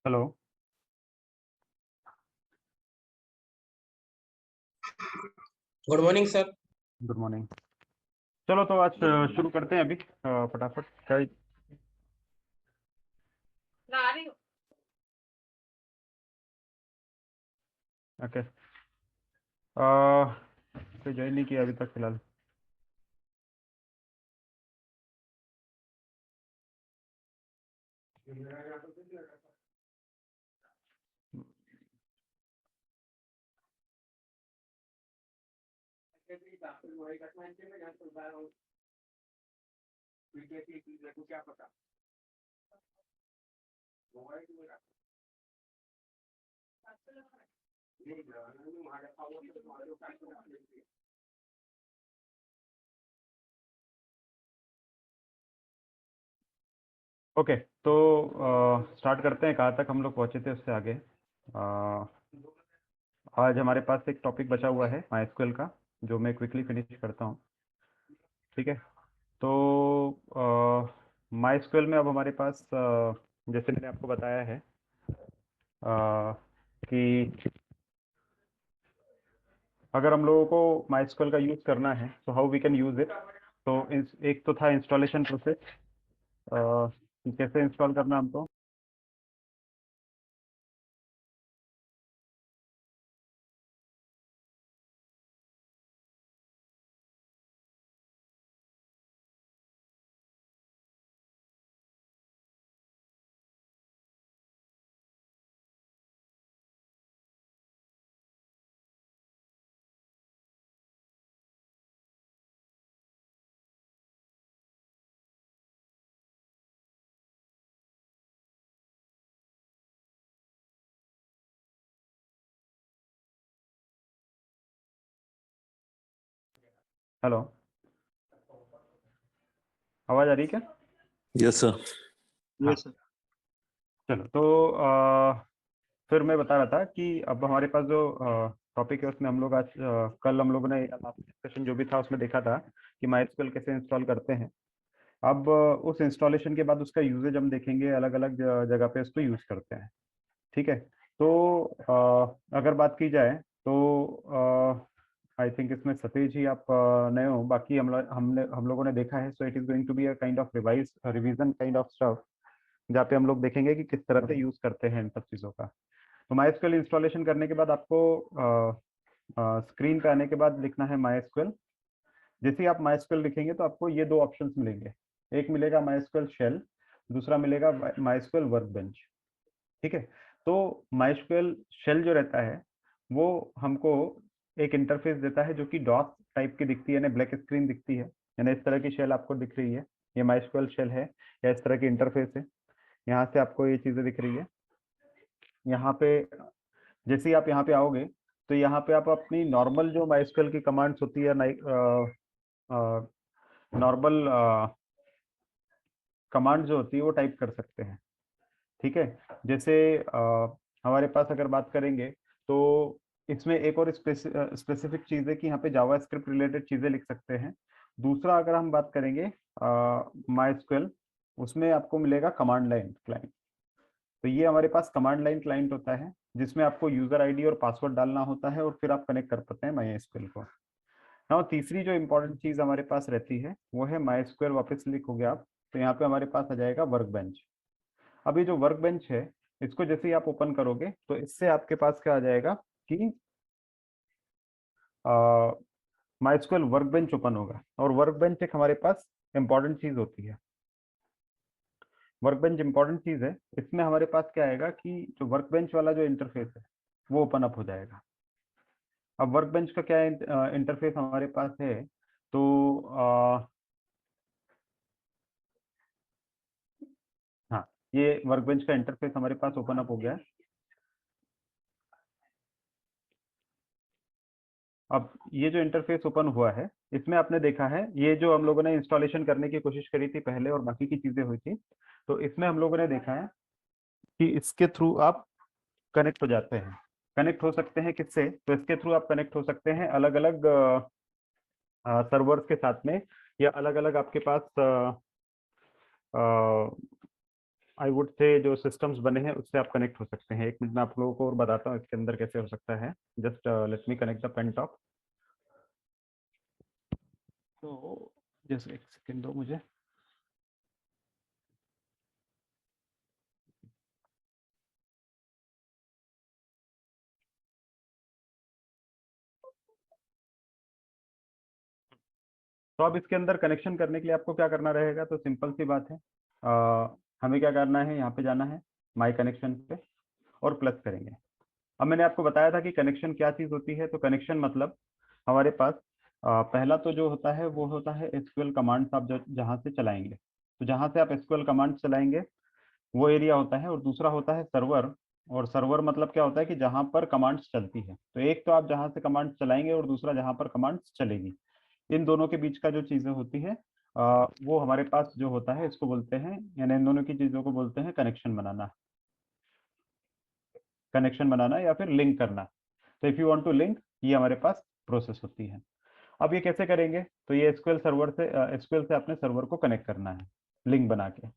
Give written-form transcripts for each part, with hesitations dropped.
Hello. Good morning sir. Good morning. चलो तो आज शुरू करते हैं अभी फटाफट क्या। ओके। कोई ज्वाइन नहीं किया अभी तक फिलहाल। ओके तो स्टार्ट करते हैं। कहाँ तक हम लोग पहुँचे थे उससे आगे। आज हमारे पास एक टॉपिक बचा हुआ है माइस्क्वेल का, जो मैं क्विकली फिनिश करता हूँ। ठीक है। तो माइस्क्वेल में अब हमारे पास जैसे मैंने आपको बताया है कि अगर हम लोगों को माइस्क्वेल का यूज़ करना है तो how we can use it. तो एक तो था इंस्टॉलेशन प्रोसेस, कैसे इंस्टॉल करना हमको। हेलो, आवाज़ आ रही है क्या? Yes sir. हाँ। Yes sir. चलो तो फिर मैं बता रहा था कि अब हमारे पास जो टॉपिक है उसमें हम लोग आज कल हम लोगों ने लास्ट डिस्कशन जो भी था उसमें देखा था कि माइस्क्वेल कैसे इंस्टॉल करते हैं। अब उस इंस्टॉलेशन के बाद उसका यूजेज हम देखेंगे, अलग अलग जगह पे उसको यूज़ करते हैं। ठीक है। तो अगर बात की जाए तो आई थिंक इसमें सतीश जी आप नए हो, बाकी हम लोगों ने देखा है। So it is going to be a kind of revision kind of stuff, जहाँ पे हम लोग देखेंगे कि किस तरह से यूज करते हैं इन सब चीज़ों का। तो माई इंस्टॉलेशन करने के बाद आपको स्क्रीन पे आने के बाद लिखना है माई। जैसे ही आप माई लिखेंगे तो आपको ये दो ऑप्शंस मिलेंगे। एक मिलेगा माई शेल, दूसरा मिलेगा माई वर्क। ठीक है। तो माइस्क्वेल शेल जो रहता है वो हमको एक इंटरफेस देता है जो कि डॉस टाइप की दिखती है, यानी ब्लैक स्क्रीन दिखती है। यानी इस तरह की शेल आपको दिख रही है, ये माइस्क्वेल शेल है, या इस तरह की इंटरफेस है। यहाँ से आपको ये चीज़ें दिख रही है। यहाँ पे जैसे ही आप यहाँ पे आओगे तो यहाँ पे आप अपनी नॉर्मल जो माइस्क्वेल की कमांड्स होती है, नॉर्मल कमांड जो होती है वो टाइप कर सकते हैं। ठीक है। जैसे हमारे पास अगर बात करेंगे तो इसमें एक और स्पेसिफिक चीज़ है कि यहाँ पे जावास्क्रिप्ट रिलेटेड चीज़ें लिख सकते हैं। दूसरा अगर हम बात करेंगे माइस्क्वेल, उसमें आपको मिलेगा कमांड लाइन क्लाइंट। तो ये हमारे पास कमांड लाइन क्लाइंट होता है जिसमें आपको यूजर आईडी और पासवर्ड डालना होता है और फिर आप कनेक्ट कर पाते हैं माइस्क्वेल को। नाउ तीसरी जो इंपॉर्टेंट चीज़ हमारे पास रहती है वो है माइस्क्वेल। वापस लिखोगे आप तो यहाँ पे हमारे पास आ जाएगा वर्क बेंच। अब ये जो वर्क बेंच है इसको जैसे ही आप ओपन करोगे तो इससे आपके पास क्या आ जाएगा कि माइस्क्वेल वर्क बेंच ओपन होगा। और वर्क बेंच एक हमारे पास इंपॉर्टेंट चीज होती है। वर्क बेंच इंपॉर्टेंट चीज है। इसमें हमारे पास क्या आएगा कि जो वर्क बेंच वाला जो इंटरफेस है वो ओपन अप हो जाएगा। अब वर्क बेंच का क्या इंटरफेस हमारे पास है, तो हाँ, ये वर्क बेंच का इंटरफेस हमारे पास ओपन अप हो गया है। अब ये जो इंटरफेस ओपन हुआ है इसमें आपने देखा है ये जो हम लोगों ने इंस्टॉलेशन करने की कोशिश करी थी पहले और बाकी की चीजें हुई थी, तो इसमें हम लोगों ने देखा है कि इसके थ्रू आप कनेक्ट हो जाते हैं। कनेक्ट हो सकते हैं किससे? तो इसके थ्रू आप कनेक्ट हो सकते हैं अलग अलग सर्वर्स के साथ में, या अलग अलग आपके पास आई वुड से जो सिस्टम्स बने हैं उससे आप कनेक्ट हो सकते हैं। एक मिनट में आप लोगों को और बताता हूँ इसके अंदर कैसे हो सकता है। Just let me connect the pen top. तो जस्ट एक सेकेंड दो मुझे। तो अब इसके अंदर कनेक्शन करने के लिए आपको क्या करना रहेगा, तो सिंपल सी बात है। हमें क्या करना है, यहाँ पे जाना है माई कनेक्शन पे और प्लस करेंगे। अब मैंने आपको बताया था कि कनेक्शन क्या चीज़ होती है। तो कनेक्शन मतलब हमारे पास पहला तो जो होता है वो होता है एसक्यूएल कमांड्स आप जहाँ से चलाएंगे। तो जहाँ से आप एसक्यूएल कमांड्स चलाएंगे वो एरिया होता है। और दूसरा होता है सर्वर। और सर्वर मतलब क्या होता है कि जहाँ पर कमांड्स चलती है। तो एक तो आप जहाँ से कमांड्स चलाएंगे और दूसरा जहाँ पर कमांड्स चलेगी। इन दोनों के बीच का जो चीज़ें होती है वो हमारे पास जो होता है इसको बोलते हैं, यानी इन दोनों की चीज़ों को बोलते हैं कनेक्शन बनाना। कनेक्शन बनाना या फिर लिंक करना। तो if you want to link, ये हमारे पास प्रोसेस होती है। अब ये कैसे करेंगे, तो ये एसक्यूएल सर्वर से एसक्यूएल से अपने सर्वर को कनेक्ट करना है लिंक बना के।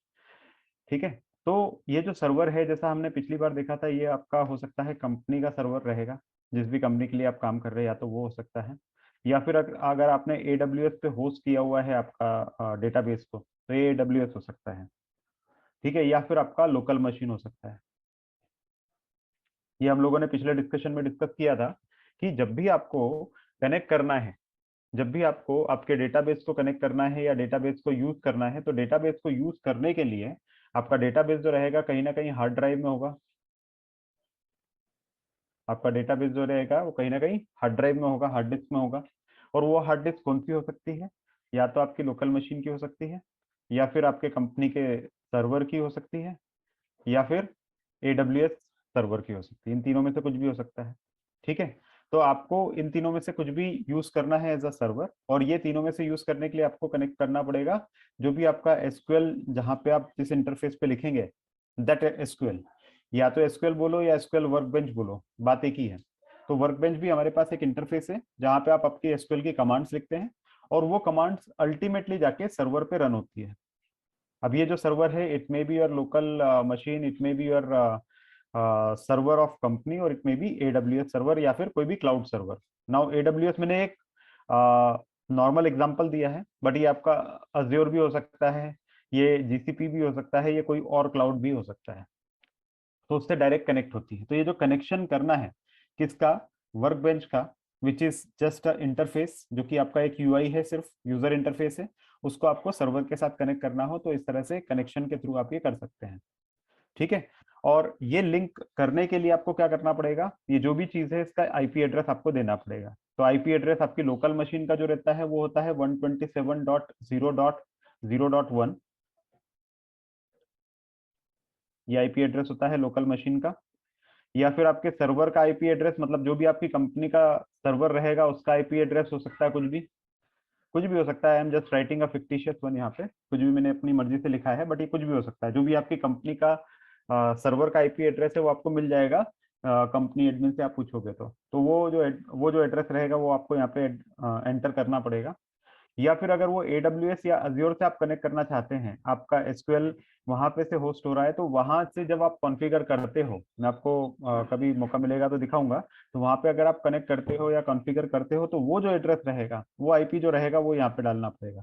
ठीक है। तो ये जो सर्वर है, जैसा हमने पिछली बार देखा था, ये आपका हो सकता है कंपनी का सर्वर रहेगा। जिस भी कंपनी के लिए आप काम कर रहे हैं, या तो वो हो सकता है, या फिर अगर आपने AWS पे होस्ट किया हुआ है आपका डेटाबेस को, तो ये AWS हो सकता है। ठीक है। या फिर आपका लोकल मशीन हो सकता है। ये हम लोगों ने पिछले डिस्कशन में डिस्कस किया था कि जब भी आपको कनेक्ट करना है, जब भी आपको आपके डेटाबेस को कनेक्ट करना है या डेटाबेस को यूज करना है, तो डेटाबेस को यूज करने के लिए आपका डेटाबेस जो रहेगा कहीं ना कहीं हार्ड ड्राइव में होगा। आपका डेटाबेस जो रहेगा वो कहीं ना कहीं हार्ड ड्राइव में होगा, हार्ड डिस्क में होगा। और वो हार्ड डिस्क कौन सी हो सकती है, या तो आपकी लोकल मशीन की हो सकती है, या फिर आपके कंपनी के सर्वर की हो सकती है, या फिर AWS सर्वर की हो सकती है। इन तीनों में से कुछ भी हो सकता है। ठीक है। तो आपको इन तीनों में से कुछ भी यूज करना है एज अ सर्वर, और ये तीनों में से यूज करने के लिए आपको कनेक्ट करना पड़ेगा जो भी आपका एसक्यूएल, जहां पे आप जिस इंटरफेस पे लिखेंगे दैट एसक्यूएल, या तो एसक्यूएल बोलो या एसक्यूएल वर्कबेंच बोलो, बात एक ही है। तो वर्कबेंच भी हमारे पास एक इंटरफेस है जहां पे आप आपकी एसक्यूएल की कमांड्स लिखते हैं, और वो कमांड्स अल्टीमेटली जाके सर्वर पे रन होती है। अब ये जो सर्वर है, it may be your local machine, it may be your server of company, और it may be AWS server या फिर कोई भी क्लाउड सर्वर। नाउ AWS मैंने एक नॉर्मल एग्जांपल दिया है, बट ये आपका अज्योर भी हो सकता है, ये GCP भी हो सकता है, ये कोई और क्लाउड भी हो सकता है। तो उससे डायरेक्ट कनेक्ट होती है। तो ये जो कनेक्शन करना है किसका, वर्क बेंच का, विच इज जस्ट इंटरफेस, जो कि आपका एक UI है, सिर्फ यूजर इंटरफेस है, उसको आपको सर्वर के साथ कनेक्ट करना हो तो इस तरह से कनेक्शन के थ्रू आप ये कर सकते हैं। ठीक है। और ये लिंक करने के लिए आपको क्या करना पड़ेगा, ये जो भी चीज है इसका IP एड्रेस आपको देना पड़ेगा। तो IP एड्रेस आपकी लोकल मशीन का जो रहता है वो होता है 127.0.0.1। ये IP एड्रेस होता है लोकल मशीन का। या फिर आपके सर्वर का IP एड्रेस, मतलब जो भी आपकी कंपनी का सर्वर रहेगा उसका IP एड्रेस हो सकता है, कुछ भी हो सकता है। I am just writing a fictitious one, यहाँ पे कुछ भी मैंने अपनी मर्जी से लिखा है, बट ये कुछ भी हो सकता है। जो भी आपकी कंपनी का सर्वर का IP एड्रेस है वो आपको मिल जाएगा कंपनी एडमिन से आप पूछोगे तो वो जो एड्रेस रहेगा वो आपको यहाँ पे एंटर करना पड़ेगा। या फिर अगर वो AWS या Azure से आप कनेक्ट करना चाहते हैं, आपका SQL वहां पे से होस्ट हो रहा है, तो वहां से जब आप कॉन्फ़िगर करते हो, मैं आपको कभी मौका मिलेगा तो दिखाऊंगा, तो वहां पे अगर आप कनेक्ट करते हो या कॉन्फ़िगर करते हो तो वो जो एड्रेस रहेगा, वो IP जो रहेगा वो यहाँ पे डालना पड़ेगा।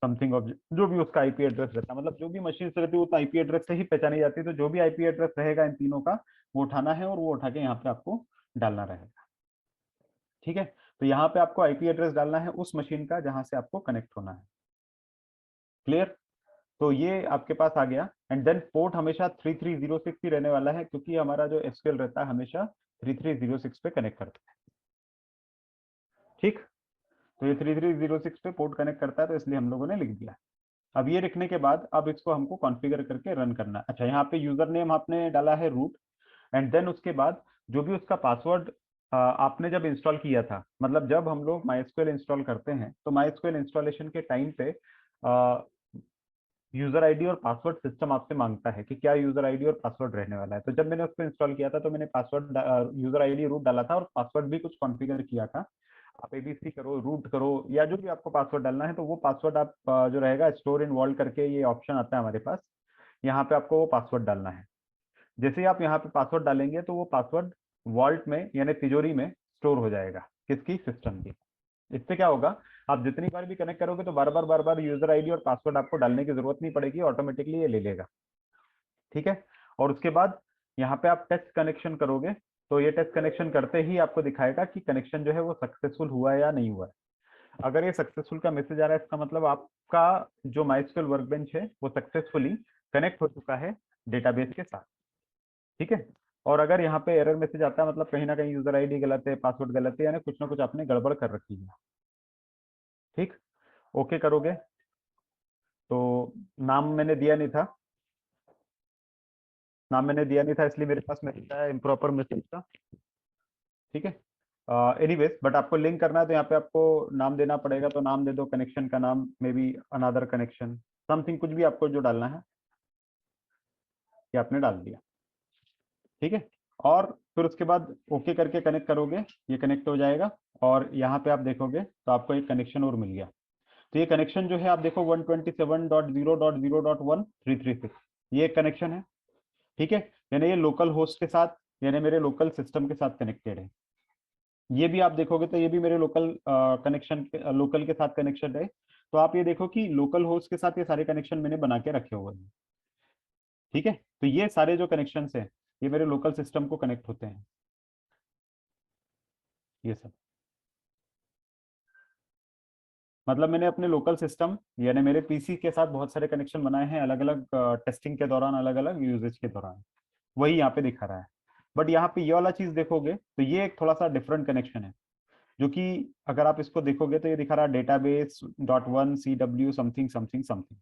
समथिंग ऑफ जो भी उसका IP एड्रेस रहता है, मतलब जो भी मशीन रहती है वो तो IP एड्रेस से ही पहचानी जाती है। तो जो भी IP एड्रेस रहेगा इन तीनों का, वो उठाना है और वो उठा के यहाँ पे आपको डालना रहेगा। ठीक है। तो यहाँ पे आपको IP एड्रेस डालना है उस मशीन का जहां से आपको कनेक्ट होना है। क्लियर। तो ये आपके पास आ गया। एंड देन पोर्ट हमेशा 3306 ही रहने वाला है, क्योंकि हमारा जो SQL रहता है हमेशा 3306 पे कनेक्ट करता है। ठीक। तो ये 3306 पे पोर्ट कनेक्ट करता है, तो इसलिए हम लोगों ने लिख दिया। अब ये लिखने के बाद अब इसको हमको कॉन्फ़िगर करके रन करना है। अच्छा, यहाँ पे यूजर नेम आपने डाला है रूट। एंड देन उसके बाद जो भी उसका पासवर्ड आपने जब इंस्टॉल किया था, मतलब जब हम लोग MySQL इंस्टॉल करते हैं तो MySQL इंस्टॉलेशन के टाइम पे यूजर आईडी और पासवर्ड सिस्टम आपसे मांगता है कि क्या यूजर आईडी और पासवर्ड रहने वाला है। तो जब मैंने उसको इंस्टॉल किया था तो मैंने पासवर्ड यूजर आईडी रूट डाला था और पासवर्ड भी कुछ कॉन्फ़िगर किया था। आप एबीसी करो, रूट करो, या जो भी आपको पासवर्ड डालना है, तो वो पासवर्ड आप जो रहेगा स्टोर इन वॉल्ट करके ये ऑप्शन आता है हमारे पास, यहाँ पे आपको वो पासवर्ड डालना है। जैसे ही आप यहाँ पे पासवर्ड डालेंगे तो वो पासवर्ड वॉल्ट में यानी तिजोरी में स्टोर हो जाएगा, किसकी, सिस्टम की। इससे क्या होगा, आप जितनी बार भी कनेक्ट करोगे तो बार बार यूजर आईडी और पासवर्ड आपको डालने की जरूरत नहीं पड़ेगी, ऑटोमेटिकली ये ले लेगा। ठीक है। और उसके बाद यहाँ पे आप टेस्ट कनेक्शन करोगे, तो ये टेस्ट कनेक्शन करते ही आपको दिखाएगा कि कनेक्शन जो है वो सक्सेसफुल हुआ है या नहीं हुआ है। अगर ये सक्सेसफुल का मैसेज आ रहा है, इसका मतलब आपका जो माइस्क्यूएल वर्कबेंच है वो सक्सेसफुली कनेक्ट हो चुका है डेटाबेस के साथ। ठीक है। और अगर यहाँ पे एरर मैसेज आता है, मतलब कहीं ना कहीं यूजर आईडी गलत है, पासवर्ड गलत है, यानी कुछ ना कुछ आपने गड़बड़ कर रखी है। ठीक। ओके करोगे तो नाम मैंने दिया नहीं था, इसलिए मेरे पास मैसेज आया इम्प्रॉपर मैसेज का। ठीक है। एनीवेज, बट आपको लिंक करना है तो यहाँ पे आपको नाम देना पड़ेगा, तो नाम दे दो, कनेक्शन का नाम may be another connection, something, कुछ भी आपको जो डालना है ये आपने डाल दिया। ठीक है। और फिर उसके बाद ओके करके कनेक्ट करोगे, ये कनेक्ट हो जाएगा। और यहाँ पे आप देखोगे तो आपको एक कनेक्शन और मिल गया। तो ये कनेक्शन जो है आप देखो 127.0.0.1.336, ये एक कनेक्शन है। ठीक है। यानी ये लोकल होस्ट के साथ, यानी मेरे लोकल सिस्टम के साथ कनेक्टेड है। ये भी आप देखोगे तो ये भी मेरे लोकल कनेक्शन, लोकल के साथ कनेक्शन है। तो आप ये देखो कि लोकल होस्ट के साथ ये सारे कनेक्शन मैंने बना के रखे हुए हैं। ठीक है। तो ये सारे जो कनेक्शन हैं ये मेरे लोकल सिस्टम को कनेक्ट होते हैं, ये सब। मतलब मैंने अपने लोकल सिस्टम यानी मेरे पीसी के साथ बहुत सारे कनेक्शन बनाए हैं, अलग अलग टेस्टिंग के दौरान, अलग अलग यूजेज के दौरान। वही यहाँ पे दिखा रहा है। बट यहाँ पे ये वाला चीज देखोगे तो ये एक थोड़ा सा डिफरेंट कनेक्शन है, जो कि अगर आप इसको देखोगे तो ये दिखा रहा है database .1 CW something something something.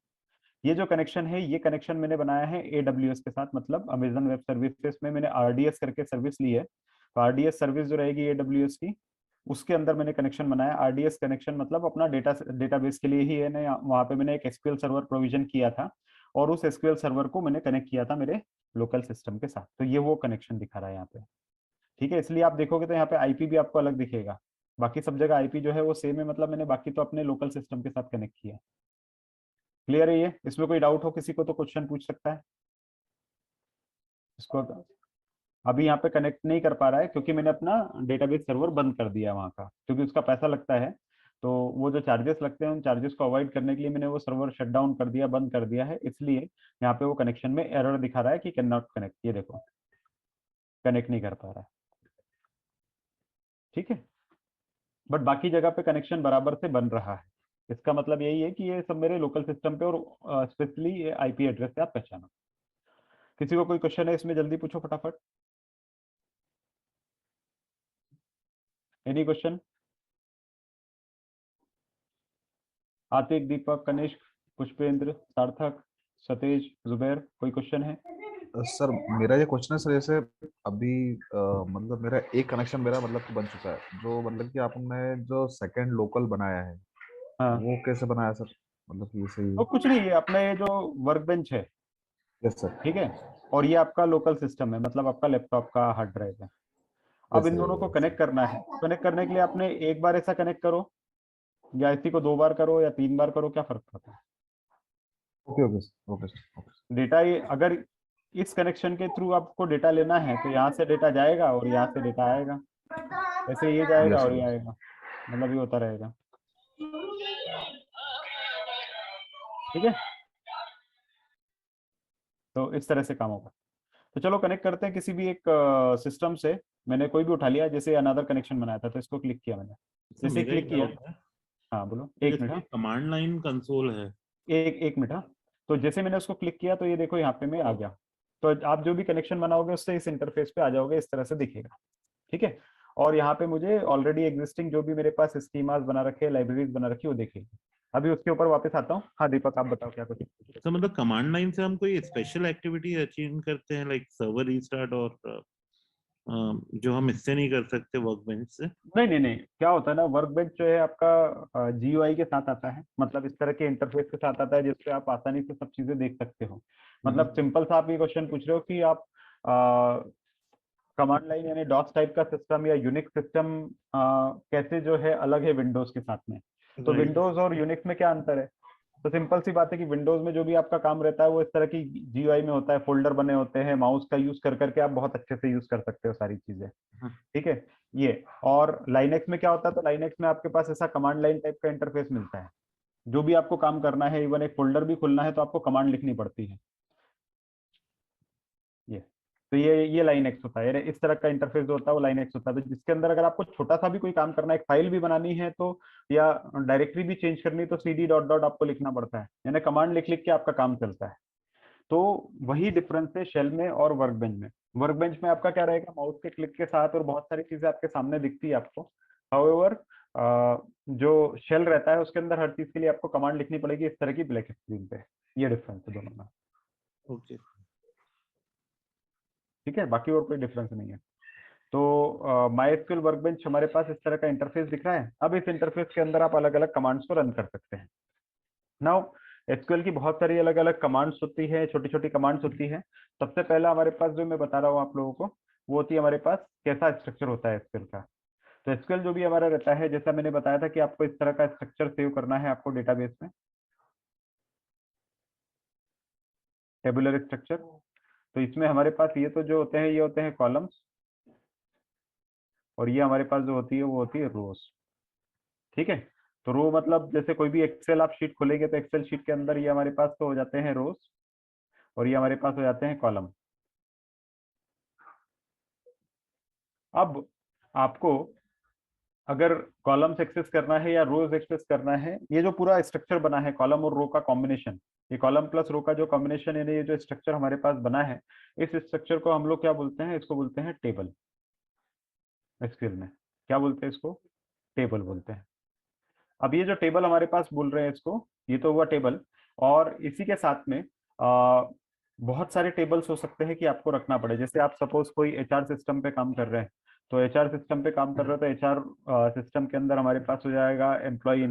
ये जो कनेक्शन है, ये कनेक्शन मैंने बनाया है AWS के साथ, मतलब अमेजन वेब सर्विसेज में मैंने RDS करके सर्विस ली है। तो RDS सर्विस जो रहेगी AWS की, उसके अंदर मैंने कनेक्शन बनाया। RDS कनेक्शन मतलब अपना डेटाबेस के लिए ही है ना, वहाँ पे मैंने एक SQL सर्वर प्रोविजन किया था, और उस SQL सर्वर को मैंने कनेक्ट किया था मेरे लोकल सिस्टम के साथ। तो ये वो कनेक्शन दिखा रहा है यहाँ पे। ठीक है। इसलिए आप देखोगे तो यहाँ पे आईपी भी आपको अलग दिखेगा, बाकी सब जगह आईपी जो है वो सेम है, मतलब मैंने बाकी तो अपने लोकल सिस्टम के साथ कनेक्ट किया। क्लियर है ये? इसमें कोई डाउट हो किसी को तो क्वेश्चन पूछ सकता है इसको। अभी यहाँ पे कनेक्ट नहीं कर पा रहा है क्योंकि मैंने अपना डेटाबेस सर्वर बंद कर दिया वहाँ का, क्योंकि उसका पैसा लगता है। तो वो जो चार्जेस लगते हैं उन चार्जेस को अवॉइड करने के लिए मैंने वो सर्वर शट डाउन कर दिया, बंद कर दिया है। इसलिए यहाँ पे वो कनेक्शन में एरर दिखा रहा है कि कैन नॉट कनेक्ट, ये देखो कनेक्ट नहीं कर पा रहा है। ठीक है। बट बाकी जगह पे कनेक्शन बराबर से बन रहा है। इसका मतलब यही है कि ये सब मेरे लोकल सिस्टम पे, और स्पेशली ये आईपी एड्रेस से आप पहचानो। किसी को कोई क्वेश्चन है इसमें, जल्दी पूछो फटाफट। Any question? आतिक, दीपक, कनिष्क, पुष्पेंद्र, सार्थक, सतेज, जुबैर, कोई क्वेश्चन है? सर मेरा ये क्वेश्चन है सर, जैसे अभी मतलब मेरा एक कनेक्शन मेरा मतलब कि बन चुका है, जो मतलब कि आपने जो सेकंड लोकल बनाया है हाँ। वो कैसे बनाया सर, मतलब कि सही? तो कुछ नहीं है, अपना ये जो वर्क बेंच है, यस सर। ठीक है, और ये आपका लोकल सिस्टम है, मतलब आपका लैपटॉप का हार्ड ड्राइव है। अब यस इन दोनों को सर। कनेक्ट करना है। कनेक्ट करने के लिए आपने एक बार ऐसा कनेक्ट करो, या इसी को 2 बार करो, या 3 बार करो, क्या फर्क पड़ता है? Okay okay sir, okay sir, okay. Data ये अगर इस कनेक्शन के थ्रू आपको डेटा लेना है तो यहाँ से डेटा जाएगा और यहाँ से डेटा आएगा, ऐसे ये जाएगा यस और सर, ये यस। आएगा, मतलब ये होता रहेगा। ठीक है। तो इस तरह से काम होगा। तो चलो कनेक्ट करते हैं किसी भी एक सिस्टम से। मैंने कोई भी उठा लिया, जैसे अनदर कनेक्शन बनाया था तो इसको क्लिक किया मैंने, सर जैसे मेरा क्लिक एक किया। डाउट है। हाँ बोलो, तो एक मिनट। जैसे हाँ, कमांड लाइन कंसोल है। एक मिनट। हाँ, तो जैसे मैंने उसको क्लिक किया तो ये देखो यहाँ पे मैं आ गया। तो आप जो भी कनेक्शन बनाओगे उससे इस इंटरफेस पे आ जाओगे, इस तरह से दिखेगा। ठीक है। और यहाँ पे मुझे ऑलरेडी एग्जिस्टिंग जो भी मेरे पास स्कीमास बना रखे, लाइब्रेरीज बना रखी, वो देखेगी। अभी उसके ऊपर वापस आता हूँ। हाँ दीपक, आप बताओ क्या कुछ। तो मतलब कमांड लाइन से हम कोई स्पेशल एक्टिविटी अचीव करते हैं, लाइक सर्वर रीस्टार्ट, और जो हम इससे नहीं कर सकते वर्क बेंच से? नहीं नहीं नहीं, क्या होता है ना, वर्क बेंच जो है आपका GUI के साथ आता है, मतलब इस तरह के इंटरफेस के साथ आता है जिससे आप आसानी से सब चीजें देख सकते हो। मतलब सिंपल सा आप ये क्वेश्चन पूछ रहे हो कि आप कमांड लाइन यानी डॉस टाइप का सिस्टम या यूनिक्स सिस्टम कैसे जो है अलग है विंडोज के साथ में। तो Right. विंडोज और यूनिक्स में क्या अंतर है? तो सिंपल सी बात है कि विंडोज में जो भी आपका काम रहता है वो इस तरह की जीयूआई में होता है, फोल्डर बने होते हैं, माउस का यूज कर करके आप बहुत अच्छे से यूज कर सकते हो सारी चीजें। ठीक है ये। और लाइनेक्स में क्या होता है? तो लाइनेक्स में आपके पास ऐसा कमांड लाइन टाइप का इंटरफेस मिलता है। जो भी आपको काम करना है, इवन एक फोल्डर भी खुलना है तो आपको कमांड लिखनी पड़ती है। ये तो ये लाइनेक्स होता है, इस तरह का इंटरफेस जो होता है वो लाइनेक्स होता है। तो जिसके अंदर अगर आपको छोटा सा भी कोई काम करना है, एक फाइल भी बनानी है तो, या डायरेक्टरी भी चेंज करनी है तो cd डॉट डॉट आपको लिखना पड़ता है, यानी कमांड लिख लिख के आपका काम चलता है। तो वही डिफरेंस है शेल में और वर्कबेंच में। वर्कबेंच में आपका क्या रहेगा, माउस के क्लिक के साथ और बहुत सारी चीजें आपके सामने दिखती है आपको। हाउएवर जो शेल रहता है उसके अंदर हर चीज के लिए आपको कमांड लिखनी पड़ेगी इस तरह की ब्लैक स्क्रीन पे। ये डिफरेंस है दोनों में। Okay. ठीक है, बाकी और कोई डिफरेंस नहीं है। तो MySQL वर्कबेंच हमारे पास इस तरह का इंटरफेस दिख रहा है। अब इस इंटरफेस के अंदर आप अलग अलग कमांड्स को रन कर सकते हैं। नाउ एसक्यूएल की बहुत सारी अलग अलग कमांड्स होती है, छोटी छोटी कमांड्स होती है। सबसे पहला हमारे पास जो मैं बता रहा हूँ आप लोगों को, वो होती है हमारे पास कैसा स्ट्रक्चर होता है एसक्यूएल का। तो एसक्यूएल जो भी हमारा रहता है, जैसा मैंने बताया था कि आपको इस तरह का स्ट्रक्चर सेव करना है आपको डेटाबेस में, टेबुलर स्ट्रक्चर। तो इसमें हमारे पास ये तो जो होते हैं ये होते हैं कॉलम्स, और ये हमारे पास जो होती है वो होती है रोज। ठीक है, तो रो मतलब जैसे कोई भी एक्सेल आप शीट खोलेंगे तो एक्सेल शीट के अंदर ये हमारे पास तो हो जाते हैं रोज, और ये हमारे पास हो जाते हैं कॉलम। अब आपको अगर कॉलम्स एक्सेस करना है या रोज एक्सेस करना है, ये जो पूरा स्ट्रक्चर बना है कॉलम और रो का कॉम्बिनेशन, ये कॉलम प्लस रो का जो कॉम्बिनेशन है, ये जो स्ट्रक्चर हमारे पास बना है, इस स्ट्रक्चर को हम लोग क्या बोलते हैं? इसको बोलते हैं टेबल। एसक्यूएल में क्या बोलते हैं? इसको टेबल बोलते हैं। अब ये जो टेबल हमारे पास बोल रहे हैं इसको, ये तो हुआ टेबल। और इसी के साथ में बहुत सारे टेबल्स हो सकते हैं कि आपको रखना पड़े। जैसे आप सपोज कोई एचआर सिस्टम पे काम कर रहे हैं, तो एचआर सिस्टम पे काम कर रहे हो तो एचआर सिस्टम के अंदर हमारे पास हो जाएगा एम्प्लॉय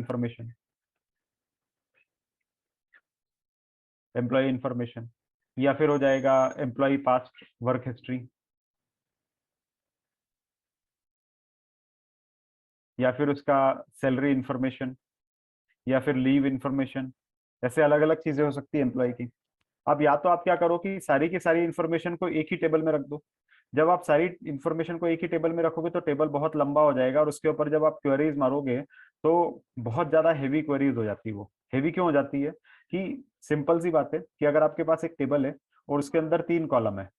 इंफॉर्मेशन, या फिर हो जाएगा एम्प्लॉय पास्ट वर्क हिस्ट्री, या फिर उसका सैलरी इंफॉर्मेशन, या फिर लीव इंफॉर्मेशन। ऐसे अलग अलग चीजें हो सकती है एम्प्लॉय की। अब या तो आप क्या करो कि सारी की सारी इंफॉर्मेशन को एक ही टेबल में रख दो। जब आप सारी इंफॉर्मेशन को एक ही टेबल में रखोगे तो टेबल बहुत लंबा हो जाएगा, और उसके ऊपर जब आप क्वेरीज मारोगे तो बहुत ज्यादा हेवी क्वेरीज हो जाती है। वो हेवी क्यों हो जाती है? कि सिंपल सी बात है कि अगर आपके पास एक टेबल है और उसके अंदर 3 कॉलम है,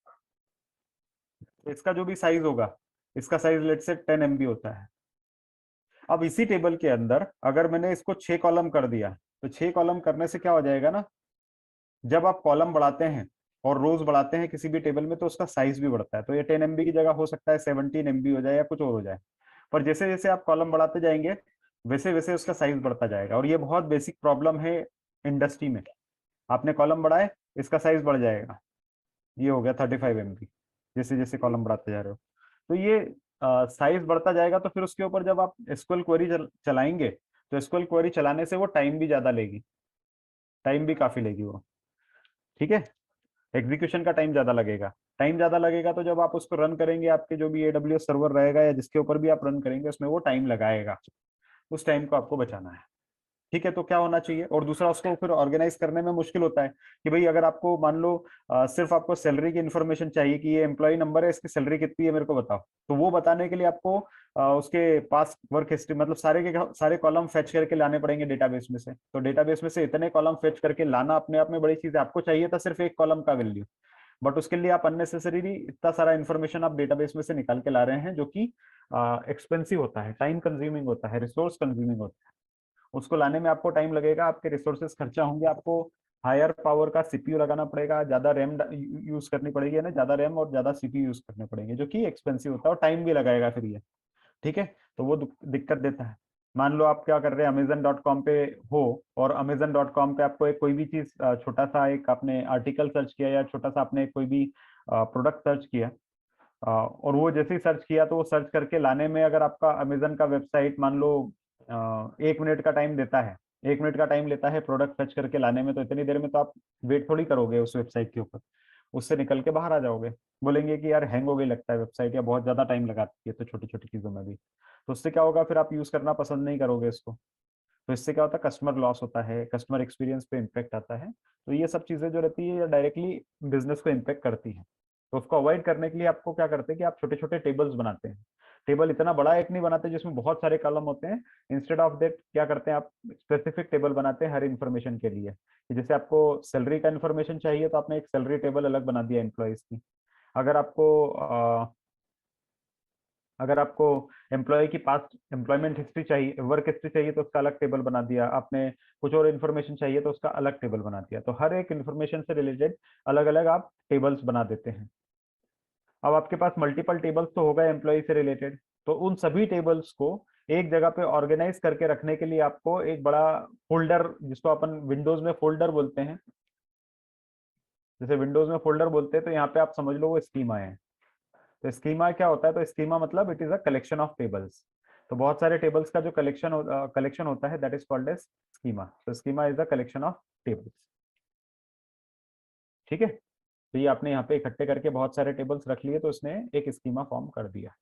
तो इसका जो भी साइज होगा, इसका साइज लेट से 10 MB होता है। अब इसी टेबल के अंदर अगर मैंने इसको 6 कॉलम कर दिया, तो 6 कॉलम करने से क्या हो जाएगा ना, जब आप कॉलम बढ़ाते हैं और रोज बढ़ाते हैं किसी भी टेबल में तो उसका साइज भी बढ़ता है। तो ये 10 MB की जगह हो सकता है 17 MB हो जाए या कुछ और हो जाए। पर जैसे जैसे आप कॉलम बढ़ाते जाएंगे वैसे वैसे उसका साइज बढ़ता जाएगा। और ये बहुत बेसिक प्रॉब्लम है इंडस्ट्री में। आपने कॉलम बढ़ाए, इसका साइज बढ़ जाएगा, ये हो गया 35 MB, जैसे जैसे कॉलम बढ़ाते जा रहे हो। तो ये साइज बढ़ता जाएगा। तो फिर उसके ऊपर जब आप एसक्यूएल क्वेरी चलाएंगे तो एसक्यूएल क्वेरी चलाने से वो टाइम भी ज्यादा लेगी, टाइम भी काफी लेगी वो। ठीक है, एग्जीक्यूशन का टाइम ज्यादा लगेगा। टाइम ज्यादा लगेगा तो जब आप उसको रन करेंगे, आपके जो भी AWS सर्वर रहेगा या जिसके ऊपर भी आप रन करेंगे उसमें वो टाइम लगाएगा। उस टाइम को आपको बचाना है। ठीक है, तो क्या होना चाहिए? और दूसरा, उसको फिर ऑर्गेनाइज करने में मुश्किल होता है कि भाई अगर आपको मान लो सिर्फ आपको सैलरी की इन्फॉर्मेशन चाहिए कि ये एम्प्लॉय नंबर है, इसकी सैलरी कितनी है मेरे को बताओ, तो वो बताने के लिए आपको उसके पास वर्क हिस्ट्री मतलब सारे के सारे कॉलम फेच करके लाने पड़ेंगे डेटाबेस में से। तो डेटाबेस में से इतने कॉलम फेच करके लाना अपने आप में बड़ी चीज है। आपको चाहिए था सिर्फ एक कॉलम का वैल्यू, बट उसके लिए आप अननेसेसरीली इतना सारा इन्फॉर्मेशन आप डेटाबेस में से निकाल के ला रहे हैं, जो कि एक्सपेंसिव होता है, टाइम कंज्यूमिंग होता है, रिसोर्स कंज्यूमिंग होता है। उसको लाने में आपको टाइम लगेगा, आपके रिसोर्सेस खर्चा होंगे, आपको हायर पावर का सीपीयू लगाना पड़ेगा, ज्यादा रैम यूज करनी पड़ेगी ना, ज्यादा रैम और ज्यादा सीपीयू यूज करने पड़ेंगे, जो कि एक्सपेंसिव होता है और टाइम भी लगाएगा फिर ये। ठीक है, तो वो दिक्कत देता है। मान लो आप क्या कर रहे हैं, Amazon.com पे हो और Amazon.com पे आपको एक कोई भी चीज छोटा सा एक आपने आर्टिकल सर्च किया या छोटा सा आपने कोई भी प्रोडक्ट सर्च किया, और वो जैसे ही सर्च किया तो वो सर्च करके लाने में अगर आपका अमेजन का वेबसाइट मान लो 1 मिनट का टाइम देता है, 1 मिनट का टाइम लेता है प्रोडक्ट सर्च करके लाने में, तो इतनी देर में तो आप वेट थोड़ी करोगे उस वेबसाइट के ऊपर। उससे निकल के बाहर आ जाओगे। बोलेंगे कि यार हैंग हो गई लगता है वेबसाइट, या बहुत ज्यादा टाइम लगाती है तो छोटी छोटी चीजों में भी, तो उससे क्या होगा, फिर आप यूज करना पसंद नहीं करोगे इसको। तो इससे क्या होता है, कस्टमर लॉस होता है, कस्टमर एक्सपीरियंस पे इम्पेक्ट आता है। तो ये सब चीजें जो रहती है ये डायरेक्टली बिजनेस को इम्पेक्ट करती है। तो उसको अवॉइड करने के लिए आपको क्या करते हैं कि आप छोटे छोटे टेबल्स बनाते हैं। टेबल इतना बड़ा एक नहीं बनाते जिसमें बहुत सारे कॉलम होते हैं। इंस्टेड ऑफ दैट क्या करते हैं, आप स्पेसिफिक टेबल बनाते हैं हर इन्फॉर्मेशन के लिए। कि जैसे आपको सैलरी का इन्फॉर्मेशन चाहिए तो आपने एक सैलरी टेबल अलग बना दिया एम्प्लॉयज की। अगर आपको अगर आपको एम्प्लॉय की पास्ट एम्प्लॉयमेंट हिस्ट्री चाहिए, वर्क हिस्ट्री चाहिए, तो उसका अलग टेबल बना दिया आपने। कुछ और इन्फॉर्मेशन चाहिए तो उसका अलग टेबल बना दिया। तो हर एक इन्फॉर्मेशन से रिलेटेड अलग अलग आप टेबल्स बना देते हैं। अब आपके पास मल्टीपल टेबल्स तो होगा एम्प्लॉय से रिलेटेड, तो उन सभी टेबल्स को एक जगह पे ऑर्गेनाइज करके रखने के लिए आपको एक बड़ा फोल्डर, जिसको अपन विंडोज में फोल्डर बोलते हैं, जैसे विंडोज में फोल्डर बोलते हैं, तो यहाँ पे आप समझ लो वो स्कीमा है। तो स्कीमा क्या होता है, तो स्कीमा मतलब it is a collection of tables. तो बहुत सारे टेबल्स का जो कलेक्शन होता है that is called as schema. तो schema is the collection of tables. ठीक है, तो ये आपने यहाँ पे इकट्ठे करके बहुत सारे टेबल्स रख लिए, तो उसने एक स्कीमा फॉर्म कर दिया।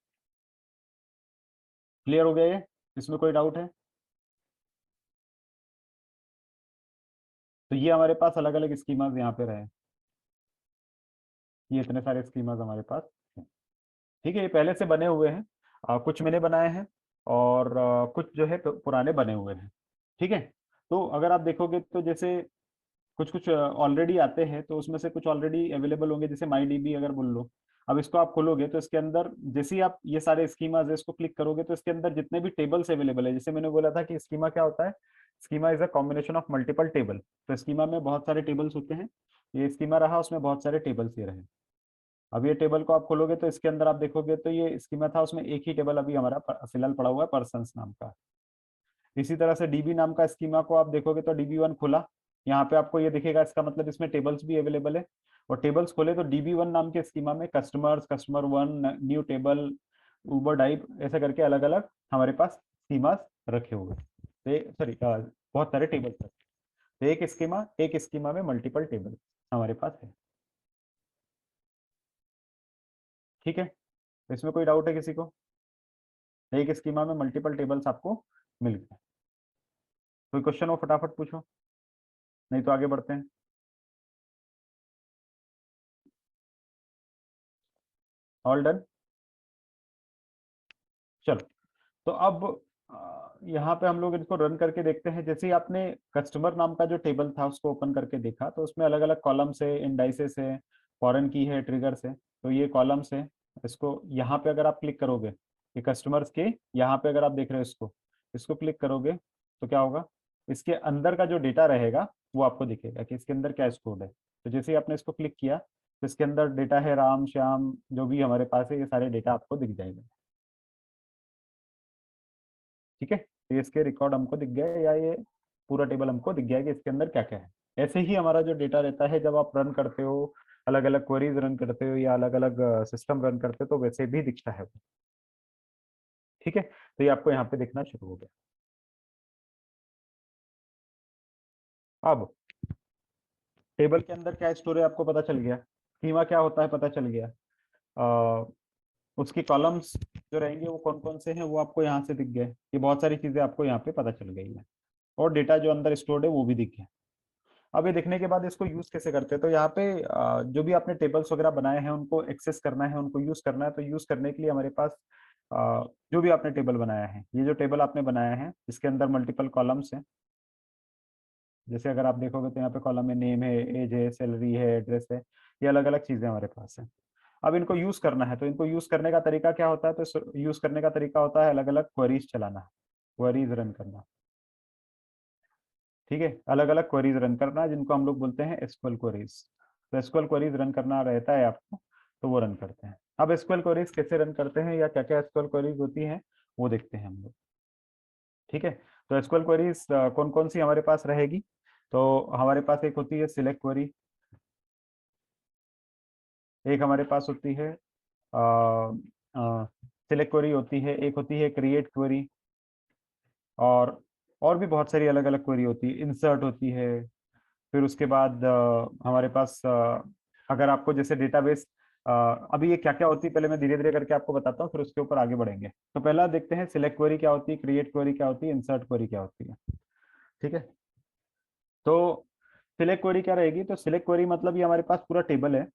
क्लियर हो गया ये, इसमें कोई डाउट है? तो ये हमारे पास अलग अलग स्कीमाज यहाँ पे रहे, ये इतने सारे स्कीमाज हमारे पास हैं। ठीक है, ये पहले से बने हुए हैं, कुछ मैंने बनाए हैं, और कुछ जो है पुराने बने हुए हैं। ठीक है, तो अगर आप देखोगे तो जैसे कुछ कुछ ऑलरेडी आते हैं, तो उसमें से कुछ ऑलरेडी अवेलेबल होंगे, जैसे माई डीबी अगर बोल लो। अब इसको आप खोलोगे तो इसके अंदर जैसे ही आप ये सारे स्कीमाज है इसको क्लिक करोगे, तो इसके अंदर जितने भी टेबल्स अवेलेबल है, जैसे मैंने बोला था कि स्कीमा क्या होता है, schema is a combination of multiple table. तो स्कीमा में बहुत सारे टेबल्स होते हैं, ये स्कीमा रहा, उसमें बहुत सारे टेबल्स ये रहे। अब ये टेबल को आप खोलोगे तो इसके अंदर आप देखोगे तो ये स्कीमा था, उसमें एक ही टेबल अभी हमारा फिलहाल पड़ा हुआ है, पर्सन्स नाम का। इसी तरह से डीबी नाम का स्कीमा को आप देखोगे तो DB1 खुला, यहाँ पे आपको ये दिखेगा, इसका मतलब इसमें टेबल्स भी अवेलेबल है। और टेबल्स खोले तो DB1 नाम के स्कीमा में customers, customer one, new table, Uber type, ऐसे करके अलग अलग हमारे पास स्कीमास रखे हुए हैं। तो सॉरी, बहुत सारे टेबल्स है। तो एक स्कीमा में मल्टीपल टेबल हमारे पास है। ठीक है, तो इसमें कोई डाउट है किसी को? एक स्कीमा में मल्टीपल टेबल्स आपको मिल गए। कोई क्वेश्चन हो फटाफट पूछो, नहीं तो आगे बढ़ते हैं। All done? चलो, तो अब यहाँ पे हम लोग इसको रन करके देखते हैं। जैसे ही आपने कस्टमर नाम का जो टेबल था उसको ओपन करके देखा, तो उसमें अलग अलग कॉलम्स है, इंडाइसेस है, फॉरेन की है, ट्रिगर्स है। तो ये कॉलम्स है, इसको यहाँ पे अगर आप क्लिक करोगे, ये कस्टमर्स के यहाँ पे अगर आप देख रहे हो इसको, इसको क्लिक करोगे तो क्या होगा, इसके अंदर का जो डेटा रहेगा वो आपको दिखेगा कि इसके अंदर क्या स्टोर्ड है। तो जैसे ही आपने इसको क्लिक किया तो इसके अंदर डेटा है, राम श्याम जो भी हमारे पास है, ये सारे डेटा आपको दिख जाएंगे। ठीक है, तो ये इसके रिकॉर्ड हमको दिख गए, या ये पूरा टेबल हमको दिख गया कि इसके अंदर क्या क्या है। ऐसे ही हमारा जो डेटा रहता है जब आप रन करते हो, अलग अलग क्वेरीज रन करते हो या अलग अलग सिस्टम रन करते हो, तो वैसे भी दिखता है वो। ठीक है, तो ये आपको यहाँ पे दिखना शुरू हो गया। अब टेबल के अंदर क्या स्टोर है आपको पता चल गया, स्कीमा क्या होता है पता चल गया, उसकी कॉलम्स जो रहेंगे वो कौन कौन से हैं वो आपको यहाँ से दिख गए। ये बहुत सारी चीजें आपको यहाँ पे पता चल गई है, और डेटा जो अंदर स्टोर्ड है वो भी दिख गया। अब ये देखने के बाद इसको यूज कैसे करते हैं, तो यहाँ पे जो भी आपने टेबल्स वगैरह बनाए हैं उनको एक्सेस करना है, उनको यूज करना है। तो यूज करने के लिए हमारे पास जो भी आपने टेबल बनाया है, ये जो टेबल आपने बनाया है इसके अंदर मल्टीपल कॉलम्स हैं। जैसे अगर आप देखोगे तो यहाँ पे कॉलम में नेम है, एज है, सैलरी है, एड्रेस है, ये अलग अलग चीजें हमारे पास है। अब इनको यूज करना है, तो इनको यूज करने का तरीका क्या होता है, तो यूज करने का तरीका होता है अलग अलग क्वेरीज चलाना, क्वेरीज रन करना। ठीक है, अलग अलग क्वेरीज रन करना जिनको हम लोग बोलते हैं एसक्यूएल क्वेरीज। तो एसक्यूएल क्वेरीज रन करना रहता है आपको, तो वो रन करते हैं। अब एसक्यूएल क्वेरीज कैसे रन करते हैं या क्या क्या एसक्यूएल क्वेरीज होती हैं वो देखते हैं हम लोग। ठीक है, तो एसक्यूएल क्वेरीज कौन कौन सी हमारे पास रहेगी, तो हमारे पास एक होती है सिलेक्ट क्वेरी, एक हमारे पास होती है सिलेक्ट क्वेरी होती है, एक होती है क्रिएट क्वेरी, और भी बहुत सारी अलग अलग क्वेरी होती है, इंसर्ट होती है। फिर उसके बाद हमारे पास अगर आपको जैसे डेटाबेस अभी ये क्या क्या होती है पहले मैं धीरे धीरे करके आपको बताता हूँ, फिर उसके ऊपर आगे बढ़ेंगे। तो पहला देखते हैं सिलेक्ट क्वेरी क्या होती है, क्रिएट क्वेरी क्या होती है, इंसर्ट क्वेरी क्या होती है। ठीक है, तो सिलेक्ट क्वेरी क्या रहेगी, तो सिलेक्ट क्वेरी मतलब ये हमारे पास पूरा टेबल है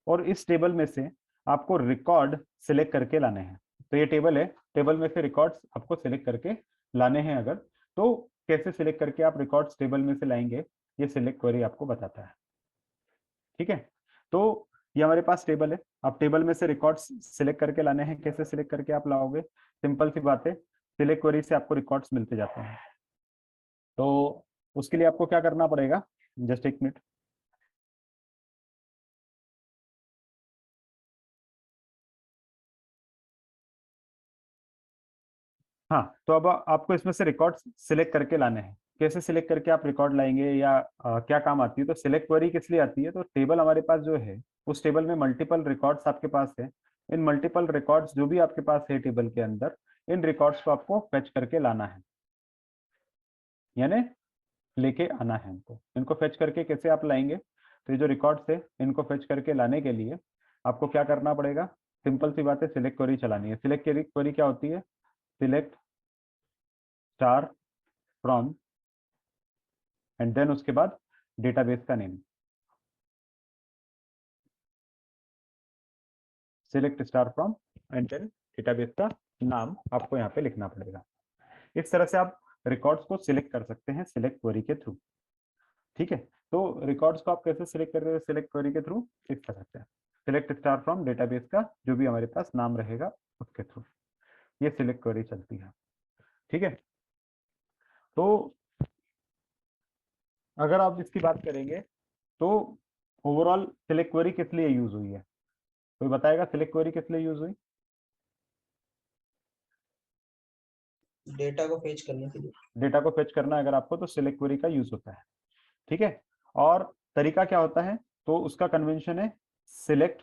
और इस टेबल में से आपको रिकॉर्ड सिलेक्ट करके लाने हैं। तो ये टेबल है, टेबल में से रिकॉर्ड्स आपको सिलेक्ट करके लाने हैं। अगर तो कैसे सिलेक्ट करके आप रिकॉर्ड्स टेबल में से लाएंगे, ये सिलेक्ट क्वेरी आपको बताता है। ठीक है, तो ये हमारे पास टेबल है, आप टेबल में से रिकॉर्ड्स सिलेक्ट करके लाने हैं। कैसे सिलेक्ट करके आप लाओगे, सिंपल सी बात है, सिलेक्ट क्वेरी से आपको रिकॉर्ड्स मिलते जाते हैं। तो उसके लिए आपको क्या करना पड़ेगा, जस्ट एक मिनट। हाँ, तो अब आपको इसमें से रिकॉर्ड्स सिलेक्ट करके लाने हैं। कैसे सिलेक्ट करके आप रिकॉर्ड लाएंगे या क्या काम आती है, तो सिलेक्ट क्वेरी किस लिए आती है, तो टेबल हमारे पास जो है उस टेबल में मल्टीपल रिकॉर्ड्स आपके पास है। इन मल्टीपल रिकॉर्ड्स जो भी आपके पास है टेबल के अंदर, इन रिकॉर्ड्स को आपको फेच करके लाना है, यानी लेके आना है हमको। इनको फेच करके कैसे आप लाएंगे, तो ये जो रिकॉर्ड्स है इनको फेच करके लाने के लिए आपको क्या करना पड़ेगा, सिंपल सी बात है, सिलेक्ट क्वेरी चलानी है। सिलेक्ट क्वेरी क्या होती है, select star from and then उसके बाद डेटाबेस का name, select star from and then database का नाम आपको यहाँ पे लिखना पड़ेगा। इस तरह से आप रिकॉर्ड्स को सिलेक्ट कर सकते हैं सिलेक्ट क्वेरी के थ्रू। ठीक है, तो रिकॉर्ड्स को आप कैसे सिलेक्ट कर रहे हो सिलेक्ट क्वेरी के थ्रू, इस तरह से सिलेक्ट स्टार फ्रॉम डेटाबेस का जो भी हमारे पास नाम रहेगा उसके थ्रू ये सिलेक्ट क्वेरी चलती है। ठीक है, तो अगर आप इसकी बात करेंगे तो ओवरऑल सिलेक्ट क्वेरी किस लिए यूज हुई है, कोई बताएगा सिलेक्ट क्वेरी किस लिए यूज हुई। डेटा को फेच करने के लिए। डेटा को फेच करना अगर आपको, तो सिलेक्ट क्वेरी का यूज होता है। ठीक है, और तरीका क्या होता है, तो उसका कन्वेंशन है सिलेक्ट,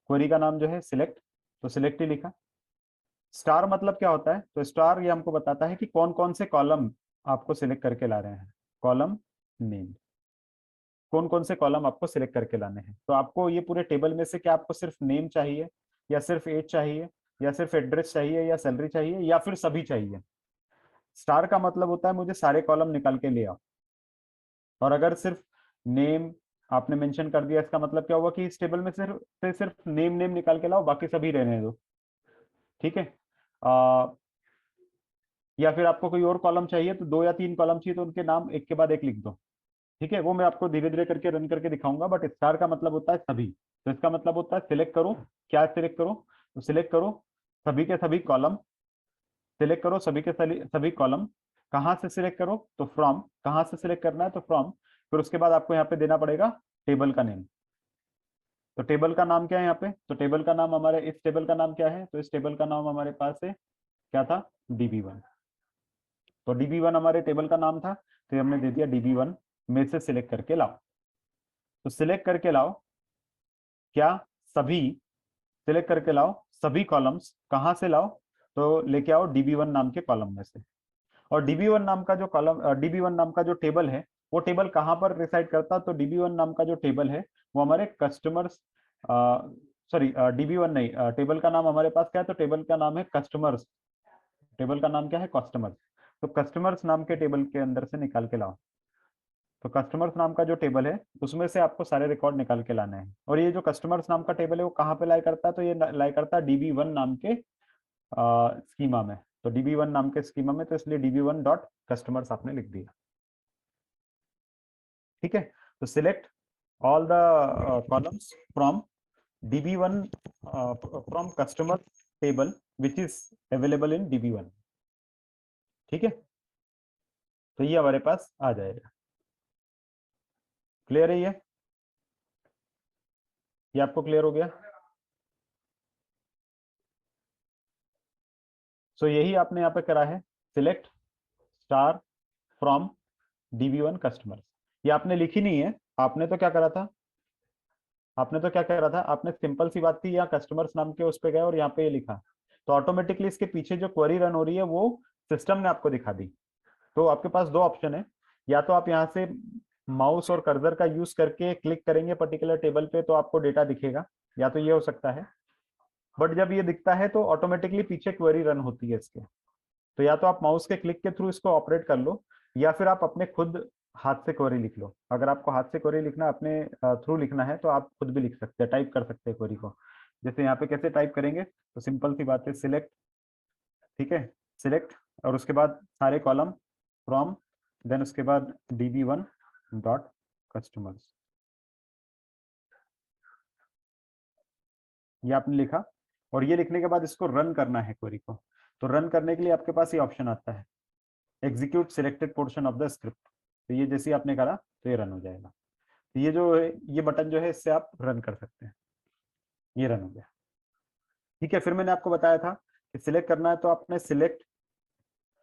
क्वेरी का नाम जो है सिलेक्ट, तो सिलेक्ट ही लिखा। स्टार मतलब क्या होता है, तो स्टार ये हमको बताता है कि कौन कौन से कॉलम आपको सिलेक्ट करके ला रहे हैं, कॉलम नेम, कौन कौन से कॉलम आपको सिलेक्ट करके लाने हैं। तो आपको ये पूरे टेबल में से क्या आपको सिर्फ नेम चाहिए, या सिर्फ एज चाहिए, या सिर्फ एड्रेस चाहिए, या सैलरी चाहिए, या फिर सभी चाहिए। स्टार का मतलब होता है मुझे सारे कॉलम निकाल के ले आओ, और अगर सिर्फ नेम आपने मेंशन कर दिया, इसका मतलब क्या हुआ कि इस टेबल में सिर्फ नेम नेम निकाल के लाओ, बाकी सभी रहने दो। ठीक है, या फिर आपको कोई और कॉलम चाहिए, तो 2 या 3 कॉलम चाहिए तो उनके नाम एक के बाद एक लिख दो। ठीक है, वो मैं आपको धीरे धीरे करके रन करके दिखाऊंगा, बट स्टार का मतलब होता है सभी। तो इसका मतलब होता है सिलेक्ट करो, क्या सिलेक्ट करो, तो सिलेक्ट करो सभी के सभी कॉलम, सिलेक्ट करो सभी के सभी कॉलम। कहाँ से सिलेक्ट करो, तो फ्रॉम, कहाँ से सिलेक्ट करना है, तो फ्रॉम। फिर उसके बाद आपको यहाँ पे देना पड़ेगा टेबल का नेम। तो टेबल का नाम क्या है यहाँ पे, तो टेबल का नाम हमारे, इस टेबल का नाम क्या है, तो इस टेबल का नाम हमारे पास है क्या था, DB1। तो DB1 हमारे टेबल का नाम था, तो ये हमने दे दिया DB1 में से सिलेक्ट करके लाओ। तो सिलेक्ट करके लाओ क्या, सभी, सिलेक्ट करके लाओ सभी कॉलम्स। कहाँ से लाओ, तो लेके आओ DB1 नाम के कॉलम में से। और DB1 नाम का जो कॉलम, DB1 नाम का जो टेबल है, वो टेबल कहाँ पर रिसाइड करता है, तो DB1 नाम का जो टेबल है वो हमारे कस्टमर्स, सॉरी DB1 नहीं, टेबल का नाम हमारे पास क्या है, तो टेबल का नाम है कस्टमर्स। टेबल का नाम क्या है, कस्टमर्स। तो कस्टमर्स नाम के टेबल के अंदर से निकाल के लाओ। तो कस्टमर्स नाम का जो टेबल है उसमें से आपको सारे रिकॉर्ड निकाल के लाने हैं। और ये जो कस्टमर्स नाम का टेबल है वो कहाँ पे लाई करता है, तो ये लाई करता है DB1 नाम के स्कीमा में। तो DB1 नाम के स्कीमा में, तो इसलिए DB1 डॉट कस्टमर्स आपने लिख दिया। ठीक है, तो select all the columns from DB1 from customer table which is available in DB1। ठीक है, तो ये हमारे पास आ जाएगा। क्लियर है ये आपको क्लियर हो गया। सो यही आपने यहाँ पे करा है, select star from DB1 customers. ये आपने लिखी नहीं है, आपने तो क्या करा था, आपने सिंपल सी बात थी, यहाँ कस्टमर्स नाम के उस पे गए और यहाँ पे ये लिखा, तो ऑटोमेटिकली इसके पीछे जो क्वेरी रन हो रही है वो सिस्टम ने आपको दिखा दी। तो आपके पास 2 ऑप्शन है, या तो आप यहाँ से माउस और कर्सर का यूज करके क्लिक करेंगे पर्टिकुलर टेबल पे तो आपको डेटा दिखेगा, या तो ये हो सकता है। बट जब ये दिखता है तो ऑटोमेटिकली पीछे क्वेरी रन होती है इसके। तो या तो आप माउस के क्लिक के थ्रू इसको ऑपरेट कर लो, या फिर आप अपने खुद हाथ से क्वेरी लिख लो। अगर आपको हाथ से क्वेरी लिखना अपने थ्रू लिखना है तो आप खुद भी लिख सकते हैं, टाइप कर सकते हैं क्वेरी को। जैसे यहाँ पे कैसे टाइप करेंगे, तो सिंपल सी बात है, सिलेक्ट, ठीक है, सिलेक्ट, और उसके बाद सारे कॉलम फ्रॉम, देन उसके बाद db1 डॉट कस्टमर्स, ये आपने लिखा। और ये लिखने के बाद इसको रन करना है क्वेरी को। तो रन करने के लिए आपके पास ये ऑप्शन आता है, execute selected portion of the script. तो ये जैसे ही आपने करा तो ये रन हो जाएगा। तो ये जो है, ये बटन जो है, इससे आप रन कर सकते हैं। ये रन हो गया, ठीक है। फिर मैंने आपको बताया था कि सिलेक्ट करना है, तो आपने सिलेक्ट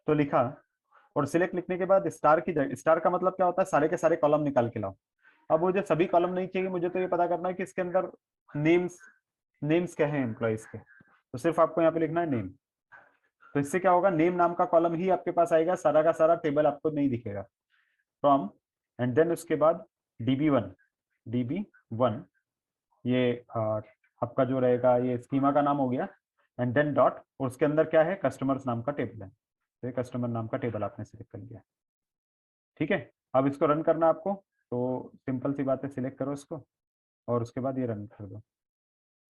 तो लिखा, और सिलेक्ट लिखने के बाद स्टार की जगह, स्टार का मतलब क्या होता है, सारे के सारे कॉलम निकाल के लाओ। अब मुझे सभी कॉलम नहीं चाहिए, मुझे तो ये पता करना है कि इसके अंदर नेम्स क्या है एम्प्लॉइज के। तो सिर्फ आपको यहाँ पे लिखना है नेम। तो इससे क्या होगा, नेम नाम का कॉलम ही आपके पास आएगा, सारा का सारा टेबल आपको नहीं दिखेगा। फ्रॉम, एंड देन उसके बाद db1 ये आपका जो रहेगा, ये स्कीमा का नाम हो गया, एंड देन डॉट, और उसके अंदर क्या है, कस्टमर्स नाम का टेबल है। तो ये कस्टमर नाम का टेबल आपने सिलेक्ट कर लिया, ठीक है। अब इसको रन करना आपको, तो सिंपल सी बात है, सिलेक्ट करो इसको और उसके बाद ये रन कर दो।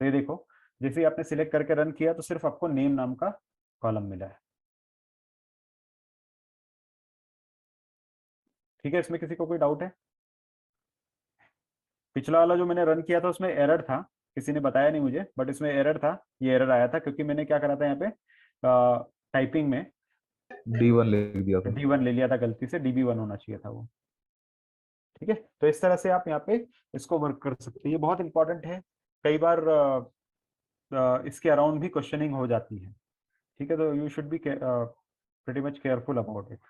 तो ये देखो, जैसे ही आपने सिलेक्ट करके रन किया तो सिर्फ आपको नेम नाम का कॉलम मिला है, ठीक है। इसमें किसी को कोई डाउट है? पिछला वाला जो मैंने रन किया था उसमें एरर था, किसी ने बताया नहीं मुझे, बट इसमें एरर था। ये एरर आया था क्योंकि मैंने क्या करा था, यहाँ पे टाइपिंग में D1 लिख दिया था। D1 ले लिया था गलती से, db1 होना चाहिए था वो, ठीक है। तो इस तरह से आप यहाँ पे इसको वर्क कर सकते हैं। ये बहुत इंपॉर्टेंट है, कई बार इसके अराउंड भी क्वेश्चनिंग हो जाती है, ठीक है। तो you should be pretty much careful about it.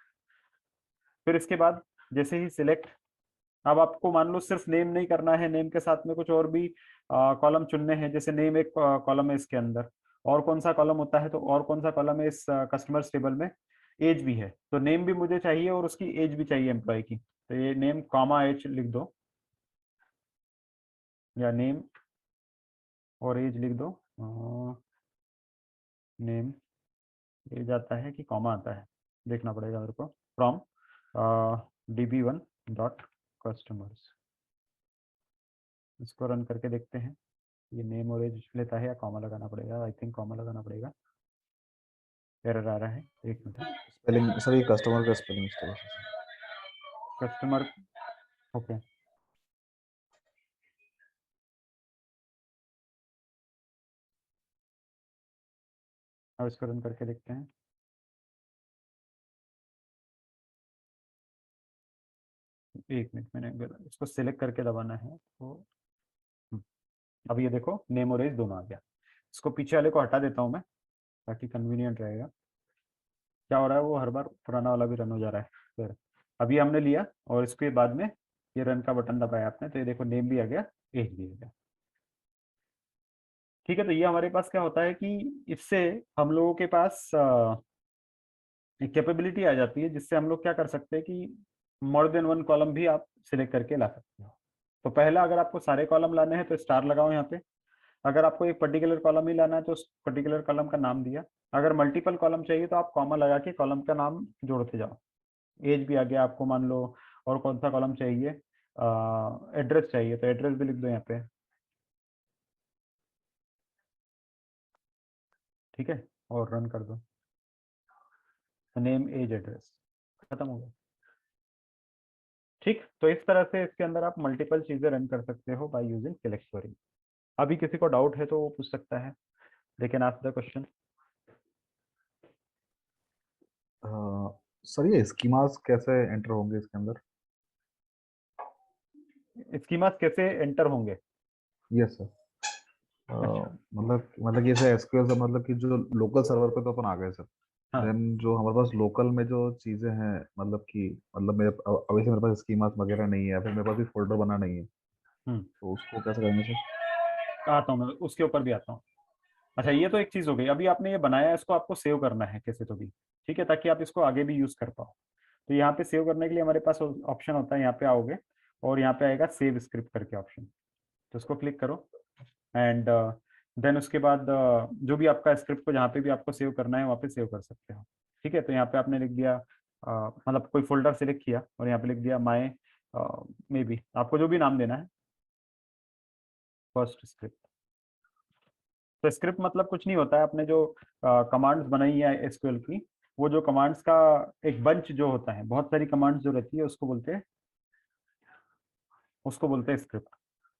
फिर इसके बाद जैसे ही सिलेक्ट, अब आपको मान लो सिर्फ नेम नहीं करना है, नेम के साथ में कुछ और भी कॉलम चुनने हैं। जैसे नेम एक कॉलम है, इसके अंदर और कौन सा कॉलम होता है, तो और कौन सा कॉलम है इस कस्टमर्स टेबल में, एज भी है। तो नेम भी मुझे चाहिए और उसकी एज भी चाहिए एम्प्लॉय की। तो ये नेम कॉमा एज लिख दो, या नेम और एज लिख दो। नेम एज आता है कि कॉमा आता है, देखना पड़ेगा मेरे को। फ्रॉम db1 डॉट कस्टमर्स, इसको रन करके देखते हैं ये नेम और एज लेता है या कॉमा लगाना पड़ेगा। आई थिंक कॉमा लगाना पड़ेगा, एरर आ रहा है, एक मिनट। स्पेलिंग सर, ये कस्टमर का स्पेलिंग मिस्टेक है। कस्टमर, ओके, अब इसको रन करके देखते हैं। एक मिनट, मैंने इसको सिलेक्ट करके दबाना है तो अब ये देखो, नेम और एज दोनों आ गया। इसको पीछे वाले को हटा देता हूँ मैं, ताकि कन्वीनियंट रहेगा। क्या हो रहा है, वो हर बार पुराना वाला भी रन हो जा रहा है। फिर अभी हमने लिया और इसके बाद में ये रन का बटन दबाया आपने, तो ये देखो नेम भी आ गया, एज भी आ गया, ठीक है। तो ये हमारे पास क्या होता है कि इससे हम लोगों के पास एक कैपेबिलिटी आ जाती है, जिससे हम लोग क्या कर सकते हैं कि मोर देन वन कॉलम भी आप सिलेक्ट करके ला सकते हो। तो पहला, अगर आपको सारे कॉलम लाने हैं तो स्टार लगाओ यहाँ पे। अगर आपको एक पर्टिकुलर कॉलम ही लाना है तो उस पर्टिकुलर कॉलम का नाम दिया। अगर मल्टीपल कॉलम चाहिए तो आप कॉमा लगा के कॉलम का नाम जोड़ते जाओ। एज भी आ गया आपको, मान लो और कौन सा कॉलम चाहिए, एड्रेस चाहिए तो एड्रेस भी लिख दो यहाँ पे, ठीक है, और रन कर दो। नेम एज एड्रेस खत्म हो गया, ठीक। तो इस तरह से इसके अंदर आप मल्टीपल चीजें रन कर सकते हो बाय यूजिंग सिलेक्ट क्वेरी। अभी किसी को डाउट है तो वो पूछ सकता है, they can ask the question. Sir ये स्कीमास कैसे एंटर होंगे इसके अंदर? स्कीमास कैसे एंटर होंगे? Yes sir. मतलब ये सर एसक्यूएल से मतलब कि जो लोकल सर्वर पे तो अपन आ गए सर। हाँ। देन जो हमारे पास लोकल में जो चीजें हैं, मतलब कि मतलब मेरे अभी से मेरे पास स्कीमास वगैरह नहीं है, या फिर मेरे पास भी फोल्डर बना नहीं है, तो उसको कैसे करेंगे सर? आता हूँ मैं उसके ऊपर भी आता हूँ। अच्छा, ये तो एक चीज हो गई। अभी आपने ये बनाया है, इसको आपको सेव करना है कैसे तो भी, ठीक है, ताकि आप इसको आगे भी यूज कर पाओ। तो यहाँ पे सेव करने के लिए हमारे पास ऑप्शन होता है, यहाँ पे आओगे और यहाँ पे आएगा सेव स्क्रिप्ट करके ऑप्शन, तो उसको क्लिक करो एंड देन उसके बाद जो भी आपका स्क्रिप्ट को जहाँ पे भी आपको सेव करना है वहाँ पे सेव कर सकते हो। ठीक है, तो यहाँ पे आपने लिख दिया मतलब कोई फोल्डर सिलेक्ट किया और यहाँ पे लिख दिया माय मे बी, आपको जो भी नाम देना है, फर्स्ट स्क्रिप्ट। तो स्क्रिप्ट मतलब कुछ नहीं होता है, आपने जो कमांड्स बनाई है एसक्यूएल की, वो जो कमांड्स का एक बंच जो होता है, बहुत सारी कमांड्स जो रहती है उसको बोलते हैं स्क्रिप्ट।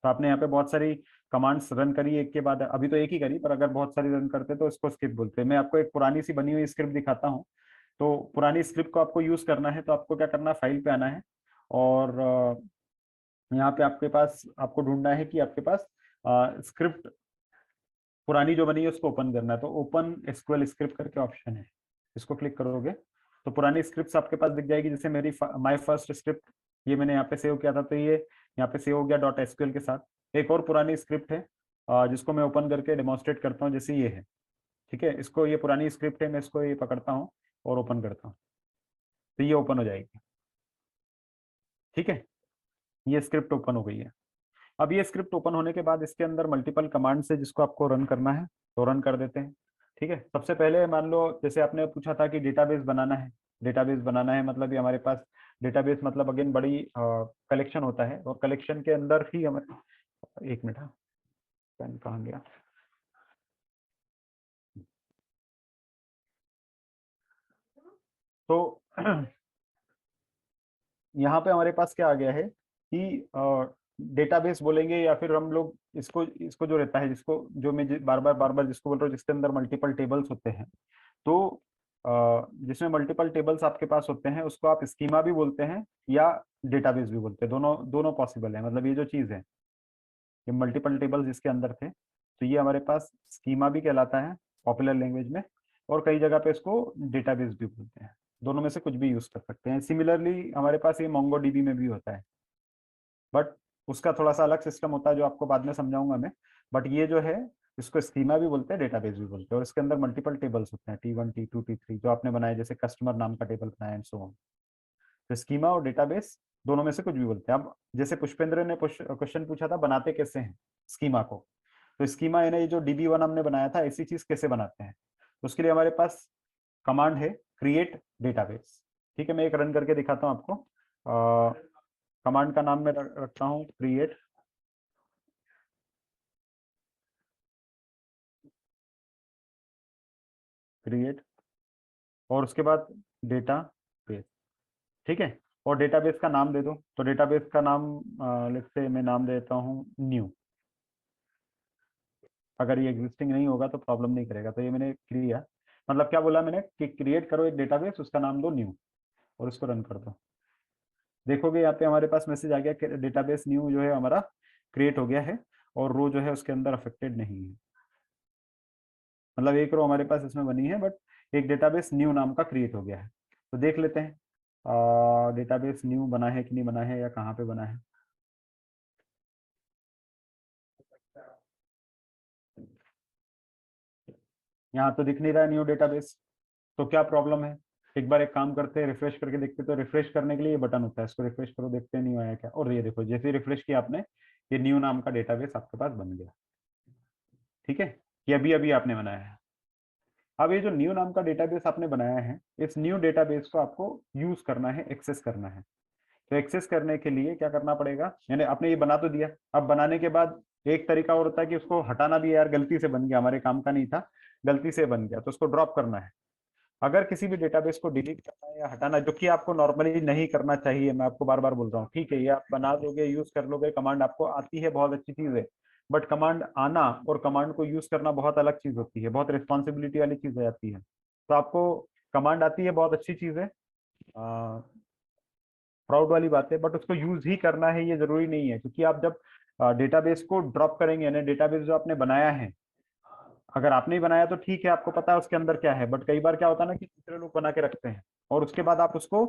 तो आपने यहाँ पे बहुत सारी कमांड्स रन करी एक के बाद, अभी तो एक ही करी, पर अगर बहुत सारी रन करते तो इसको स्क्रिप्ट बोलते हैं। मैं आपको एक पुरानी सी बनी हुई स्क्रिप्ट दिखाता हूँ। तो पुरानी स्क्रिप्ट को आपको यूज करना है तो आपको क्या करना है, फाइल पे आना है और यहाँ पे आपके पास आपको ढूंढना है कि आपके पास स्क्रिप्ट पुरानी जो बनी है उसको ओपन करना है। तो ओपन एसक्यूएल स्क्रिप्ट करके ऑप्शन है, इसको क्लिक करोगे तो पुरानी स्क्रिप्ट्स आपके पास दिख जाएगी। जैसे मेरी माय फर्स्ट स्क्रिप्ट ये मैंने यहाँ पे सेव किया था, तो ये यहाँ पे सेव हो गया .sql के साथ। एक और पुरानी स्क्रिप्ट है जिसको मैं ओपन करके डेमोन्स्ट्रेट करता हूँ, जैसे ये है। ठीक है, इसको ये पुरानी स्क्रिप्ट है, मैं इसको ये पकड़ता हूँ और ओपन करता हूँ तो ये ओपन हो जाएगी। ठीक है, ये स्क्रिप्ट ओपन हो गई है। अब ये स्क्रिप्ट ओपन होने के बाद इसके अंदर मल्टीपल कमांड्स है जिसको आपको रन करना है, तो रन कर देते हैं। ठीक है, सबसे पहले मान लो जैसे आपने पूछा था कि डेटाबेस बनाना है। डेटाबेस बनाना है मतलब ये हमारे पास डेटाबेस मतलब अगेन बड़ी कलेक्शन होता है और कलेक्शन के अंदर ही हमें, एक मिनट, पेन कहाँ गया, तो यहाँ पे हमारे पास क्या आ गया है कि डेटाबेस बोलेंगे या फिर हम लोग इसको इसको जो रहता है, जिसको जो मैं बार बार जिसको बोल रहा हूँ, जिसके अंदर मल्टीपल टेबल्स होते हैं, तो जिसमें मल्टीपल टेबल्स आपके पास होते हैं उसको आप स्कीमा भी बोलते हैं या डेटाबेस भी बोलते हैं, दोनों दोनों पॉसिबल है। मतलब ये जो चीज है, ये मल्टीपल टेबल्स जिसके अंदर थे, तो ये हमारे पास स्कीमा भी कहलाता है पॉपुलर लैंग्वेज में, और कई जगह पे इसको डेटाबेस भी बोलते हैं। दोनों में से कुछ भी यूज कर सकते हैं। सिमिलरली हमारे पास ये मोंगोडीबी में भी होता है, बट उसका थोड़ा सा अलग सिस्टम होता है जो आपको बाद में समझाऊंगा मैं। बट ये जो है इसको स्कीमा भी बोलते हैं, डेटाबेस भी बोलते हैं, और इसके अंदर मल्टीपल टेबल्स होते हैं, T1 T2 T3 जो आपने बनाया, जैसे कस्टमर नाम का टेबल बनाया एंड सो ऑन। तो स्कीमा और डेटाबेस दोनों में से कुछ भी बोलते हैं। अब जैसे पुष्पेंद्र ने क्वेश्चन पूछा था बनाते कैसे हैं स्कीमा को, तो स्कीमा यानी ये जो DB1 हमने बनाया था, ऐसी चीज कैसे बनाते हैं, तो उसके लिए हमारे पास कमांड है क्रिएट डेटाबेस। ठीक है, मैं एक रन करके दिखाता हूँ आपको। कमांड का नाम मैं रखता हूँ क्रिएट और उसके बाद डेटाबेस। ठीक है, और डेटाबेस का नाम दे दो, तो डेटाबेस का नाम लेट्स से मैं नाम देता हूँ न्यू। अगर ये एग्जिस्टिंग नहीं होगा तो प्रॉब्लम नहीं करेगा, तो ये मैंने किया, मतलब क्या बोला मैंने कि क्रिएट करो एक डेटाबेस, उसका नाम दो न्यू और उसको रन कर दो। देखोगे यहाँ पे हमारे पास मैसेज आ गया कि डेटाबेस न्यू जो है हमारा क्रिएट हो गया है और रो जो है उसके अंदर अफेक्टेड नहीं है। मतलब एक रो हमारे पास इसमें बनी है बट एक डेटाबेस न्यू नाम का क्रिएट हो गया है। तो देख लेते हैं डेटाबेस न्यू बना है कि नहीं बना है या कहाँ पे बना है। यहाँ तो दिख नहीं रहा है न्यू डेटाबेस, तो क्या प्रॉब्लम है। एक बार एक काम करते हैं, रिफ्रेश करके देखते हैं। तो रिफ्रेश करने के लिए ये बटन होता है, इसको रिफ्रेश करो, देखते हैं न्यू आया क्या। और ये देखो जैसे ही रिफ्रेश किया आपने, ये न्यू नाम का डेटाबेस आपके पास बन गया। ठीक है, ये अभी अभी आपने बनाया है। अब ये जो न्यू नाम का डेटाबेस आपने बनाया है, इस न्यू डेटाबेस को आपको यूज करना है, एक्सेस करना है। तो एक्सेस करने के लिए क्या करना पड़ेगा, यानी आपने ये बना तो दिया, अब बनाने के बाद एक तरीका और होता है कि उसको हटाना भी। यार गलती से बन गया, हमारे काम का नहीं था, गलती से बन गया, तो उसको ड्रॉप करना है। अगर किसी भी डेटाबेस को डिलीट करना है या हटाना, जो कि आपको नॉर्मली नहीं करना चाहिए, मैं आपको बार बार बोल रहा हूँ। ठीक है, ये आप बना दोगे, यूज कर लोगे, कमांड आपको आती है, बहुत अच्छी चीज है। बट कमांड आना और कमांड को यूज करना बहुत अलग चीज होती है, बहुत रिस्पॉन्सिबिलिटी वाली चीज हो जाती है। तो आपको कमांड आती है, बहुत अच्छी चीज है, प्राउड वाली बात है, बट उसको यूज ही करना है ये जरूरी नहीं है। क्योंकि आप जब डेटाबेस को ड्रॉप करेंगे, यानी डेटाबेस जो आपने बनाया है, अगर आपने ही बनाया तो ठीक है, आपको पता है उसके अंदर क्या है। बट कई बार क्या होता है ना कि दूसरे लोग बना के रखते हैं और उसके बाद आप उसको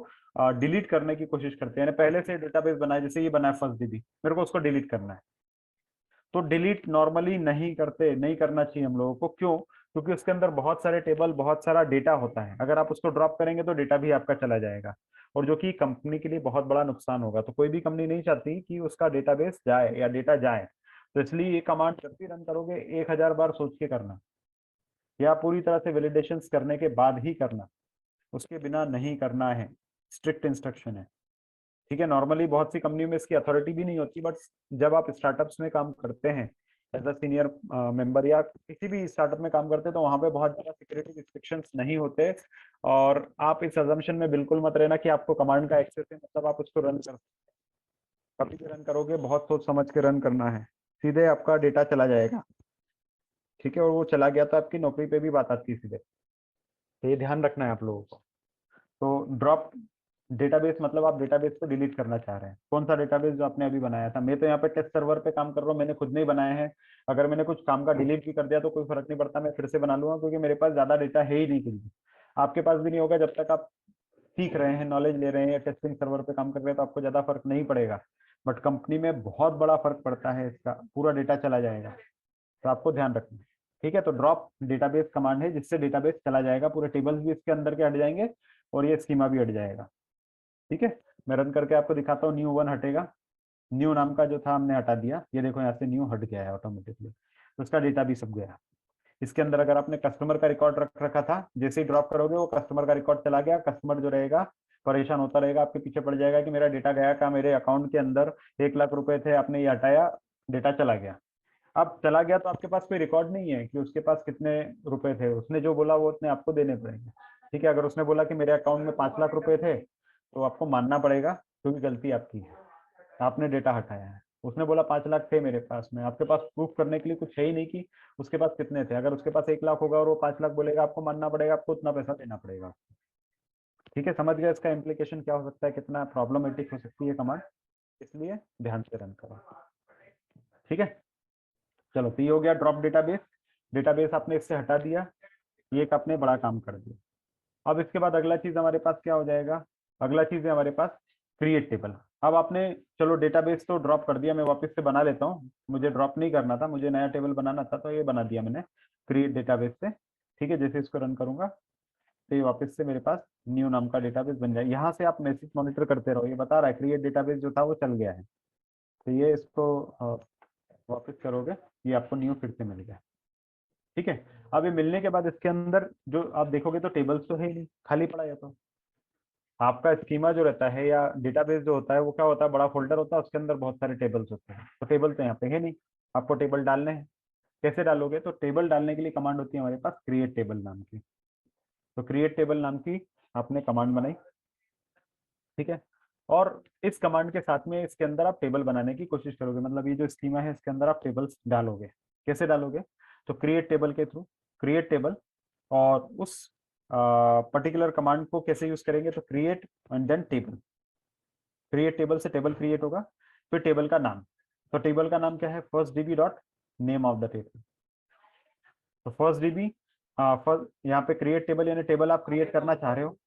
डिलीट करने की कोशिश करते हैं। पहले से डेटाबेस बनाया, जैसे ये बना है फर्स्ट DB, मेरे को उसको डिलीट करना है, तो डिलीट नॉर्मली नहीं करना चाहिए हम लोगों को। क्यों? क्योंकि उसके अंदर बहुत सारे टेबल, बहुत सारा डेटा होता है। अगर आप उसको ड्रॉप करेंगे तो डेटा भी आपका चला जाएगा, और जो कि कंपनी के लिए बहुत बड़ा नुकसान होगा। तो कोई भी कंपनी नहीं चाहती कि उसका डेटाबेस जाए या डेटा जाए। तो इसलिए ये कमांड जब भी रन करोगे 1000 बार सोच के करना, या पूरी तरह से वैलिडेशन करने के बाद ही करना, उसके बिना नहीं करना है। स्ट्रिक्ट इंस्ट्रक्शन है, ठीक है। नॉर्मली बहुत सी कंपनी में इसकी अथॉरिटी भी नहीं होती, बट जब आप स्टार्टअप्स में काम करते हैं एज अ सीनियर मेंबर, या किसी भी स्टार्टअप में काम करते हैं, तो वहां पे बहुत ज्यादा सिक्योरिटी रिस्ट्रिक्शंस नहीं होते। और आप इस अजम्पशन में बिल्कुल मत रहना कि आपको कमांड का एक्सेस है मतलब आप उसको रन कर, कभी भी रन करोगे बहुत सोच समझ के रन करना है, सीधे आपका डेटा चला जाएगा, ठीक है। और वो चला गया तो आपकी नौकरी पे भी बात आती है सीधे। तो ये ध्यान रखना है आप लोगों को। तो ड्रॉप डेटाबेस मतलब आप डेटाबेस को डिलीट करना चाह रहे हैं। कौन सा डेटाबेस जो आपने अभी बनाया था? मैं तो यहाँ पे टेस्ट सर्वर पे काम कर रहा हूँ, मैंने खुद नहीं बनाया है। अगर मैंने कुछ काम का डिलीट भी कर दिया तो कोई फर्क नहीं पड़ता, मैं फिर से बना लूंगा, क्योंकि मेरे पास ज्यादा डेटा है ही नहीं कुछ भी। आपके पास भी नहीं होगा जब तक आप सीख रहे हैं, नॉलेज ले रहे हैं, या टेस्टिंग सर्वर पे काम कर रहे हैं, तो आपको ज्यादा फर्क नहीं पड़ेगा। बट कंपनी में बहुत बड़ा फर्क पड़ता है, इसका पूरा डेटा चला जाएगा, तो आपको ध्यान रखना है, ठीक है। तो ड्रॉप डेटाबेस कमांड है जिससे डेटाबेस चला जाएगा, पूरे टेबल्स भी इसके अंदर के हट जाएंगे और ये स्कीमा भी हट जाएगा, ठीक है। मैं रन करके आपको दिखाता हूँ। न्यू 1 हटेगा, न्यू नाम का जो था हमने हटा दिया, ये देखो यहाँ से न्यू हट गया है ऑटोमेटिकली, तो उसका डेटा भी सब गया। इसके अंदर अगर आपने कस्टमर का रिकॉर्ड रख रखा था, जैसे ही ड्रॉप करोगे वो कस्टमर का रिकॉर्ड चला गया। कस्टमर जो रहेगा परेशान होता रहेगा, आपके पीछे पड़ जाएगा कि मेरा डेटा गया का, मेरे अकाउंट के अंदर 1 लाख रुपए थे, आपने ये हटाया, डेटा चला गया। अब चला गया तो आपके पास कोई रिकॉर्ड नहीं है कि उसके पास कितने रुपए थे। उसने जो बोला वो उतने आपको देने पड़ेंगे, ठीक है। अगर उसने बोला कि मेरे अकाउंट में 5 लाख रुपए थे, तो आपको मानना पड़ेगा, क्योंकि गलती आपकी है, आपने डेटा हटाया है। उसने बोला 5 लाख थे मेरे पास में, आपके पास प्रूफ करने के लिए कुछ है ही नहीं कि उसके पास कितने थे। अगर उसके पास 1 लाख होगा और वो 5 लाख बोलेगा, आपको मानना पड़ेगा, आपको उतना पैसा देना पड़ेगा, ठीक है। समझ गया इसका इम्प्लीकेशन क्या हो सकता है, कितना प्रॉब्लमेटिक हो सकती है कमांड, इसलिए ध्यान से रन करो, ठीक है। चलो, तो ये हो गया ड्रॉप डेटाबेस। डेटाबेस आपने इससे हटा दिया, ये एक आपने बड़ा काम कर दिया। अब इसके बाद अगला चीज हमारे पास क्या हो जाएगा? अगला चीज है हमारे पास क्रिएट टेबल। अब आपने चलो डेटाबेस तो ड्रॉप कर दिया, मैं वापस से बना लेता हूँ, मुझे ड्रॉप नहीं करना था, मुझे नया टेबल बनाना था, तो ये बना दिया मैंने क्रिएट डेटाबेस से, ठीक है। जैसे इसको रन करूंगा तो ये वापस से मेरे पास न्यू नाम का डेटाबेस बन जाए। यहाँ से आप मैसेज मॉनिटर करते रहो, ये बता रहा है क्रिएट डेटाबेस जो था वो चल गया है, तो ये इसको वापस करोगे, ये आपको न्यू फिर से मिल गया, ठीक है। अब ये मिलने के बाद इसके अंदर जो आप देखोगे तो टेबल्स तो है ही नहीं, खाली पड़ा है। तो आपका स्कीमा जो रहता है या डेटाबेस जो होता है वो क्या होता है? बड़ा फोल्डर होता है, उसके अंदर बहुत सारे टेबल्स होते हैं। तो टेबल तो यहाँ पे है नहीं, आपको टेबल डालने हैं। कैसे डालोगे? तो टेबल डालने के लिए कमांड होती है हमारे पास क्रिएट टेबल नाम की। तो क्रिएट टेबल नाम की आपने कमांड बनाई, ठीक है। और इस कमांड के साथ में इसके अंदर आप टेबल बनाने की कोशिश करोगे, मतलब ये जो स्कीमा है इसके अंदर आप टेबल्स डालोगे। कैसे डालोगे? तो क्रिएट टेबल के थ्रू, क्रिएट टेबल, और उस पर्टिकुलर कमांड को कैसे यूज करेंगे? तो create and then table. Create table से टेबल क्रिएट होगा, फिर टेबल का नाम। तो टेबल का नाम क्या है? First dB dot name of the table. तो फर्स्ट डीबी यहाँ पे क्रिएट टेबल, यानी टेबल आप क्रिएट करना चाह रहे हो।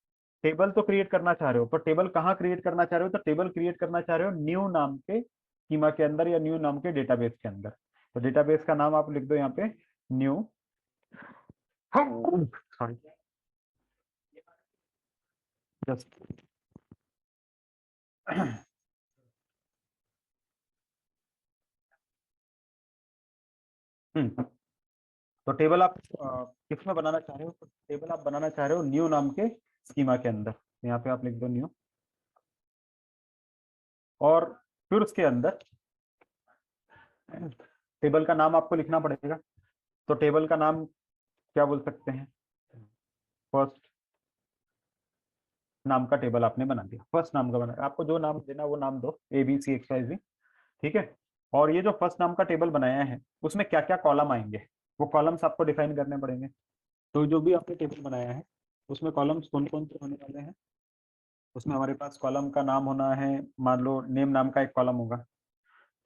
टेबल तो क्रिएट करना चाह रहे हो, पर टेबल कहाँ क्रिएट करना चाह रहे हो? तो टेबल क्रिएट करना चाह रहे हो न्यू नाम के स्कीमा के अंदर, या न्यू नाम के डेटाबेस के अंदर। तो डेटाबेस का नाम आप लिख दो यहाँ पे न्यू, सॉरी जस्ट तो टेबल आप किस में बनाना चाह रहे हो? तो टेबल आप बनाना चाह रहे हो न्यू नाम के स्कीमा के अंदर। यहाँ पे आप लिख दो न्यू, और फिर उसके अंदर टेबल का नाम आपको लिखना पड़ेगा। तो टेबल का नाम क्या बोल सकते हैं? फर्स्ट नाम का टेबल आपने बना दिया, फर्स्ट नाम का बना, आपको जो नाम देना वो नाम दो, ABC XYZ, ठीक है। और ये जो फर्स्ट नाम का टेबल बनाया है उसमें क्या क्या कॉलम आएंगे, वो कॉलम्स आपको डिफाइन करने पड़ेंगे। तो जो भी आपने टेबल बनाया है उसमें कॉलम्स कौन कौन से होने वाले हैं? उसमें हमारे पास कॉलम का नाम होना है, मान लो नेम नाम का एक कॉलम होगा,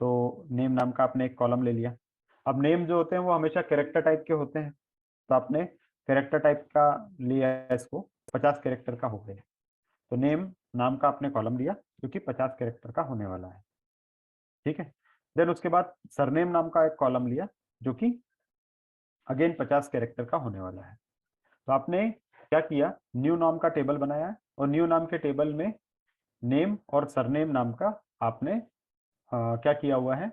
तो नेम नाम का आपने एक कॉलम ले लिया। अब नेम जो होते हैं वो हमेशा कैरेक्टर टाइप के होते हैं, तो आपने कैरेक्टर टाइप का लिया है, इसको 50 कैरेक्टर का हो गया। तो नेम नाम का आपने कॉलम लिया जो कि 50 कैरेक्टर का होने वाला है, ठीक है। देन उसके बाद सरनेम नाम का एक कॉलम लिया जो कि अगेन 50 कैरेक्टर का होने वाला है। तो आपने क्या किया, न्यू नाम का टेबल बनाया और न्यू नाम के टेबल में नेम और सरनेम नाम का आपने क्या किया हुआ है,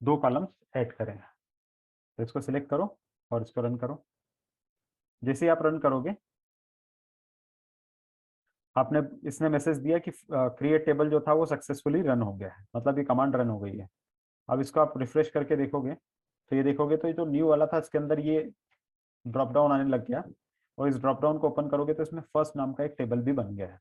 2 कॉलम्स ऐड करें। तो इसको सिलेक्ट करो और इसको रन करो। जैसे ही आप रन करोगे आपने इसने मैसेज दिया कि क्रिएट टेबल जो था वो सक्सेसफुली रन हो गया है, मतलब ये कमांड रन हो गई है। अब इसको आप रिफ्रेश करके देखोगे तो ये देखोगे तो ये जो न्यू वाला था इसके अंदर ये ड्रॉप डाउन आने लग गया और इस ड्रॉप डाउन को ओपन करोगे तो इसमें फर्स्ट नाम का एक टेबल भी बन गया है।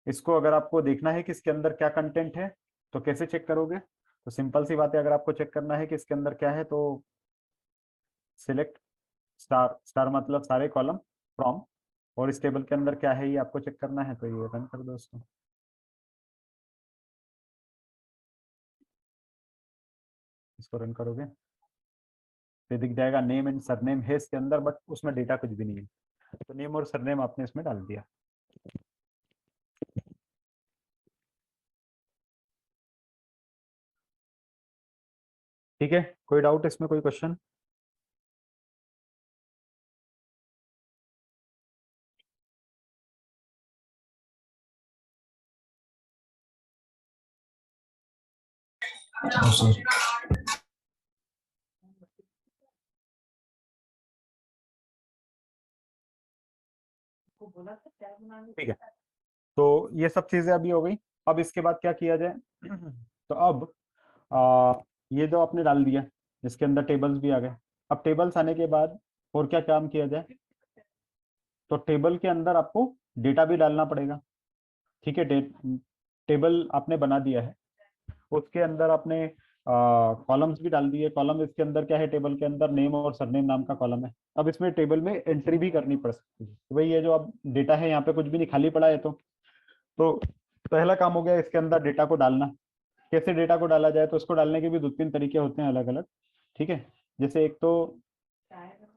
इसको अगर आपको देखना है कि इसके अंदर क्या कंटेंट है तो कैसे चेक करोगे, तो सिंपल सी बात है, अगर आपको चेक करना है कि इसके अंदर क्या है तो सिलेक्ट स्टार, स्टार मतलब सारे कॉलम फ्रॉम, और इस टेबल के अंदर क्या है ये आपको चेक करना है, तो ये रन कर दो इसको। इसको रन करोगे तो दिख जाएगा नेम एंड सरनेम है इसके अंदर, बट उसमें डेटा कुछ भी नहीं है। तो नेम और सरनेम आपने इसमें डाल दिया। ठीक है, कोई डाउट इसमें, कोई क्वेश्चन? हाँ सर। ठीक है, तो ये सब चीजें अभी हो गई। अब इसके बाद क्या किया जाए तो अब ये जो आपने डाल दिया इसके अंदर टेबल्स भी आ गए। अब टेबल्स आने के बाद और क्या काम किया जाए, तो टेबल के अंदर आपको डेटा भी डालना पड़ेगा। ठीक है, टेबल आपने बना दिया है, उसके अंदर आपने कॉलम्स भी डाल दिए। कॉलम इसके अंदर क्या है, टेबल के अंदर नेम और सरनेम नाम का कॉलम है। अब इसमें टेबल में एंट्री भी करनी पड़ सकती है, तो भाई ये जो अब डेटा है यहाँ पे कुछ भी नहीं, खाली पड़ा है। तो पहला काम हो गया इसके अंदर डेटा को डालना। कैसे डेटा को डाला जाए, तो उसको डालने के भी 2-3 तरीके होते हैं अलग अलग। ठीक है, जैसे एक तो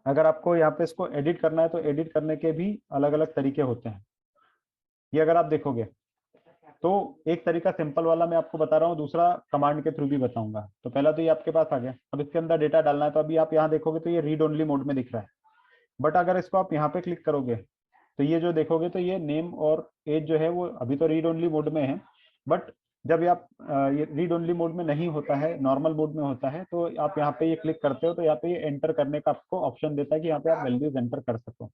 अगर आपको यहाँ पे इसको एडिट करना है तो एडिट करने के भी अलग अलग तरीके होते हैं। ये अगर आप देखोगे तो एक तरीका सिंपल वाला मैं आपको बता रहा हूँ, दूसरा कमांड के थ्रू भी बताऊंगा। तो पहला तो ये आपके पास आ गया। अब इसके अंदर डेटा डालना है, तो अभी आप यहाँ देखोगे तो ये रीड ओनली मोड में दिख रहा है, बट अगर इसको आप यहाँ पे क्लिक करोगे तो ये जो देखोगे तो ये नेम और एज जो है वो अभी तो रीड ओनली मोड में है, बट जब ये आप ये रीड ओनली मोड में नहीं होता है, नॉर्मल मोड में होता है, तो आप यहाँ पे ये क्लिक करते हो तो यहाँ पे ये एंटर करने का आपको ऑप्शन देता है कि यहाँ पे आप वैल्यूज एंटर कर सको।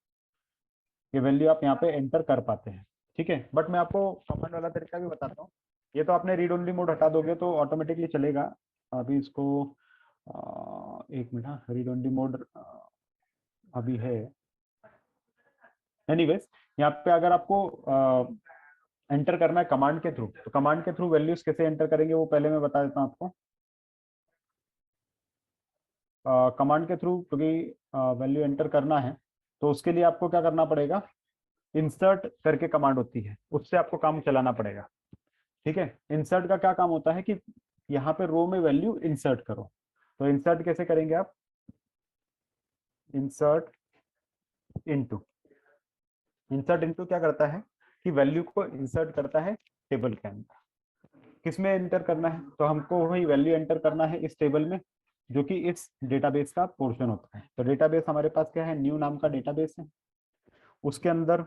ये वैल्यू आप यहाँ पे एंटर कर पाते हैं। ठीक है, बट मैं आपको कमांड वाला तरीका भी बताता हूँ। ये तो आपने रीड ओनली मोड हटा दोगे तो ऑटोमेटिकली चलेगा। अभी इसको एक मिनट, रीड ओनली मोड अभी है। एनीवेज, यहाँ पे अगर आपको एंटर करना है कमांड के थ्रू, तो कमांड के थ्रू वैल्यूज कैसे एंटर करेंगे वो पहले मैं बता देता हूँ आपको। कमांड के थ्रू क्योंकि वैल्यू एंटर करना है तो उसके लिए आपको क्या करना पड़ेगा, इंसर्ट करके कमांड होती है, उससे आपको काम चलाना पड़ेगा। ठीक है, इंसर्ट का क्या काम होता है कि यहाँ पे रो में वैल्यू इंसर्ट करो। तो इंसर्ट कैसे करेंगे आप, इंसर्ट इनटू, इंसर्ट इनटू क्या करता है कि वैल्यू को इंसर्ट करता है टेबल के अंदर। किसमें एंटर करना है, तो हमको वही वैल्यू एंटर करना है इस टेबल में जो कि इस डेटाबेस का पोर्शन होता है। तो डेटाबेस हमारे पास क्या है, न्यू नाम का डेटाबेस है। उसके अंदर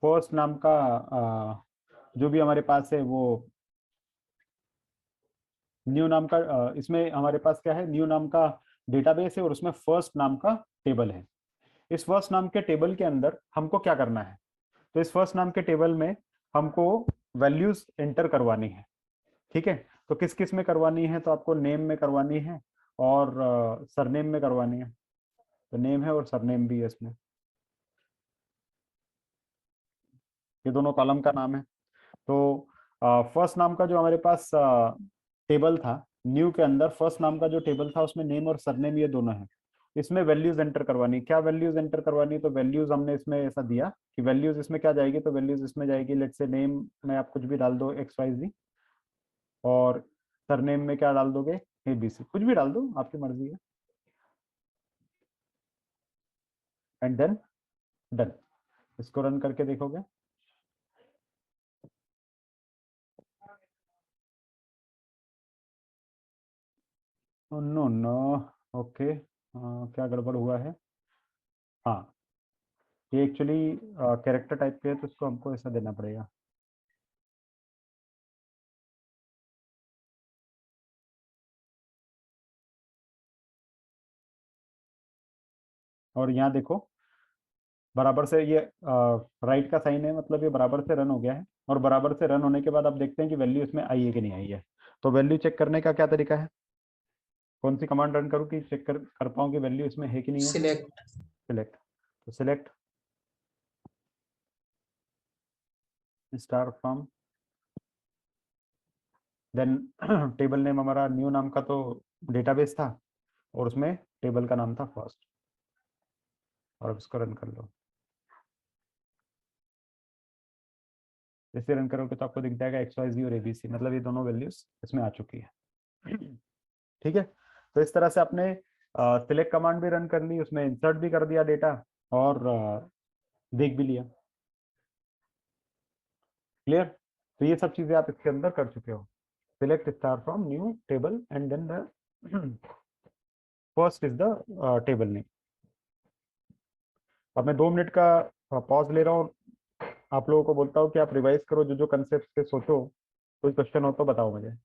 फर्स्ट नाम का जो भी हमारे पास है वो न्यू नाम का इसमें हमारे पास क्या है, न्यू नाम का डेटाबेस है और उसमें फर्स्ट नाम का टेबल है। इस फर्स्ट नाम के टेबल के अंदर हमको क्या करना है, तो इस फर्स्ट नाम के टेबल में हमको वैल्यूज एंटर करवानी है। ठीक है, तो किस किस में करवानी है, तो आपको नेम में करवानी है और सरनेम में करवानी है। तो नेम है और सरनेम भी है इसमें, ये दोनों कॉलम का नाम है। तो फर्स्ट नाम का जो हमारे पास टेबल था, न्यू के अंदर फर्स्ट नाम का जो टेबल था उसमें नेम और सरनेम ये दोनों है। इसमें वैल्यूज एंटर करवानी, क्या वैल्यूज एंटर करवानी, तो वैल्यूज हमने इसमें ऐसा दिया कि वैल्यूज इसमें क्या जाएगी, तो वैल्यूज इसमें जाएगी लेट्स से नेम में आप कुछ भी डाल दो XYZ, और सरनेम में क्या डाल दोगे, ABC, कुछ भी डाल दो, आपकी मर्जी है। And then done. इसको रन करके देखोगे, नो नो, ओके क्या गड़बड़ हुआ है? हाँ, ये एक्चुअली कैरेक्टर टाइप के है, तो इसको हमको ऐसा देना पड़ेगा। और यहाँ देखो बराबर से ये राइट का साइन है, मतलब ये बराबर से रन हो गया है। और बराबर से रन होने के बाद आप देखते हैं कि वैल्यू इसमें आई है कि नहीं आई है। तो वैल्यू चेक करने का क्या तरीका है? कौन सी कमांड रन करूँ कि चेक कर पाऊँ कि वैल्यू इसमें है कि नहीं है? Select. सिलेक्ट। तो select star from, then table name हमारा न्यू नाम का तो डेटाबेस था, और उसमें टेबल का नाम था फर्स्ट। और अब इसको रन कर लो। जैसे रन करोगे तो आपको दिख जाएगा XYZ और ABC, मतलब ये दोनों वैल्यूज इसमें आ चुकी है। ठीक है, तो इस तरह से आपने सिलेक्ट कमांड भी रन कर ली, उसमें इंसर्ट भी कर दिया डेटा, और देख भी लिया। क्लियर? तो ये सब चीजें आप इसके अंदर कर चुके हो। Select star from new table and then the first is the table name. अब मैं 2 मिनट का पॉज ले रहा हूँ, आप लोगों को बोलता हूँ कि आप रिवाइज करो, जो जो कंसेप्ट पे सोचो। कोई क्वेश्चन हो तो बताओ मुझे।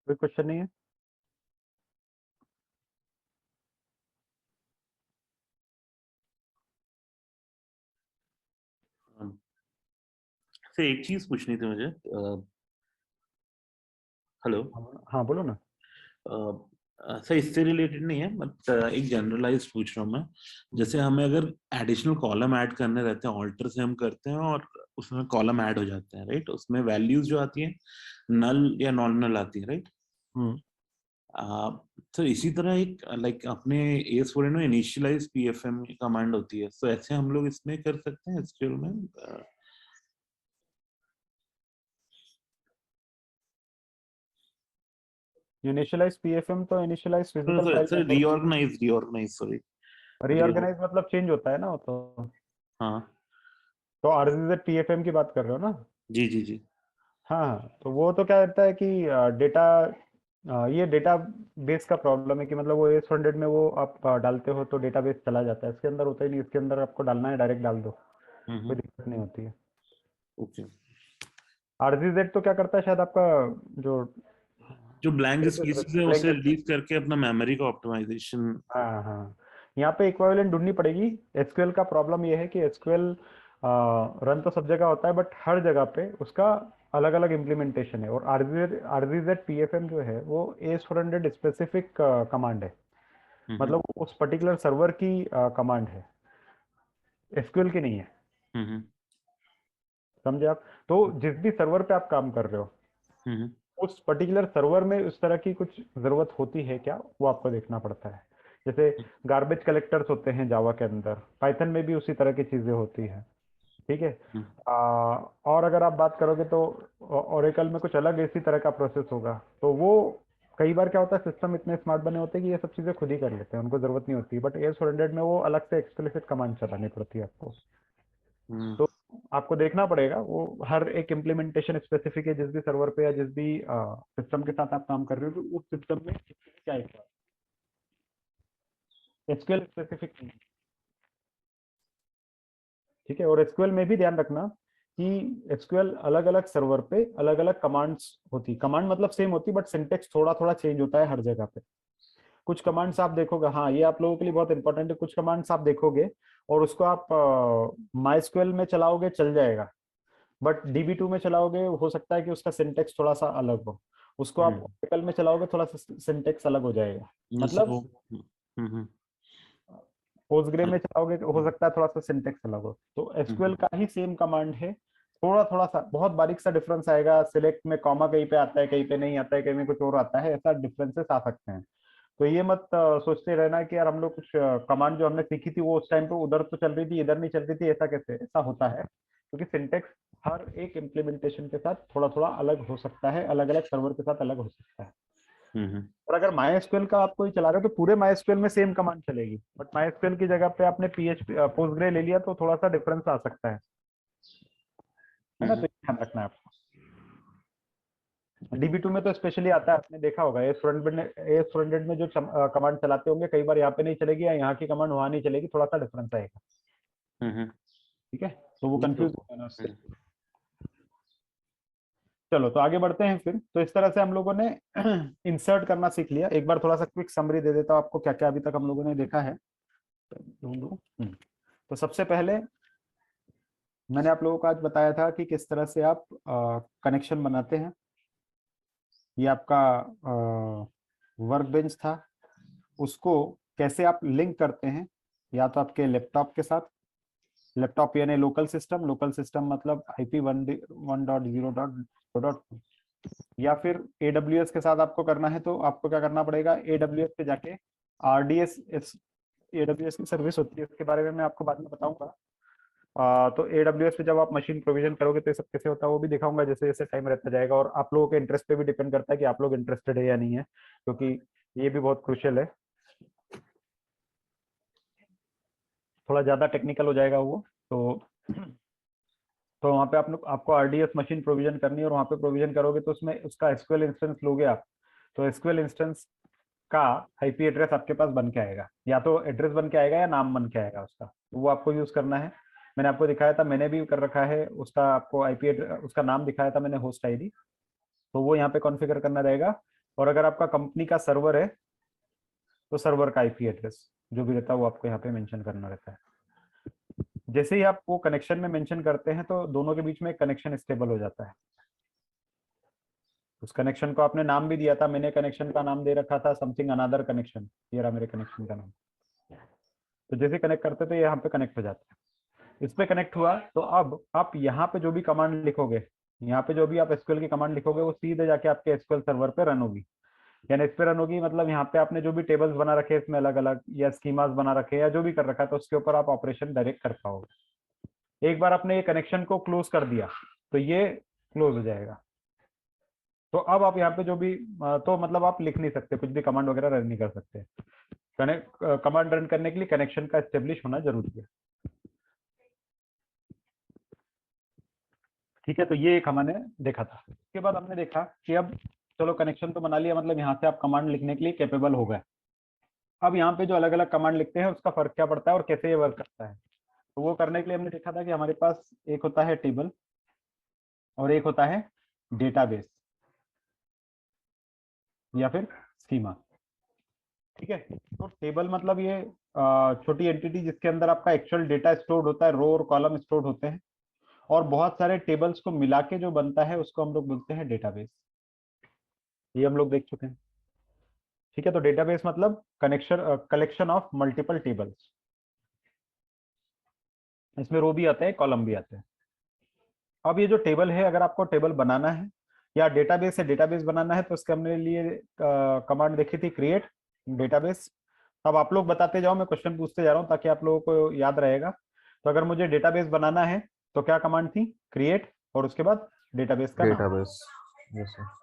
कोई क्वेश्चन नहीं है? से एक चीज पूछनी थी मुझे। हेलो। हाँ बोलो ना। सर इससे रिलेटेड नहीं है, बट एक जनरलाइज पूछ रहा हूँ मैं। जैसे हमें अगर एडिशनल कॉलम ऐड करने रहते हैं, ऑल्टर से हम करते हैं और उसमें कॉलम ऐड हो जाते हैं, राइट? उसमें वैल्यूज जो आती है नल या नॉन नल आती है, राइट? तो इसी तरह एक लाइक अपने एस स्टूडेंट में इनिशियलाइज पीएफएम कमांड होती है, तो ऐसे हम लोग इसमें कर सकते हैं एसक्यूएल में। इनिशियलाइज पीएफएम तो इनिशियलाइज फिजिकल फाइल में करो। Reorganize sorry. रीऑर्गेनाइज मतलब चेंज होता है ना वो तो। हाँ तो आरजीजेड पीएफएम की बात कर रहे हो ना? जी जी जी। हाँ हाँ, तो वो तो क्या रहता है कि डेटा, ये डेटा बेस का प्रॉब्लम है कि मतलब वो AS400 में वो आप डालते हो तो डेटाबेस चला जाता है, इसके अंदर होता ही नहीं। इसके अंदर आपको डालना है, डायरेक्ट डाल दो, कोई दिक्कत नहीं होती है। ओके। आरजीजेड तो क्या करता है, शायद आपका जो ब्लैंक स्पेसेस है उसे रिलीज करके अपना मेमोरी का ऑप्टिमाइजेशन। हाँ हाँ, यहाँ पे इक्विवेलेंट ढूंढनी पड़ेगी। एसक्यूएल का प्रॉब्लम ये है कि एसक्यूएल रन तो सब जगह होता है, बट हर जगह पे उसका अलग अलग इम्प्लीमेंटेशन है। और आरजीजेड पीएफएम जो है वो AS400 स्पेसिफिक कमांड है, मतलब उस पर्टिकुलर सर्वर की कमांड है, एसक्यूएल की नहीं है। समझे आप? तो जिस भी सर्वर पे आप काम कर रहे हो, उस पर्टिकुलर सर्वर में उस तरह की कुछ जरूरत होती है क्या, वो आपको देखना पड़ता है। जैसे गार्बेज कलेक्टर्स होते हैं जावा के अंदर, पाइथन में भी उसी तरह की चीजें होती हैं। ठीक है। और अगर आप बात करोगे तो ओरेकल में कुछ अलग इसी तरह का प्रोसेस होगा। तो वो कई बार क्या होता है, सिस्टम इतने स्मार्ट बने होते हैं कि ये सब चीजें खुद ही कर लेते हैं, उनको जरूरत नहीं होती। बट AS400 में वो अलग से एक्सप्लिसिट कमांड चलानी पड़ती है आपको। तो आपको देखना पड़ेगा, वो हर एक इम्प्लीमेंटेशन स्पेसिफिक है जिस भी सर्वर पे या जिस भी सिस्टम के साथ आप काम कर रहे हो, तो उस सिस्टम में क्या है। एसक्यूएल स्पेसिफिक नहीं है, ठीक है। और एसक्यूएल में भी ध्यान रखना कि एसक्यूएल अलग अलग सर्वर पे अलग अलग कमांड्स होती, कमांड मतलब सेम होती बट सिंटेक्स थोड़ा थोड़ा चेंज होता है हर जगह पे। कुछ कमांड्स आप देखोगे, हाँ ये आप लोगों के लिए बहुत इंपॉर्टेंट है, कुछ कमांड्स आप देखोगे और उसको आप माइस्क्यूएल में चलाओगे चल जाएगा, बट DB2 में चलाओगे हो सकता है कि उसका सिंटेक्स थोड़ा सा अलग हो, उसको आप ऑरेकल में चलाओगे थोड़ा सा सिंटेक्स अलग हो जाएगा। मतलब पोस्टग्रे में चलाओगे तो हो सकता है थोड़ा सा सिंटेक्स अलग हो। तो एसक्यूएल का ही सेम कमांड है, थोड़ा थोड़ा सा बहुत बारीक सा डिफरेंस आएगा, सिलेक्ट में कॉमा कहीं पे आता है कहीं पे नहीं आता है, कहीं में कुछ और आता है, ऐसा डिफरेंसेस आ सकते हैं। तो ये मत सोचते रहना कि यार हम लोग कुछ कमांड जो हमने सीखी थी वो उस टाइम पे उधर तो चल रही थी इधर नहीं चल रही थी, ऐसा कैसे, ऐसा होता है क्योंकि सिंटेक्स हर एक इम्प्लीमेंटेशन के साथ थोड़ा थोड़ा अलग हो सकता है, अलग अलग सर्वर के साथ अलग हो सकता है। और अगर MySQL का आप कोई चला रहे हो तो पूरे MySQL में सेम कमांड चलेगी, बट MySQL की जगह पे आपने PHP पोस्टग्रे ले लिया तो थोड़ा सा डिफरेंस आ सकता है ना, तो ध्यान रखना है आपको। DB2 में तो स्पेशली आता है, आपने देखा होगा एस फ्रंटेंड में जो कमांड चलाते होंगे कई बार यहाँ पे नहीं चलेगी या यहाँ की कमांड वहां नहीं चलेगी, थोड़ा सा डिफरेंस आएगा, ठीक है। तो वो कंफ्यूज होगा ना उससे। चलो तो आगे बढ़ते हैं फिर। तो इस तरह से हम लोगों ने इंसर्ट करना सीख लिया। एक बार थोड़ा सा क्विक समरी दे देता हूं आपको क्या क्या अभी तक हम लोगों ने देखा है। तो सबसे पहले मैंने आप लोगों को आज बताया था कि किस तरह से आप कनेक्शन बनाते हैं। ये आपका वर्क बेंच था, उसको कैसे आप लिंक करते हैं, या तो आपके लैपटॉप के साथ, लैपटॉप यानी लोकल सिस्टम मतलब IP1.0.2, या फिर AWS के साथ आपको करना है तो आपको क्या करना पड़ेगा, AWS पे जाके RDS AWS की सर्विस होती है, उसके बारे में मैं आपको बाद में बताऊंगा। तो AWS पे जब आप मशीन प्रोविजन करोगे तो ये सब कैसे होता है वो भी दिखाऊंगा जैसे जैसे टाइम रहता जाएगा, और आप लोगों के इंटरेस्ट पे भी डिपेंड करता है कि आप लोग इंटरेस्टेड है या नहीं है, क्योंकि ये भी बहुत क्रूशियल है। थोड़ा ज्यादा टेक्निकल हो जाएगा वो, तो वहाँ पे आपको RDS मशीन प्रोविजन करनी है, और वहाँ पे प्रोविजन करोगे तो उसमें उसका SQL इंस्टेंस लोगे आप, तो SQL इंस्टेंस का IP एड्रेस आपके पास बन के आएगा, या तो एड्रेस बन के आएगा या नाम बन के आएगा उसका, तो वो आपको यूज करना है। मैंने आपको दिखाया था, मैंने भी कर रखा है उसका, आपको IP एड्रेस उसका नाम दिखाया था मैंने, होस्ट ID, तो वो यहाँ पे कॉन्फ़िगर करना रहेगा। और अगर आपका कंपनी का सर्वर है तो सर्वर का IP एड्रेस जो भी रहता है वो आपको यहाँ पे मेंशन करना रहता है। जैसे ही आप वो कनेक्शन में मेंशन करते हैं तो दोनों के बीच में कनेक्शन स्टेबल हो जाता है। उस कनेक्शन को आपने नाम भी दिया था, मैंने कनेक्शन का नाम दे रखा था समथिंग अनदर कनेक्शन, ये रहा मेरे कनेक्शन का नाम। तो जैसे कनेक्ट करते तो ये यहाँ पे कनेक्ट हो जाता है। इस पे कनेक्ट हुआ तो अब आप यहाँ पे जो भी कमांड लिखोगे, यहाँ पे जो भी आप SQL की कमांड लिखोगे वो सीधे जाके आपके SQL सर्वर पे रन होगी। यानी इस पे रन होगी मतलब यहाँ पे आपने जो भी टेबल्स बना रखे इसमें अलग अलग, या स्कीमास बना रखे या जो भी कर रखा है, तो उसके ऊपर आप ऑपरेशन डायरेक्ट कर पाओगे। एक बार आपने ये कनेक्शन को क्लोज कर दिया तो ये क्लोज हो जाएगा। तो अब आप यहाँ पे जो भी तो मतलब आप लिख नहीं सकते कुछ भी, कमांड वगैरह रन नहीं कर सकते। कमांड रन करने के लिए कनेक्शन का एस्टेब्लिश होना जरूरी है, ठीक है। तो ये एक हमने देखा था। उसके बाद हमने देखा कि अब चलो कनेक्शन तो बना लिया, मतलब यहाँ से आप कमांड लिखने के लिए कैपेबल हो गए। अब यहाँ पे जो अलग अलग कमांड लिखते हैं उसका फर्क क्या पड़ता है और कैसे ये वर्क करता है, तो वो करने के लिए हमने देखा था कि हमारे पास एक होता है टेबल और एक होता है डेटाबेस या फिर स्कीमा, ठीक है। तो टेबल मतलब ये छोटी एंटिटी जिसके अंदर आपका एक्चुअल डेटा स्टोर्ड होता है, रो और कॉलम स्टोर्ड होते हैं, और बहुत सारे टेबल्स को मिला के जो बनता है उसको हम लोग बोलते हैं डेटाबेस। ये हम लोग देख चुके हैं, ठीक है। तो डेटाबेस मतलब कलेक्शन ऑफ मल्टीपल टेबल्स, इसमें रो भी आते हैं कॉलम भी आते हैं। अब ये जो टेबल है, अगर आपको टेबल बनाना है या डेटाबेस है डेटाबेस बनाना है तो उसके हमने लिए कमांड देखी थी क्रिएट डेटाबेस। अब आप लोग बताते जाओ, मैं क्वेश्चन पूछते जा रहा हूँ ताकि आप लोगों को याद रहेगा। तो अगर मुझे डेटाबेस बनाना है तो क्या कमांड थी, क्रिएट और उसके बाद डेटाबेस का डेटाबेस,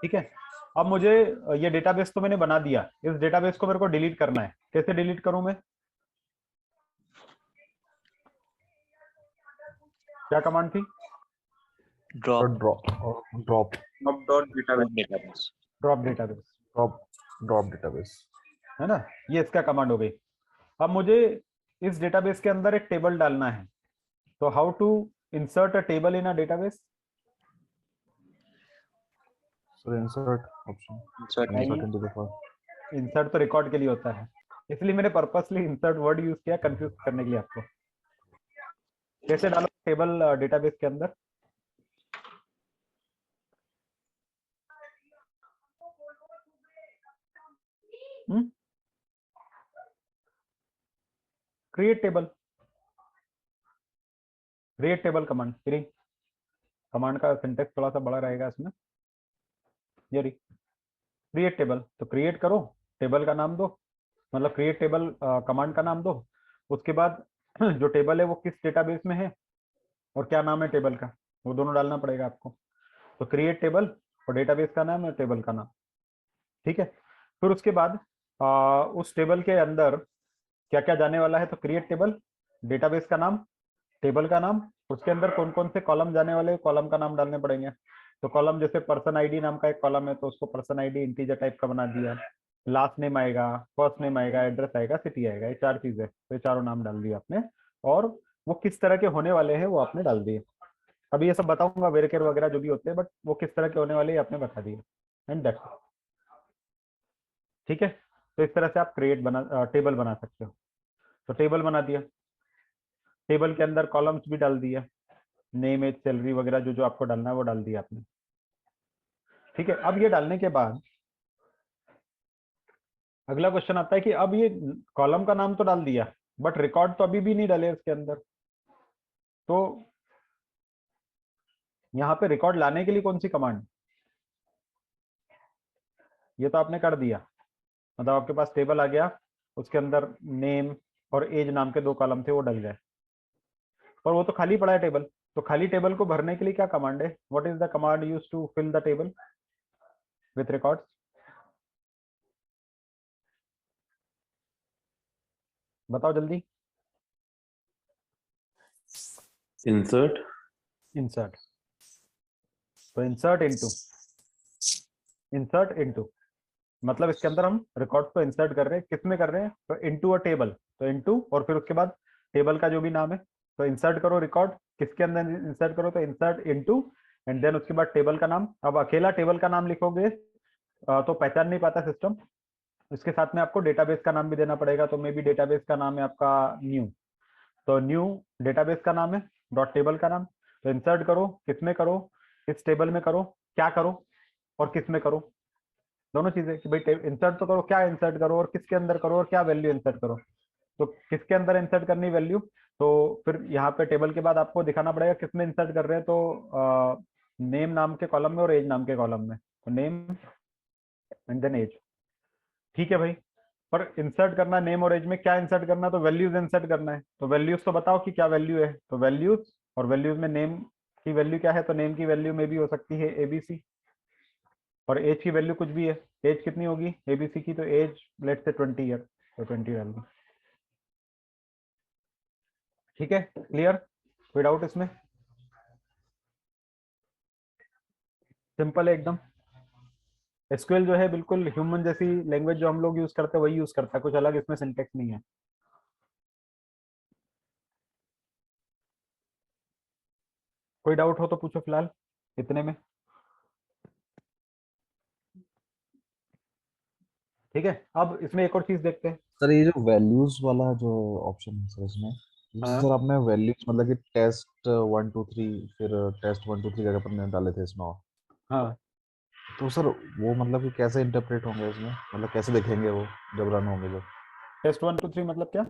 ठीक है। अब मुझे ये डेटाबेस तो मैंने बना दिया, इस डेटाबेस को मेरे को डिलीट करना है, कैसे डिलीट करूं मैं, क्या कमांड थी, ड्रॉप ड्रॉप डेटाबेस डेटाबेस है ना, ये इसका कमांड हो गई। अब मुझे इस डेटाबेस के अंदर एक टेबल डालना है, तो how to insert a table in a database? Sir insert option, insert into the form. Insert तो रिकॉर्ड के लिए होता है, इसलिए मैंने पर्पसली इंसर्ट वर्ड यूज किया कंफ्यूज करने के लिए आपको। कैसे डालो टेबल डेटाबेस के अंदर? Create table, create table command, command का सिंटेक्स थोड़ा सा बड़ा रहेगा इसमें। ये क्रिएट टेबल, तो क्रिएट करो, टेबल का नाम दो, मतलब क्रिएट टेबल कमांड का नाम दो। उसके बाद जो टेबल है वो किस डेटाबेस में है और क्या नाम है टेबल का, वो दोनों डालना पड़ेगा आपको। तो क्रिएट टेबल और डेटाबेस का नाम है टेबल का नाम, ठीक है। फिर उसके बाद उस टेबल के अंदर क्या क्या जाने वाला है, तो क्रिएट टेबल, डेटाबेस का नाम, टेबल का नाम, उसके अंदर कौन कौन से कॉलम जाने वाले, कॉलम का नाम डालने पड़ेंगे। तो कॉलम जैसे पर्सन आईडी नाम का एक कॉलम है, तो उसको पर्सन आईडी इंटीजर टाइप का बना दिया, लास्ट नेम आएगा, फर्स्ट नेम आएगा, एड्रेस आएगा, सिटी आएगा, ये 4 चीजें, तो ये चारों नाम डाल दिए आपने, और वो किस तरह के होने वाले हैं वो आपने डाल दिए। अभी ये सब बताऊंगा वेरकेर वगैरह जो भी होते हैं, बट वो किस तरह के होने वाले आपने बता दिए, एंड दैट्स, ठीक है। तो इस तरह से आप क्रिएट टेबल बना सकते हो। तो टेबल बना दिया, टेबल के अंदर कॉलम्स भी डाल दिया, नेम एज सैलरी वगैरह जो जो आपको डालना है वो डाल दिया आपने, ठीक है। अब ये डालने के बाद अगला क्वेश्चन आता है कि अब ये कॉलम का नाम तो डाल दिया, बट रिकॉर्ड तो अभी भी नहीं डाले इसके अंदर, तो यहाँ पे रिकॉर्ड लाने के लिए कौन सी कमांड? ये तो आपने कर दिया, मतलब आपके पास टेबल आ गया, उसके अंदर नेम और एज नाम के 2 कॉलम थे वो डल गए, और वो तो खाली पड़ा है टेबल। तो खाली टेबल को भरने के लिए क्या कमांड है? What is the command use to fill the table with records? बताओ जल्दी। इंसर्ट, इंसर्ट, तो इंसर्ट इनटू मतलब इसके अंदर हम रिकॉर्ड को इंसर्ट कर रहे हैं, किसमें कर रहे हैं? तो इनटू अ टेबल, तो इनटू और फिर उसके बाद टेबल का जो भी नाम है, तो इंसर्ट करो रिकॉर्ड, किसके अंदर इंसर्ट करो? तो इंसर्ट इनटू, एंड देन उसके बाद टेबल का नाम। अब अकेला टेबल का नाम लिखोगे तो पहचान नहीं पाता सिस्टम, इसके साथ में आपको डेटाबेस का नाम भी देना पड़ेगा। तो मे बी डेटाबेस का नाम है आपका न्यू, तो न्यू डेटाबेस का नाम है, डॉट टेबल का नाम। तो इंसर्ट करो, किसमें करो? इस टेबल में करो, क्या करो और किस में करो, दोनों चीजें, कि भाई इंसर्ट तो करो, क्या इंसर्ट करो और किसके अंदर करो और क्या वैल्यू इंसर्ट करो। तो किसके अंदर इंसर्ट करनी वैल्यू, तो फिर यहाँ पे टेबल के बाद आपको दिखाना पड़ेगा किसमें इंसर्ट कर रहे हैं। तो नेम नाम के कॉलम में और एज नाम के कॉलम में, तो नेम एंड देन एज, ठीक है भाई। पर इंसर्ट करना नेम और एज में, क्या इंसर्ट करना? तो वैल्यूज इंसर्ट करना है। तो वैल्यूज तो बताओ कि क्या वैल्यू है, तो वैल्यूज, और वैल्यूज में नेम की वैल्यू क्या है? तो नेम की वैल्यू में भी हो सकती है एबीसी, और एज की वैल्यू कुछ भी है। एज कितनी होगी एबीसी की? तो एज लेट्स से 20 ईयर, तो 20 डाल दी, ठीक है। क्लियर? कोई डाउट इसमें? सिंपल है एकदम। एसक्यूएल जो है बिल्कुल ह्यूमन जैसी लैंग्वेज जो हम लोग यूज करते हैं वही यूज करता है, कुछ अलग इसमें सिंटेक्स नहीं है। कोई डाउट हो तो पूछो फिलहाल इतने में, ठीक है। अब इसमें एक और चीज देखते हैं। सर ये जो वैल्यूज वाला जो ऑप्शन है सर इसमें, जैसे हाँ सर आपने वैल्यूज मतलब कि टेस्ट 1 2 3 फिर टेस्ट 1 2 3 जगह पर ने डाले थे इसमें, हाँ, तो सर वो मतलब कि कैसे इंटरप्रेट होंगे इसमें, मतलब कैसे दिखेंगे वो जब रन होंगे जब, टेस्ट 1 2 3 मतलब क्या?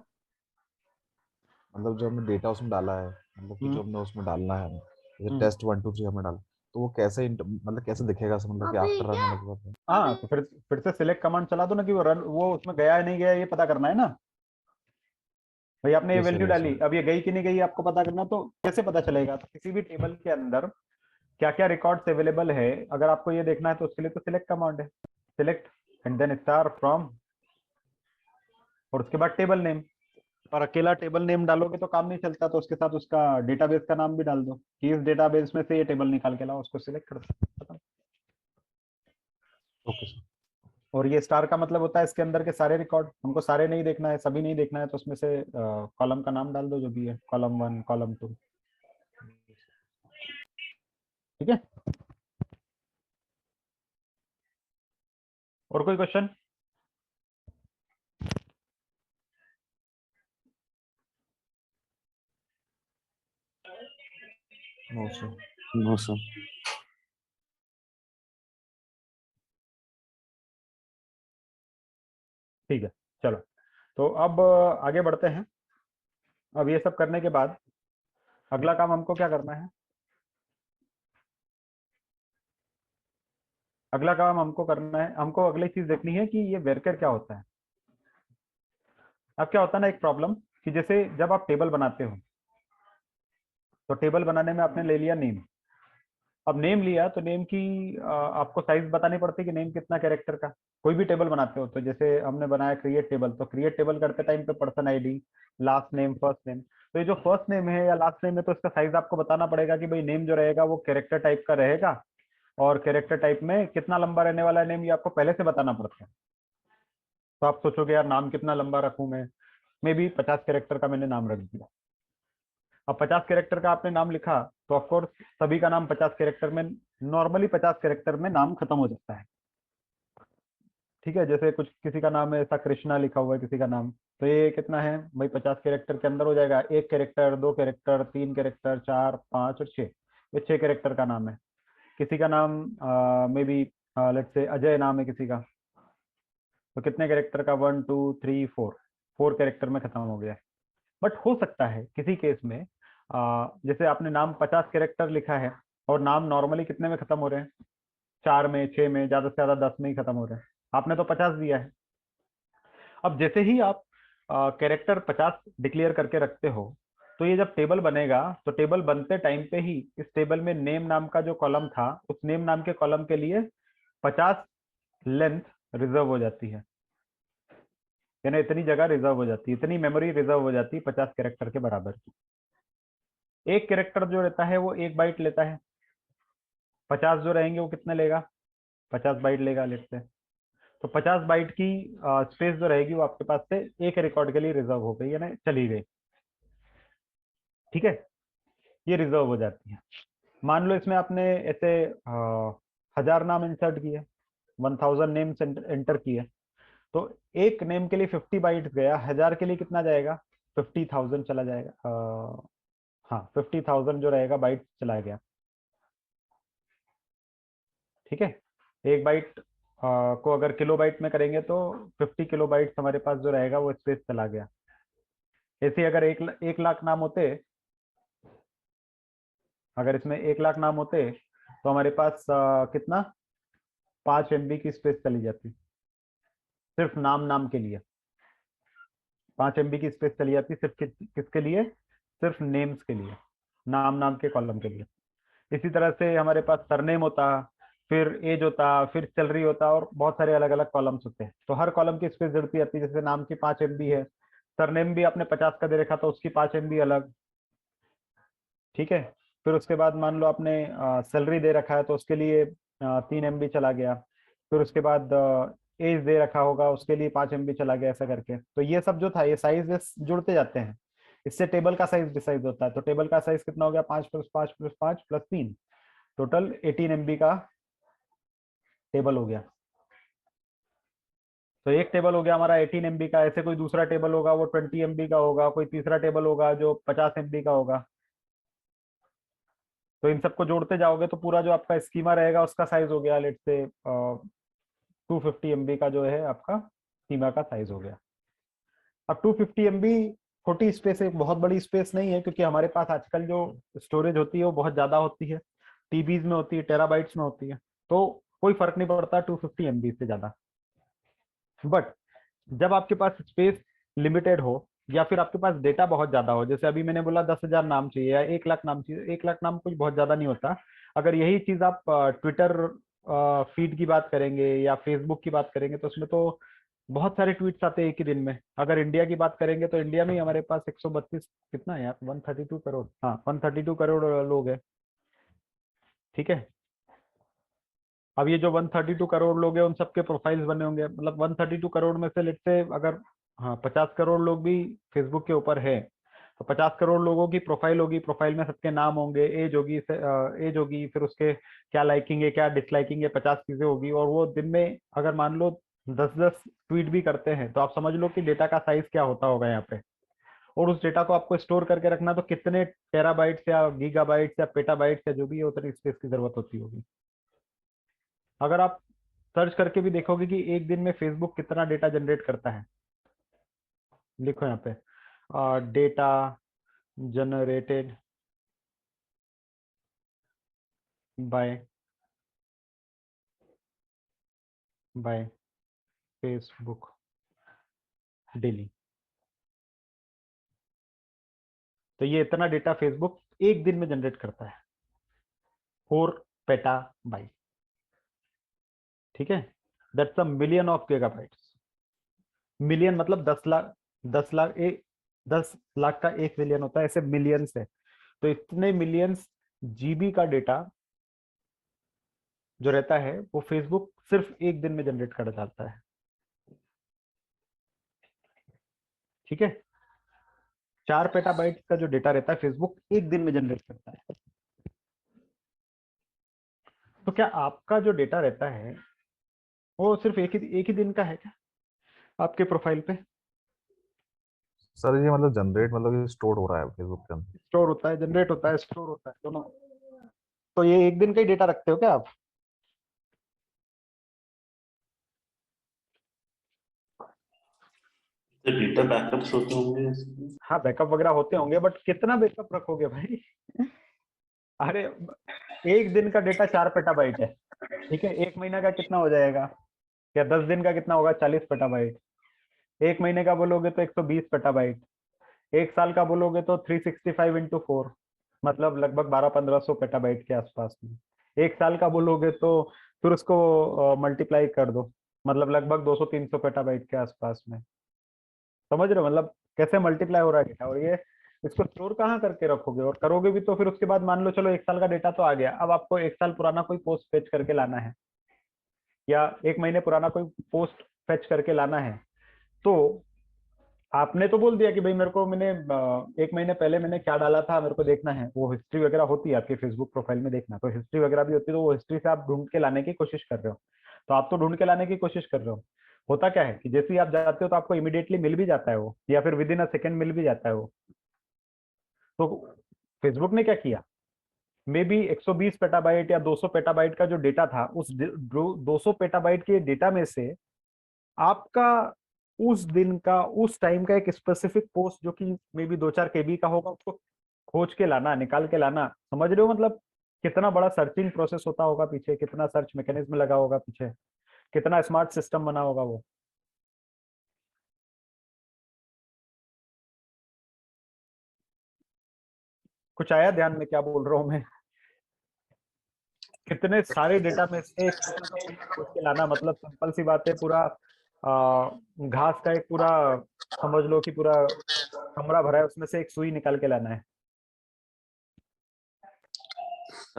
मतलब जो हमने डेटा उसमें डाला है, मतलब कि जो हमने उसमें डालना है, जैसे हम्म। टेस्ट 1 2 3 हमने डाला, तो वो कैसे मतलब कैसे दिखेगा सर, मतलब कि आफ्टर रन होने के बाद। हाँ, तो फिर से सिलेक्ट कमांड चला दो ना, कि वो रन, वो उसमें गया है नहीं गया ये पता करना है ना भाई। आपने ये यस सर वैल्यू यस डाली, सर। अब ये गई कि नहीं गई आपको पता करना, तो कैसे पता चलेगा? तो किसी भी टेबल के अंदर क्या क्या रिकॉर्ड्स अवेलेबल है, अगर आपको ये देखना है तो उसके लिए तो सिलेक्ट कमांड है, select and then star from, और उसके बाद टेबल नेम। और अकेला टेबल नेम डालोगे तो काम नहीं चलता, तो उसके साथ उसका डेटाबेस का नाम भी डाल दो, कि इस डेटाबेस में से ये टेबल निकाल के लाओ, उसको सिलेक्ट कर दो, खत्म। Okay sir. और ये स्टार का मतलब होता है इसके अंदर के सारे रिकॉर्ड, हमको सारे नहीं देखना है, सभी नहीं देखना है, तो उसमें से कॉलम का नाम डाल दो जो भी है, कॉलम 1 कॉलम 2। ठीक है, और कोई question? No sir. No sir. ठीक है, चलो तो अब आगे बढ़ते हैं। अब ये सब करने के बाद अगला काम हमको क्या करना है? अगला काम हमको करना है, हमको अगली चीज देखनी है कि ये वेरकर क्या होता है। अब क्या होता है ना, एक प्रॉब्लम कि जैसे जब आप टेबल बनाते हो तो टेबल बनाने में आपने ले लिया नेम। अब नेम लिया तो नेम की आपको साइज बतानी पड़ती है कि नेम कितना कैरेक्टर का। कोई भी टेबल बनाते हो तो जैसे हमने बनाया क्रिएट टेबल, तो क्रिएट टेबल करते टाइम पे person ID, last name, first name, तो ये जो फर्स्ट नेम है या लास्ट नेम है तो इसका साइज आपको बताना पड़ेगा कि भाई नेम जो रहेगा वो कैरेक्टर टाइप का रहेगा, और कैरेक्टर टाइप में कितना लंबा रहने वाला है नेम, ये आपको पहले से बताना पड़ता है। तो आप सोचोगे यार नाम कितना लंबा रखूं मैं, मे बी 50 कैरेक्टर का मैंने नाम रख दिया। अब 50 कैरेक्टर का आपने नाम लिखा तो ऑफकोर्स सभी का नाम 50 कैरेक्टर में, नॉर्मली 50 कैरेक्टर में नाम खत्म हो जाता है। ठीक है, जैसे कुछ किसी का नाम है ऐसा कृष्णा लिखा हुआ है किसी का नाम, तो ये कितना है भाई 50 कैरेक्टर के अंदर हो जाएगा, एक कैरेक्टर, दो कैरेक्टर, तीन कैरेक्टर, चार, पांच और छह, ये 6 कैरेक्टर का नाम है। किसी का नाम may be let's say Ajay नाम है किसी का, तो कितने कैरेक्टर का, 1 2 3 4, 4 कैरेक्टर में खत्म हो गया। बट हो सकता है किसी केस में जैसे आपने नाम 50 कैरेक्टर लिखा है और नाम नॉर्मली कितने में खत्म हो रहे हैं, 4 में, 6 में, ज्यादा से ज्यादा 10 में ही खत्म हो रहे हैं, आपने तो 50 दिया है। अब जैसे ही आप कैरेक्टर 50 डिक्लेयर करके रखते हो तो ये जब टेबल बनेगा तो टेबल बनते टाइम पे ही इस टेबल में नेम नाम का जो कॉलम था उस नेम नाम के कॉलम के लिए 50 लेंथ रिजर्व हो जाती है, यानी इतनी जगह रिजर्व हो जाती है, इतनी मेमोरी रिजर्व हो जाती है 50 कैरेक्टर के बराबर की। एक कैरेक्टर जो रहता है वो 1 बाइट लेता है, 50 जो रहेंगे वो कितने लेगा, 50 बाइट लेगा लेते हैं। तो 50 बाइट की स्पेस जो रहेगी वो आपके पास से एक रिकॉर्ड के लिए रिजर्व हो गई, यानी चली गई। ठीक है, ये रिजर्व हो जाती है। मान लो इसमें आपने ऐसे 1000 नाम इंसर्ट किए, 1000 नेम्स एंटर किए, तो एक नेम के लिए 50 बाइट्स गया, 1000 के लिए कितना जाएगा, 50,000 चला जाएगा। हाँ 50,000 जो रहेगा बाइट चला गया। ठीक है, एक बाइट को अगर किलो बाइट में करेंगे तो 50 किलो बाइट हमारे पास जो रहेगा वो स्पेस चला गया। ऐसे अगर 1 लाख नाम होते, अगर इसमें 1 लाख नाम होते तो हमारे पास कितना 5 MB की स्पेस चली जाती, सिर्फ नाम नाम के लिए 5 MB की स्पेस चली जाती, सिर्फ किसके लिए, सिर्फ नेम्स के लिए, नाम नाम के कॉलम के लिए। इसी तरह से हमारे पास सरनेम होता, फिर एज होता, फिर सैलरी होता, और बहुत सारे अलग अलग कॉलम्स होते हैं, तो हर कॉलम की स्पेस जुड़ती जाती है। जैसे नाम की 5 MB है, सरनेम भी आपने 50 का दे रखा तो उसकी 5 MB अलग। ठीक है, फिर उसके बाद मान लो आपने सैलरी दे रखा है तो उसके लिए 3 MB चला गया, फिर उसके बाद एज दे रखा होगा उसके लिए 5 MB चला गया, ऐसा करके। तो ये सब जो था ये साइज जुड़ते जाते हैं, इससे टेबल का साइज डिसाइड होता है। तो टेबल का साइज कितना हो गया, 5 + 5 + 5 + 3, टोटल 18 MB का टेबल हो गया। तो एक टेबल हो गया हमारा 18 MB का, ऐसे कोई दूसरा टेबल होगा वो 20 MB का होगा, कोई तीसरा टेबल होगा जो 50 MB का होगा। तो इन सबको जोड़ते जाओगे तो पूरा जो आपका स्कीमा रहेगा उसका साइज हो गया लेट्स से 250 MB का जो है आपका स्कीमा का साइज हो गया। अब 250 MB छोटी स्पेस है, बहुत बड़ी स्पेस नहीं है, क्योंकि हमारे पास आजकल जो स्टोरेज होती है वो बहुत ज्यादा होती है, टीबीज में होती है, टेराबाइट्स में होती है, तो कोई फर्क नहीं पड़ता 250 MB से ज्यादा। बट जब आपके पास स्पेस लिमिटेड हो या फिर आपके पास डेटा बहुत ज्यादा हो, जैसे अभी मैंने बोला 10,000 नाम चाहिए या 1 लाख नाम चाहिए, 1 लाख नाम कुछ बहुत ज्यादा नहीं होता। अगर यही चीज आप ट्विटर फीड की बात करेंगे या फेसबुक की बात करेंगे तो उसमें तो बहुत सारे ट्वीट्स आते हैं एक ही दिन में। अगर इंडिया की बात करेंगे तो इंडिया में ही हमारे पास 132 कितना है यार, 132 करोड़, हाँ 132 करोड़ लोग हैं। ठीक है, अब ये जो 132 करोड़ लोग हैं उन सबके प्रोफाइल्स बने होंगे, मतलब 132 करोड़ में से लेट से अगर हाँ 50 करोड़ लोग भी फेसबुक के ऊपर है तो 50 करोड़ लोगों की प्रोफाइल होगी, प्रोफाइल में सबके नाम होंगे, एज होगी, फिर उसके क्या लाइकिंग है क्या डिसलाइकिंग है, 50 चीजें होगी। और वो दिन में अगर मान लो 10-10 ट्वीट भी करते हैं तो आप समझ लो कि डेटा का साइज क्या होता होगा यहाँ पे। और उस डेटा को आपको स्टोर करके रखना तो कितने टेराबाइट्स या गीगाबाइट्स या पेटाबाइट्स या जो भी है उतनी स्पेस की जरूरत होती होगी। अगर आप सर्च करके भी देखोगे कि एक दिन में फेसबुक कितना डेटा जनरेट करता है, लिखो यहाँ पे data generated by Facebook daily. तो ये इतना डेटा फेसबुक एक दिन में जनरेट करता है, 4 पेटाबाइट। ठीक है, that's a million of gigabytes. Million मतलब 10 लाख का 1 मिलियन होता है, ऐसे मिलियंस है। तो इतने मिलियंस जीबी का डेटा जो रहता है वो फेसबुक सिर्फ एक दिन में जनरेट कर डालता है। ठीक है, 4 पेटाबाइट का जो डेटा रहता है फेसबुक एक दिन में जनरेट करता है। तो क्या आपका जो डेटा रहता है वो सिर्फ एक ही दिन का है क्या आपके प्रोफाइल पे? सर ये मतलब जनरेट मतलब स्टोर हो रहा है फेसबुक के अंदर? स्टोर होता है, जनरेट होता है, स्टोर होता है दोनों। तो ये एक दिन का ही डेटा रखते हो क्या आप? तो डेटा बैकअप्स होते होंगे इसमें? हाँ बैकअप वगैरह होते होंगे, बट कितना बैकअप रखोगे भाई? अरे एक दिन का डेटा 4 पेटाबाइट है। ठीक है, एक महीना का कितना हो जाएगा, या 10 दिन का कितना होगा, 40 पेटाबाइट। एक महीने का बोलोगे तो 120 पेटाबाइट। एक साल का बोलोगे तो 365 इंटू 4, मतलब लगभग 1200-1500 पेटाबाइट के आसपास में। एक साल का बोलोगे तो फिर उसको मल्टीप्लाई कर दो, मतलब लगभग 200-300 पेटाबाइट के आसपास में। समझ रहे हो मतलब कैसे मल्टीप्लाई हो रहा है डेटा? और ये इसको स्टोर कहाँ करके रखोगे? और करोगे भी तो फिर उसके बाद मान लो चलो एक साल का डेटा तो आ गया, अब आपको एक साल पुराना कोई पोस्ट फेच करके लाना है, या एक महीने पुराना कोई पोस्ट फेच करके लाना है। तो आपने तो बोल दिया कि भाई मेरे को मैंने एक महीने पहले मैंने क्या डाला था मेरे को देखना है, वो हिस्ट्री वगैरह होती है आपके फेसबुक प्रोफाइल में, देखना तो हिस्ट्री वगैरह भी होती है, तो वो हिस्ट्री से आप ढूंढ के लाने की कोशिश कर रहे हो। तो आप तो ढूंढ के लाने की कोशिश कर रहे हो, होता क्या है कि जैसे ही आप जाते हो तो आपको इमीडिएटली मिल भी जाता है वो, या फिर विद इन अ सेकेंड मिल भी जाता है वो। तो फेसबुक ने क्या किया, मे बी 120 पेटाबाइट या 200 पेटाबाइट का जो डेटा था, उस 200 पेटाबाइट के डेटा में से आपका उस दिन का उस टाइम का एक स्पेसिफिक पोस्ट जो कि मे बी 2-4 केबी का होगा, उसको खोज के लाना, निकाल के लाना। समझ रहे हो मतलब कितना बड़ा सर्चिंग प्रोसेस होता होगा पीछे, कितना सर्च मैकेनिज्म लगा होगा पीछे, कितना स्मार्ट सिस्टम बना होगा वो। कुछ आया ध्यान में क्या बोल रहा हूँ मैं? कितने सारे डेटा में से एक छोटा सा पीस खोज के लाना, मतलब सिंपल सी बात है, पूरा घास का एक पूरा समझ लो कि पूरा कमरा भरा है, उसमें से एक सुई निकाल के लाना है।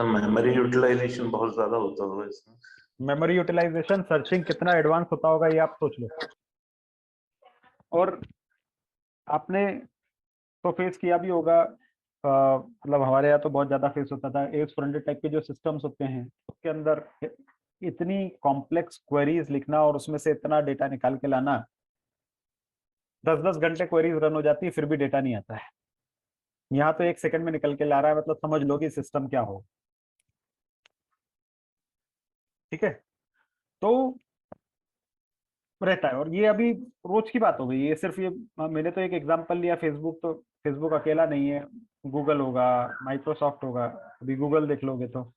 मेमोरी यूटिलाइजेशन बहुत ज्यादा होता होगा इसमें। मेमोरी यूटिलाइजेशन, सर्चिंग कितना एडवांस होता होगा ये आप सोच लो। और आपने तो फेस किया भी होगा, मतलब हमारे यहाँ तो बहुत ज्यादा फेस होता था, एज फ्रंटेड टाइप के जो सिस्टम्स होते हैं उसके अंदर इतनी कॉम्प्लेक्स क्वेरीज लिखना और उसमें से इतना डेटा निकाल के लाना, 10-10 घंटे क्वेरीज रन हो जाती है फिर भी डेटा नहीं आता है। यहाँ तो एक सेकंड में निकल के ला रहा है, मतलब समझ लो कि सिस्टम क्या हो। ठीक है, तो रहता है। और ये अभी रोज की बात हो गई, ये सिर्फ ये मैंने तो एक एग्जांपल लिया फेसबुक, तो फेसबुक अकेला नहीं है, गूगल होगा, माइक्रोसॉफ्ट होगा, अभी गूगल देख लोगे तो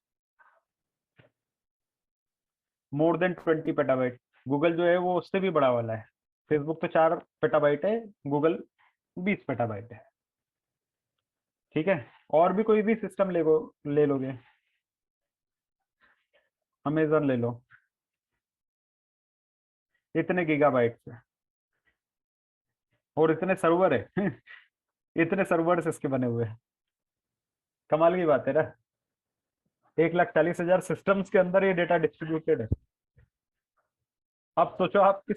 मोर देन 20 पेटाबाइट। गूगल जो है वो उससे भी बड़ा वाला है, फेसबुक तो 4 पेटाबाइट है, गूगल 20 पेटाबाइट है। ठीक है, और भी कोई भी सिस्टम ले लोगे, अमेजन ले लो, इतने गीगाबाइट से, और इतने सर्वर है इतने सर्वर्स इसके बने हुए हैं, कमाल की बात है ना। 1,40,000 सिस्टम्स के अंदर ये डेटा डिस्ट्रीब्यूटेड है। अब सोचो आप किस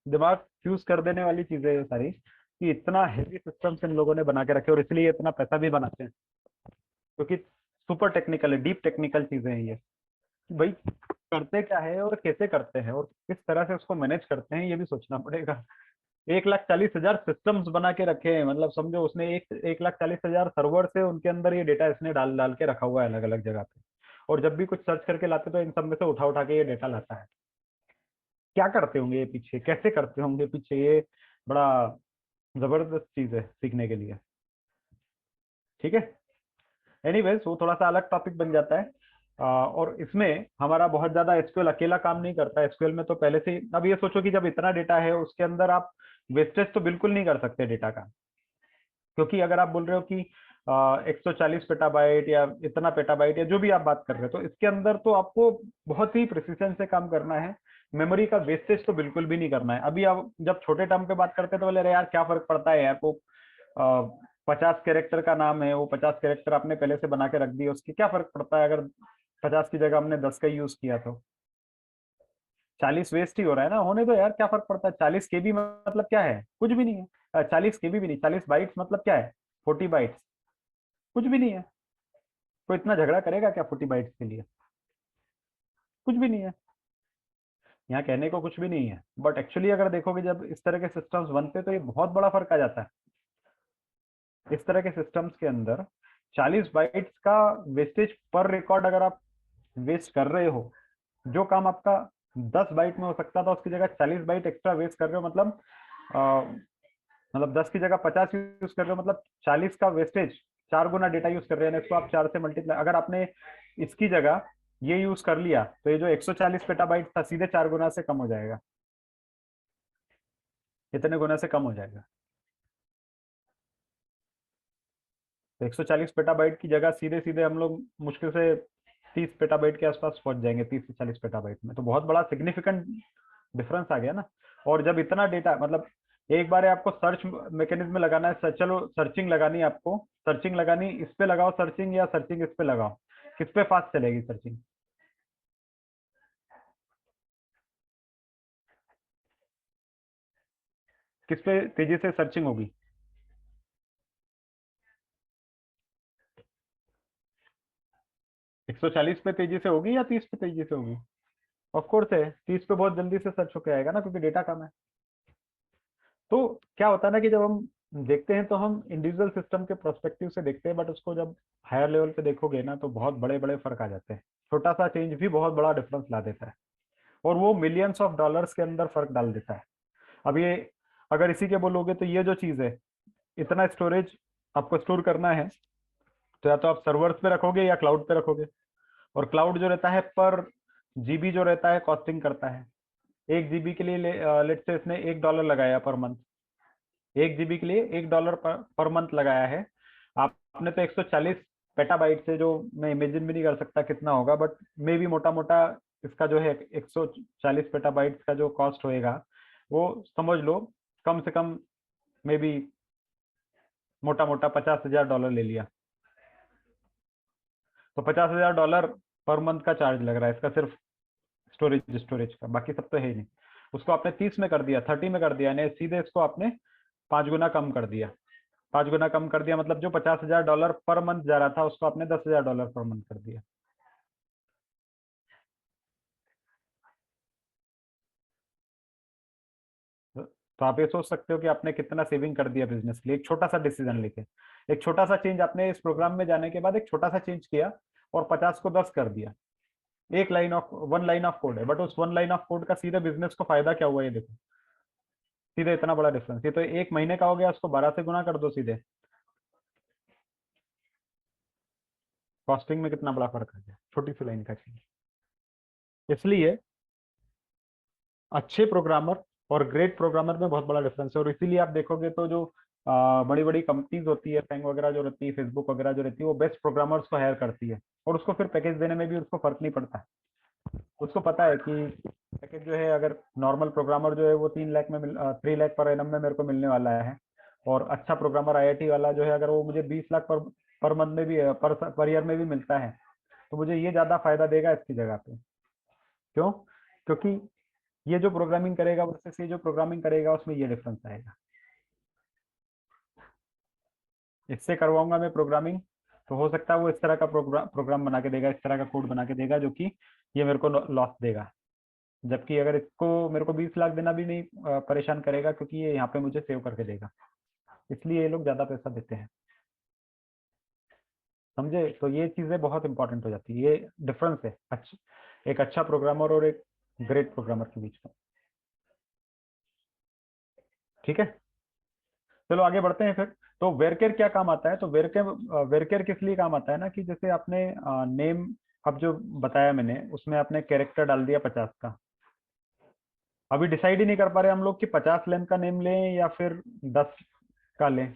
दिमाग फ्यूज कर देने वाली चीजें ये सारी, कि इतना हेवी सिस्टम्स इन लोगों ने बना के रखे और इसलिए इतना पैसा भी बनाते हैं, क्योंकि सुपर टेक्निकल है, डीप टेक्निकल चीजें हैं ये। भाई करते क्या है और कैसे करते हैं और किस तरह से उसको मैनेज करते हैं, ये भी सोचना पड़ेगा। 1,40,000 सिस्टम्स बना के रखे हैं, मतलब समझो उसने 1,40,000 सर्वर से उनके अंदर ये डेटा इसने डाल डाल के रखा हुआ है अलग अलग जगह पे, और जब भी कुछ सर्च करके लाते तो इन सब में से उठा उठा के ये डेटा लाता है। क्या करते होंगे ये पीछे, कैसे करते होंगे पीछे, ये बड़ा जबरदस्त चीज है सीखने के लिए। ठीक है, एनीवेज वो थोड़ा सा अलग टॉपिक बन जाता है। और इसमें हमारा बहुत ज्यादा एसक्यूएल अकेला काम नहीं करता। एसक्यूएल में तो पहले से अब ये सोचो कि जब इतना डेटा है उसके अंदर आप वेस्टेज तो बिल्कुल नहीं कर सकते डेटा का, क्योंकि अगर आप बोल रहे हो कि 140 पेटाबाइट या इतना पेटाबाइट या जो भी आप बात कर रहे हो, तो इसके अंदर तो आपको बहुत ही प्रिसिशन से काम करना है। मेमोरी का वेस्टेज तो बिल्कुल भी नहीं करना है। अभी आप जब छोटे टर्म पे बात करते हैं तो बोले अरे यार क्या फर्क पड़ता है यार, वो 50 कैरेक्टर का नाम है, वो 50 कैरेक्टर आपने पहले से बना के रख दिए, उसकी क्या फर्क पड़ता है अगर 50 की जगह हमने 10 का यूज किया तो 40 वेस्ट ही हो रहा है ना, होने दो यार, क्या फर्क पड़ता है। 40 केबी मतलब क्या है, कुछ भी नहीं है। 40 केबी भी नहीं, 40 बाइट्स मतलब क्या है, 40 बाइट्स, कुछ भी नहीं है। कोई इतना झगड़ा करेगा क्या 40 बाइट्स के लिए, कुछ भी नहीं है। यहाँ कहने को कुछ भी नहीं है, बट एक्चुअली अगर देखोगे जब इस तरह के सिस्टम्स बनते हैं तो ये बहुत बड़ा फर्क आ जाता है। इस तरह के सिस्टम्स के अंदर 40 बाइट्स का वेस्टेज पर रिकॉर्ड अगर आप वेस्ट कर रहे हो, जो काम आपका 10 बाइट में हो सकता था उसकी जगह 40 बाइट एक्स्ट्रा वेस्ट कर रहे हो, मतलब 10 की जगह 50 यूज कर रहे हो, मतलब 40 का वेस्टेज 4 गुना डेटा यूज कर रहे हैं। इसको आप 4 से मल्टीप्लाई, अगर आपने इसकी जगह ये यूज कर लिया तो ये जो 140 पेटाबाइट था सीधे 4 गुना से कम हो जाएगा, इतने गुना से कम हो जाएगा। तो 140 पेटाबाइट की जगह सीधे सीधे हम लोग मुश्किल से 30 पेटाबाइट के आसपास पहुंच जाएंगे, 30 से 40 पेटाबाइट में। तो बहुत बड़ा सिग्निफिकेंट डिफरेंस आ गया ना। और जब इतना डेटा, मतलब एक बार आपको सर्च मैकेनिज्म में लगाना है, चलो सर्चिंग लगानी है आपको, सर्चिंग लगानी, इस पे लगाओ सर्चिंग या सर्चिंग इस पे लगाओ, किस पे फास्ट चलेगी सर्चिंग, किस पे तेजी से सर्चिंग होगी। 140 पे तेजी से होगी या 30 पे तेजी से होगी? ऑफ कोर्स है, 30 पे बहुत जल्दी से सर्च होके आएगा ना, क्योंकि डेटा कम है। तो क्या होता है ना कि जब हम देखते हैं तो हम इंडिविजुअल सिस्टम के प्रोस्पेक्टिव से देखते हैं, बट उसको जब हायर लेवल पे देखोगे ना तो बहुत बड़े बड़े फर्क आ जाते हैं। छोटा सा चेंज भी बहुत बड़ा डिफरेंस ला देता है, और वो मिलियंस ऑफ डॉलर्स के अंदर फर्क डाल देता है। अब ये अगर इसी के बोलोगे तो ये जो चीज है, इतना स्टोरेज आपको स्टोर करना है, तो या तो आप सर्वर्स पे रखोगे या क्लाउड पे रखोगे। और क्लाउड जो रहता है पर जीबी जो रहता है कॉस्टिंग करता है। 1 जीबी के लिए लेट से इसने $1 लगाया पर मंथ, 1 जीबी के लिए $1 पर मंथ लगाया है। आपने तो 140 पेटाबाइट से, जो मैं इमेजिन भी नहीं कर सकता कितना होगा, बट मे भी मोटा मोटा इसका जो है 140 पेटाबाइट का जो कॉस्ट होएगा वो समझ लो कम से कम मे बी मोटा मोटा $50,000 ले लिया, तो $50,000 पर मंथ का चार्ज लग रहा है इसका, सिर्फ स्टोरेज का, बाकी सब तो है ही नहीं। उसको आपने 30 में कर दिया, 30 में कर दिया, यानी सीधे इसको आपने 5 गुना कम कर दिया। 5 गुना कम कर दिया मतलब जो $50,000 पर मंथ जा रहा था उसको आपने $10,000 पर मंथ कर दिया। तो आप ये सोच सकते हो कि आपने कितना सेविंग कर दिया बिजनेस के लिए, एक छोटा सा डिसीजन लेके। एक छोटा सा चेंज आपने इस प्रोग्राम में जाने के बाद एक छोटा सा चेंज किया और 50 को 10 कर दिया। एक line of, 1 line of code है, बट उस 1 लाइन ऑफ कोड का सीधे बिजनेस को फायदा क्या हुआ ये देखो, सीधे इतना बड़ा डिफरेंस। ये तो 1 महीने का हो गया, उसको 12 से गुना कर दो सीधे, कॉस्टिंग में कितना बड़ा फर्क आ गया, छोटी सी लाइन का चेंज। इसलिए अच्छे प्रोग्रामर और ग्रेट प्रोग्रामर में बहुत बड़ा डिफरेंस है। और इसीलिए आप देखोगे तो जो बड़ी बड़ी कंपनीज होती है, फैंग वगैरह जो रहती है, फेसबुक वगैरह जो रहती है, वो बेस्ट प्रोग्रामर्स को हायर करती है, और उसको फिर पैकेज देने में भी उसको फर्क नहीं पड़ता। उसको पता है कि पैकेज जो है, अगर नॉर्मल प्रोग्रामर जो है वो 3 लाख पर एनम में मेरे को मिलने वाला है, और अच्छा प्रोग्रामर आईआईटी वाला जो है अगर वो मुझे 20 लाख पर मंथ में भी पर ईयर में भी मिलता है, तो मुझे ये ज्यादा फायदा देगा इसकी जगह पे। क्यों? क्योंकि ये जो प्रोग्रामिंग करेगा वर्सेस ये जो प्रोग्रामिंग करेगा उसमें ये डिफरेंस आएगा। इससे करवाऊंगा मैं प्रोग्रामिंग तो हो सकता है वो इस तरह का प्रोग्राम बना के देगा, इस तरह का कोड बना के देगा जो कि ये मेरे को लॉस देगा। जबकि अगर इसको मेरे को 20 लाख देना भी नहीं परेशान करेगा, क्योंकि ये यहाँ पे मुझे सेव करके देगा। इसलिए ये लोग ज्यादा पैसा देते हैं, समझे? तो ये चीजें बहुत इंपॉर्टेंट हो जाती है। ये डिफरेंस है एक अच्छा प्रोग्रामर और एक ग्रेट प्रोग्रामर के बीच में। ठीक है, चलो आगे बढ़ते हैं फिर। तो वेरकेर क्या काम आता है? तो वेरकेर किस लिए काम आता है ना, कि जैसे आपने नेम अब जो बताया मैंने उसमें आपने कैरेक्टर डाल दिया 50 का। अभी डिसाइड ही नहीं कर पा रहे हम लोग कि 50 लेंथ का नेम लें या फिर 10 का लें।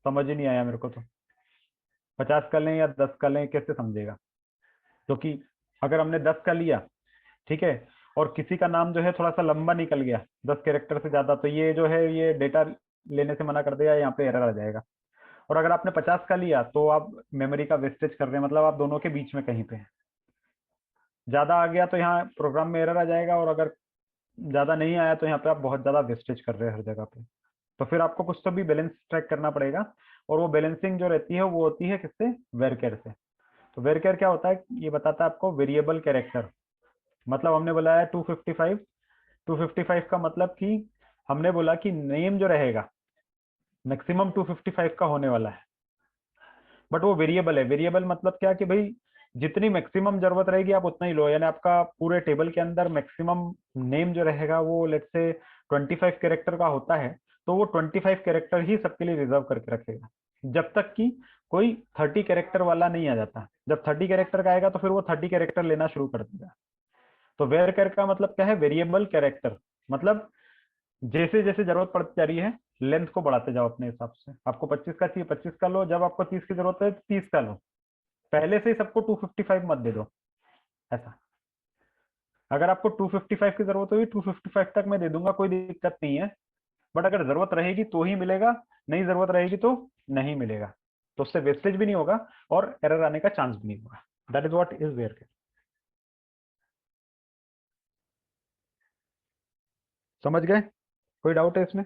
समझ ही नहीं आया मेरे को तो 50 का लें या 10 का लें, कैसे समझेगा? क्योंकि अगर हमने 10 का लिया, ठीक है, और किसी का नाम जो है थोड़ा सा लंबा निकल गया 10 कैरेक्टर से ज्यादा, तो ये जो है ये डेटा लेने से मना कर देगा, यहाँ पे एरर आ जाएगा। और अगर आपने 50 का लिया तो आप मेमोरी का वेस्टेज कर रहे हैं, मतलब आप दोनों के बीच में कहीं पे हैं। ज्यादा आ गया तो यहाँ प्रोग्राम में एरर आ जाएगा, और अगर ज्यादा नहीं आया तो यहाँ पे आप बहुत ज्यादा वेस्टेज कर रहे हैं हर जगह पे। तो फिर आपको कुछ तो भी बैलेंस ट्रैक करना पड़ेगा, और वो बैलेंसिंग जो रहती है वो होती है किससे? वेरकेर से। तो वेरकेर क्या होता है? ये बताता है आपको वेरिएबल कैरेक्टर। मतलब हमने बोला है 255 का मतलब कि हमने बोला कि नेम जो रहेगा मैक्सिमम 255 का होने वाला है, बट वो वेरिएबल है। वेरिएबल मतलब क्या कि भाई जितनी मैक्सिमम जरूरत रहेगी आप उतना ही लो, यानी आपका पूरे टेबल के अंदर मैक्सिमम नेम जो रहेगा वो लेट्स से 25 कैरेक्टर का होता है, तो वो 25 कैरेक्टर ही सबके लिए रिजर्व करके रखेगा, जब तक कि कोई 30 कैरेक्टर वाला नहीं आ जाता। जब 30 कैरेक्टर का आएगा तो फिर वो 30 कैरेक्टर लेना शुरू कर देगा। तो वेरकेर का मतलब क्या है? Variable character. मतलब जैसे जैसे जरूरत पड़ती जा रही है लेंथ को बढ़ाते जाओ अपने हिसाब से। आपको 25 का चाहिए 25 का लो, जब आपको 30 की जरूरत है 30 का लो। पहले से ही सबको 255 मत दे दो ऐसा। अगर आपको 255 की जरूरत होगी 255 तक मैं दे दूंगा, कोई दिक्कत नहीं है, बट अगर जरूरत रहेगी तो ही मिलेगा, नहीं जरूरत रहेगी तो नहीं मिलेगा। तो उससे वेस्टेज भी नहीं होगा और एरर आने का चांस भी नहीं होगा। That is what is varchar. समझ गए? कोई डाउट है इसमें?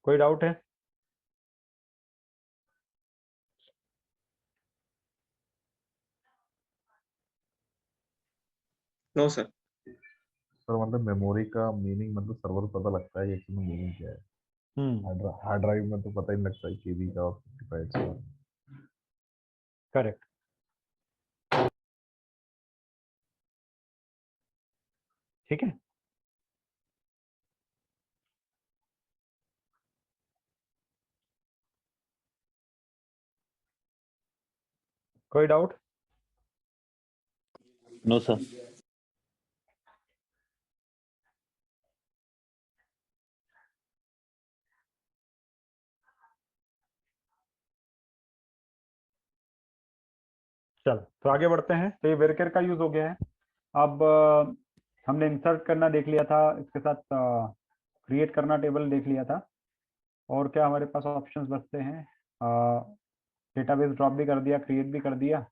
कोई डाउट है? No sir. सर मतलब मेमोरी का मीनिंग मतलब सर्वर को पता लगता है ये एक्चुअली मीनिंग क्या है। हार्ड ड्राइव में तो पता ही नहीं लगता है केबी का और 55 का। करेक्ट। ठीक है, कोई डाउट? No sir. चलो तो आगे बढ़ते हैं। तो ये वेरकेर का यूज हो गया है। अब हमने इंसर्ट करना देख लिया था, इसके साथ क्रिएट करना टेबल देख लिया था, और क्या हमारे पास ऑप्शंस बचते हैं? डेटाबेस ड्रॉप भी कर दिया, क्रिएट भी कर दिया।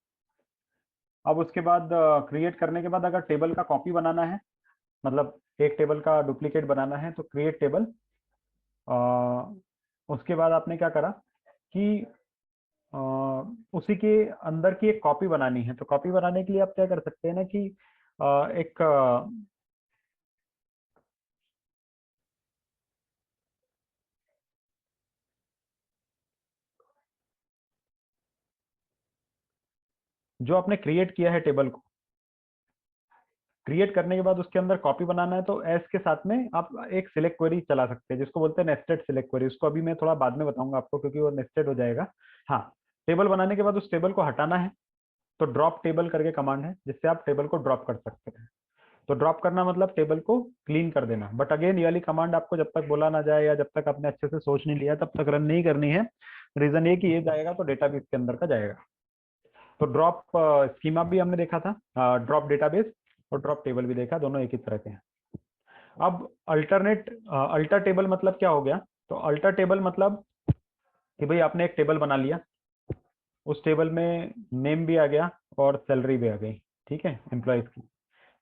अब उसके बाद क्रिएट करने के बाद अगर टेबल का कॉपी बनाना है, मतलब एक टेबल का डुप्लीकेट बनाना है, तो क्रिएट टेबल। उसके बाद आपने क्या करा कि अ, उसी के अंदर की एक कॉपी बनानी है। तो कॉपी बनाने के लिए आप क्या कर सकते हैं ना कि एक जो आपने क्रिएट किया है टेबल को, क्रिएट करने के बाद उसके अंदर कॉपी बनाना है, तो एस के साथ में आप एक सिलेक्ट क्वेरी चला सकते हैं जिसको बोलते हैं नेस्टेड सिलेक्ट क्वेरी। उसको अभी मैं थोड़ा बाद में बताऊंगा आपको, क्योंकि वो नेस्टेड हो जाएगा। हाँ, टेबल बनाने के बाद उस टेबल को हटाना है, तो ड्रॉप टेबल करके कमांड है जिससे आप टेबल को ड्रॉप कर सकते हैं। तो ड्रॉप करना मतलब टेबल को क्लीन कर देना। बट अगेन ये वाली कमांड आपको जब तक बोला ना जाए या जब तक आपने अच्छे से सोच नहीं लिया तब तक रन नहीं करनी है। रीजन ये कि ये जाएगा तो डेटाबेस के अंदर का जाएगा। तो ड्रॉप स्कीमा भी हमने देखा था, ड्रॉप डेटाबेस और ड्रॉप टेबल भी देखा, दोनों एक ही तरह के हैं। अब अल्टर टेबल मतलब क्या हो गया? तो अल्टर टेबल मतलब कि भाई आपने एक टेबल बना लिया, उस टेबल में नेम भी आ गया और सैलरी भी आ गई, ठीक है, एम्प्लॉयज की।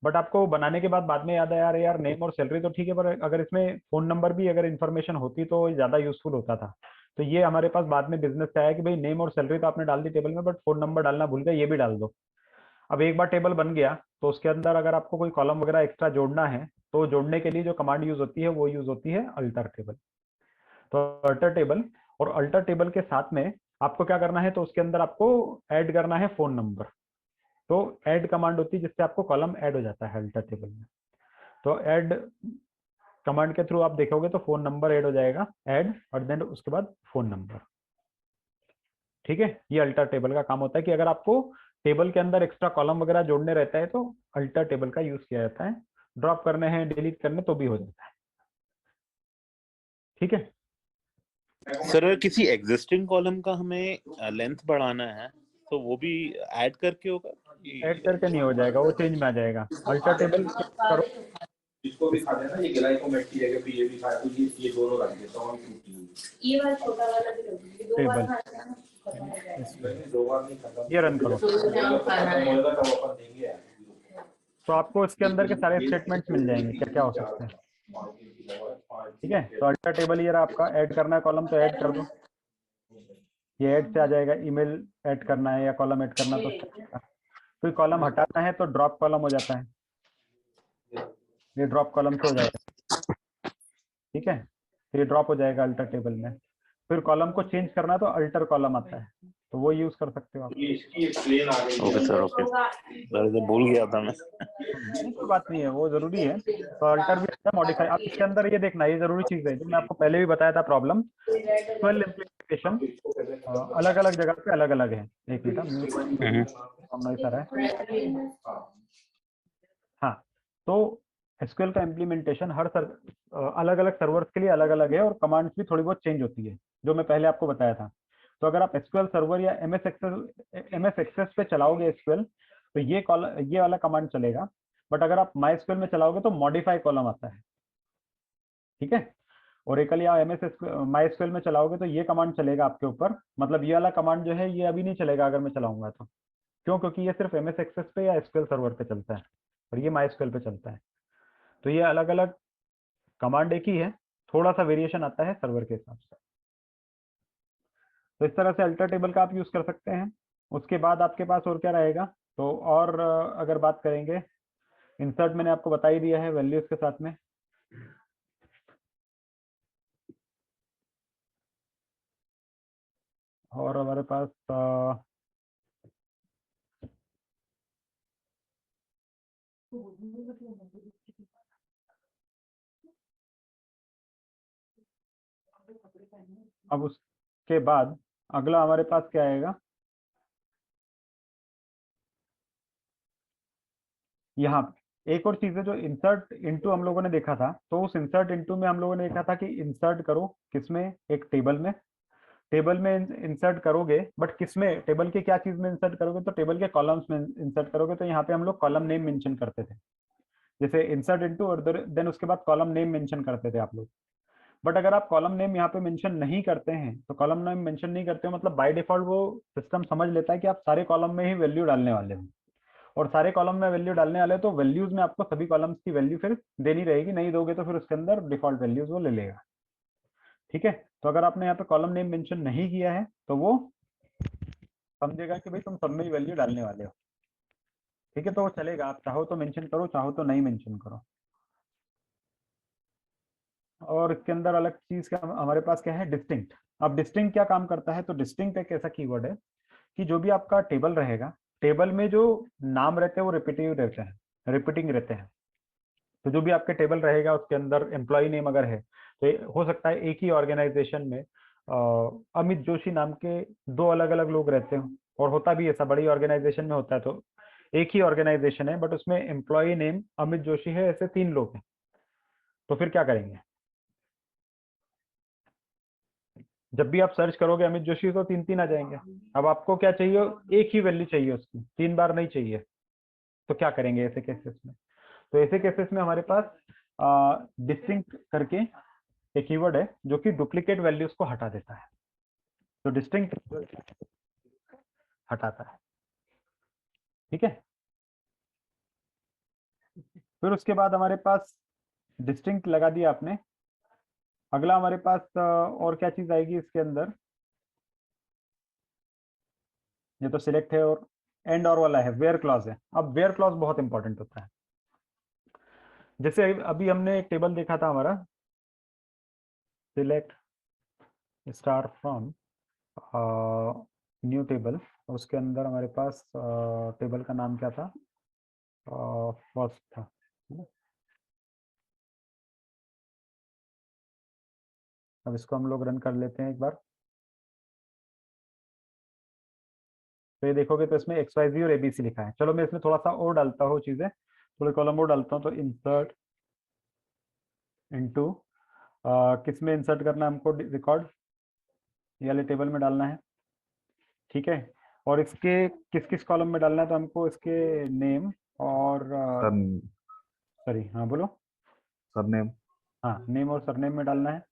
बट आपको बनाने के बाद में याद आया, अरे यार नेम और सैलरी तो ठीक है, पर अगर इसमें फोन नंबर भी अगर इन्फॉर्मेशन होती तो ज्यादा यूजफुल होता था। तो ये हमारे पास बाद में बिजनेस से आया कि भाई नेम और सैलरी तो आपने डाल दी टेबल में, बट फोन नंबर डालना भूल गए, ये भी डाल दो। अब एक बार टेबल बन गया तो उसके अंदर अगर आपको कोई कॉलम वगैरह एक्स्ट्रा जोड़ना है तो जोड़ने के लिए जो कमांड यूज होती है वो यूज होती है अल्टर टेबल। तो अल्टर टेबल, और अल्टर टेबल के साथ में आपको क्या करना है, तो उसके अंदर आपको ऐड करना है फोन नंबर। तो ऐड कमांड होती है जिससे आपको कॉलम ऐड हो जाता है अल्टर टेबल में। तो ऐड कमांड के थ्रू आप देखोगे तो फोन नंबर ऐड हो जाएगा, ऐड और देन उसके बाद फोन नंबर। ठीक है, ये अल्टर टेबल का काम होता है कि अगर आपको टेबल के अंदर एक्स्ट्रा कॉलम वगैरह जोड़ने रहता है तो अल्टर टेबल का यूज किया जाता है। ड्रॉप करने हैं, डिलीट करने तो भी हो जाता है। ठीक है सर किसी एग्जिस्टिंग कॉलम का हमें लेंथ बढ़ाना है तो वो भी ऐड करके होगा ऐड करके नहीं हो जाएगा, वो चेंज में आ जाएगा। अल्टर टेबल करो, इसको भी खा देना, ये गिलाई को मिट्टी है कि ये भी खा, तो ये दोनों रख देता हूँ। ये वाला छोटा वाला भी रख दीजिए, दो बार टेबल खाना है, खत्म हो जाएगा। दो बार नहीं खत्म, ये रन करो खत्म होएगा तब अपन देंगे। तो आपको इसके अंदर के सारे स्टेटमेंट्स मिल जाएंगे क्या क्या हो सकते हैं। ठीक है, तो अल्टर टेबल ये रहा आपका, ऐड करना है कॉलम तो ऐड कर दो, ये ऐड से आ जाएगा। ईमेल ऐड करना है या कॉलम ऐड करना तो कोई कॉलम हटाना है तो ड्रॉप कॉलम हो जाता है, ये ड्रॉप कॉलम से हो जाएगा। ठीक है, तो ये ड्रॉप हो जाएगा अल्टर टेबल में। फिर कॉलम को चेंज करना है तो अल्टर कॉलम आता है, तो वो यूज कर सकते हो आप। ओके सर, ओके सर, भूल गया था मैं। नहीं कोई बात नहीं है, वो जरूरी है। तो अल्टर भी आता है, मॉडिफाई। आप इसके अंदर ये देखना, ये जरूरी चीज है जो मैं आपको पहले भी बताया था प्रॉब्लम, एक्चुअल इम्प्लीमेंटेशन अलग अलग जगह पे अलग अलग है। एक मिनट सर है, हाँ। तो एसक्यूएल का इम्प्लीमेंटेशन हर अलग अलग सर्वर्स के लिए अलग अलग है, और कमांड्स भी थोड़ी बहुत चेंज होती है जो मैं पहले आपको बताया था। तो अगर आप एसक्यूएल सर्वर या एमएस एक्सेस पे चलाओगे एसक्यूएल तो ये वाला कमांड चलेगा। बट अगर आप माई एसक्यूएल में चलाओगे तो मॉडिफाई कॉलम आता है। ठीक है, ओरेकल या माई एसक्यूएल में चलाओगे तो ये कमांड चलेगा आपके ऊपर। मतलब ये वाला कमांड जो है ये अभी नहीं चलेगा अगर मैं चलाऊंगा तो। क्यों? क्योंकि ये सिर्फ एमएस एक्सेस पे या एसक्यूएल सर्वर पे चलता है और ये माई एसक्यूएल पे चलता है। तो ये अलग अलग कमांड एक ही है, थोड़ा सा वेरिएशन आता है सर्वर के हिसाब से। तो इस तरह से अल्टर टेबल का आप यूज कर सकते हैं। उसके बाद आपके पास और क्या रहेगा, तो और अगर बात करेंगे, इंसर्ट मैंने आपको बता ही दिया है वैल्यूज के साथ में। और हमारे पास अब उसके बाद अगला हमारे पास क्या आएगा, यहाँ एक और चीज है जो इंसर्ट इनटू हम लोगों ने देखा था। तो उस इंसर्ट इनटू में हम लोगों ने देखा था कि इंसर्ट करो किसमें, एक टेबल में। टेबल में इंसर्ट करोगे, बट किसमें, टेबल के क्या चीज में इंसर्ट करोगे, तो टेबल के कॉलम्स में इंसर्ट करोगे। तो यहाँ पे हम लोग कॉलम नेम मेंशन करते थे, जैसे इंसर्ट इनटू और देन उसके बाद कॉलम नेम मेंशन करते थे आप लोग। बट अगर आप कॉलम नेम यहाँ पे मेंशन नहीं करते हैं, तो कॉलम नेम मेंशन नहीं करते हो मतलब बाय डिफॉल्ट वो सिस्टम समझ लेता है कि आप सारे कॉलम में ही वैल्यू डालने वाले हो, और सारे कॉलम में वैल्यू डालने वाले तो वैल्यूज में आपको सभी कॉलम्स की वैल्यू फिर देनी रहेगी। नहीं दोगे तो फिर उसके अंदर डिफॉल्ट वैल्यूज वो ले लेगा। ठीक है, तो अगर आपने यहाँ पे कॉलम नेम मेंशन नहीं किया है तो वो समझेगा कि भाई तुम सब में ही वैल्यू डालने वाले हो। ठीक है, तो वो चलेगा, आप चाहो तो मेंशन करो, चाहो तो नहीं मेंशन करो। और इसके अंदर अलग चीज क्या हमारे पास क्या है, डिस्टिंक्ट। अब डिस्टिंक्ट क्या काम करता है, तो डिस्टिंक्ट एक ऐसा कीवर्ड है कि जो भी आपका टेबल रहेगा, टेबल में जो नाम रहते हैं वो रिपीटिव रहते हैं, रिपीटिंग रहते हैं। तो जो भी आपके टेबल रहेगा उसके अंदर एम्प्लॉय नेम अगर है तो हो सकता है एक ही ऑर्गेनाइजेशन में अमित जोशी नाम के दो अलग अलग लोग रहते हो, और होता भी ऐसा बड़ी ऑर्गेनाइजेशन में होता है। तो एक ही ऑर्गेनाइजेशन है बट उसमें एम्प्लॉय नेम अमित जोशी है, ऐसे 3 लोग हैं। तो फिर क्या करेंगे, जब भी आप सर्च करोगे अमित जोशी तो 3 आ जाएंगे। अब आपको क्या चाहिए, एक ही वैल्यू चाहिए उसकी, 3 बार नहीं चाहिए। तो क्या करेंगे ऐसे केसेस में, तो ऐसे केसेस में हमारे पास डिस्टिंक्ट करके एक कीवर्ड है जो कि डुप्लीकेट वैल्यूज को हटा देता है, तो डिस्टिंक्ट हटाता है। ठीक है, फिर उसके बाद हमारे पास डिस्टिंक्ट लगा दिया आपने। अगला हमारे पास और क्या चीज आएगी इसके अंदर, ये तो सिलेक्ट है और एंड और वाला है, वेयर क्लॉज है। अब वेयर क्लॉज बहुत इंपॉर्टेंट होता है। जैसे अभी हमने एक टेबल देखा था हमारा, select star from new table, उसके अंदर हमारे पास टेबल का नाम क्या था, फर्स्ट था। अब इसको हम लोग रन कर लेते हैं एक बार, तो ये देखोगे तो इसमें XYZ और ABC लिखा है। चलो मैं इसमें थोड़ा सा और डालता हूँ चीजें, थोड़े कॉलम और डालता हूँ। तो इंसर्ट इनटू, किस में इंसर्ट करना है हमको, रिकॉर्ड ये वाले टेबल में डालना है। ठीक है, और इसके किस किस कॉलम में डालना है, तो हमको इसके नेम और सॉरी हाँ बोलो, सरनेम, हाँ नेम और सरनेम में डालना है।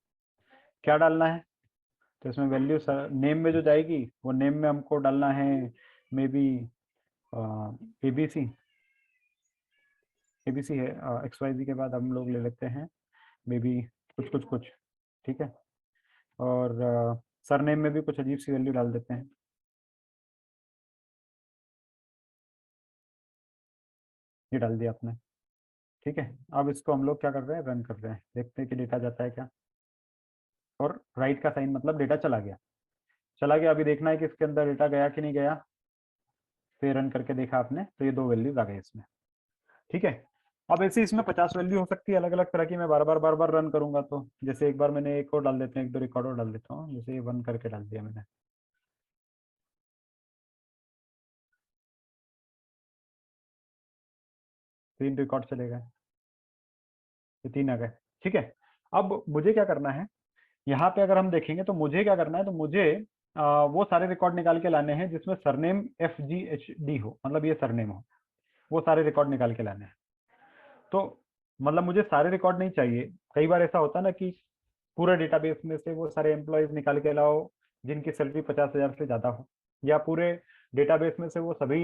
क्या डालना है, तो इसमें वैल्यू नेम में जो जाएगी वो नेम में हमको डालना है मे बी ABC, ABC है। XYZ के बाद हम लोग ले लेते हैं मे बी कुछ कुछ कुछ। ठीक है, और सरनेम में भी कुछ अजीब सी वैल्यू डाल देते हैं। ये डाल दिया आपने। ठीक है, अब इसको हम लोग क्या कर रहे हैं, रन कर रहे हैं, देखते हैं कि डेटा जाता है क्या। और राइट का साइन मतलब डेटा चला गया, चला गया। अभी देखना है कि इसके अंदर डेटा गया कि नहीं गया। फिर रन करके देखा आपने तो ये 2 वैल्यूज आ गई इसमें। ठीक है, अब ऐसे इसमें 50 वैल्यू हो सकती है अलग अलग तरह की। मैं बार बार रन करूंगा तो जैसे एक बार मैंने एक और डाल देते हैं, 1 2 रिकॉर्ड और डाल देता हूँ। जैसे ये 1 करके डाल दिया मैंने, 3 रिकॉर्ड चले गए, ये 3 आ गए। ठीक है, अब मुझे क्या करना है, यहाँ पे अगर हम देखेंगे तो मुझे क्या करना है, तो मुझे वो सारे रिकॉर्ड निकाल के लाने हैं जिसमें सरनेम FGHD हो, मतलब ये सरनेम हो, वो सारे रिकॉर्ड निकाल के लाने हैं। तो मतलब मुझे सारे रिकॉर्ड नहीं चाहिए, कई बार ऐसा होता है ना कि पूरे डेटाबेस में से वो सारे एम्प्लॉयज निकाल के लाओ जिनकी सैलरी 50,000 से ज़्यादा हो, या पूरे डेटाबेस में से वो सभी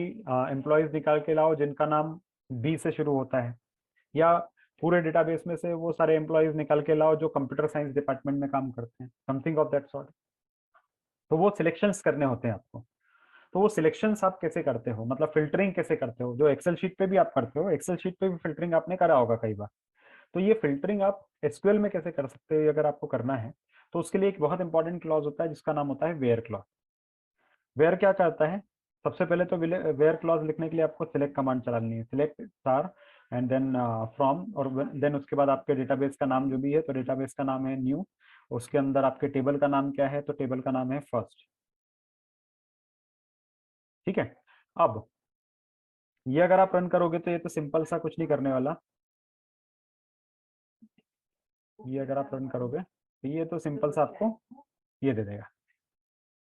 एम्प्लॉयज निकाल के लाओ जिनका नाम B से शुरू होता है, या पूरे डेटाबेस में से वो सारे एम्प्लॉयज निकाल के लाओ जो कंप्यूटर साइंस डिपार्टमेंट में काम करते हैं, समथिंग ऑफ दैट सॉर्ट। तो वो सिलेक्शंस करने होते हैं आपको। तो वो सिलेक्शंस आप कैसे करते हो, मतलब फिल्टरिंग कैसे करते हो, जो एक्सेल शीट पे भी आप करते हो, एक्सेल शीट पे भी फिल्टरिंग आपने करा होगा कई बार। तो ये फिल्टरिंग आप SQL में कैसे कर सकते हो अगर आपको करना है, तो उसके लिए एक बहुत इंपॉर्टेंट क्लॉज होता है जिसका नाम होता है वेयर क्लॉज। वेयर क्या करता है, सबसे पहले तो वेयर क्लॉज लिखने के लिए आपको सिलेक्ट कमांड चलानी है, select star and then from, और देन उसके बाद आपके डेटाबेस का नाम जो भी है, तो डेटाबेस का नाम है न्यू, उसके अंदर आपके टेबल का नाम क्या है, तो टेबल का नाम है फर्स्ट। ठीक है, अब ये अगर आप रन करोगे तो ये तो सिंपल सा कुछ नहीं करने वाला, ये अगर आप रन करोगे तो ये तो सिंपल सा आपको ये दे देगा।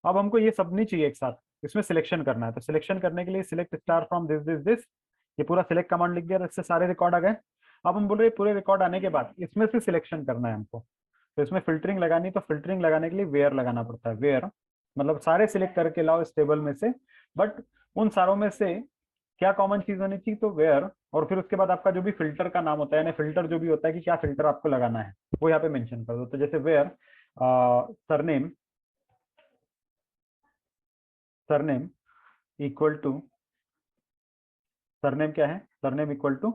अब हमको ये सब नहीं चाहिए एक साथ, इसमें सिलेक्शन करना है। तो सिलेक्शन करने के लिए select star from this this this, ये पूरा सिलेक्ट कमांड लिख दिया तो इससे सारे रिकॉर्ड आ गए। अब हम बोल रहे हैं पूरे रिकॉर्ड आने के बाद इसमें से सिलेक्शन करना है हमको, तो इसमें फिल्टरिंग लगानी, तो फिल्टरिंग लगाने के लिए वेयर लगाना पड़ता है। वेयर मतलब सारे सिलेक्ट करके लाओ इस टेबल में से, बट उन सारों में से क्या कॉमन चीज होनी चाहिए, तो वेयर, और फिर उसके बाद आपका जो भी फिल्टर का नाम होता है, यानी फिल्टर जो भी होता है कि क्या फिल्टर आपको लगाना है वो यहाँ पे मेंशन कर दो। तो जैसे where surname, surname equal to, surname क्या है, surname equal to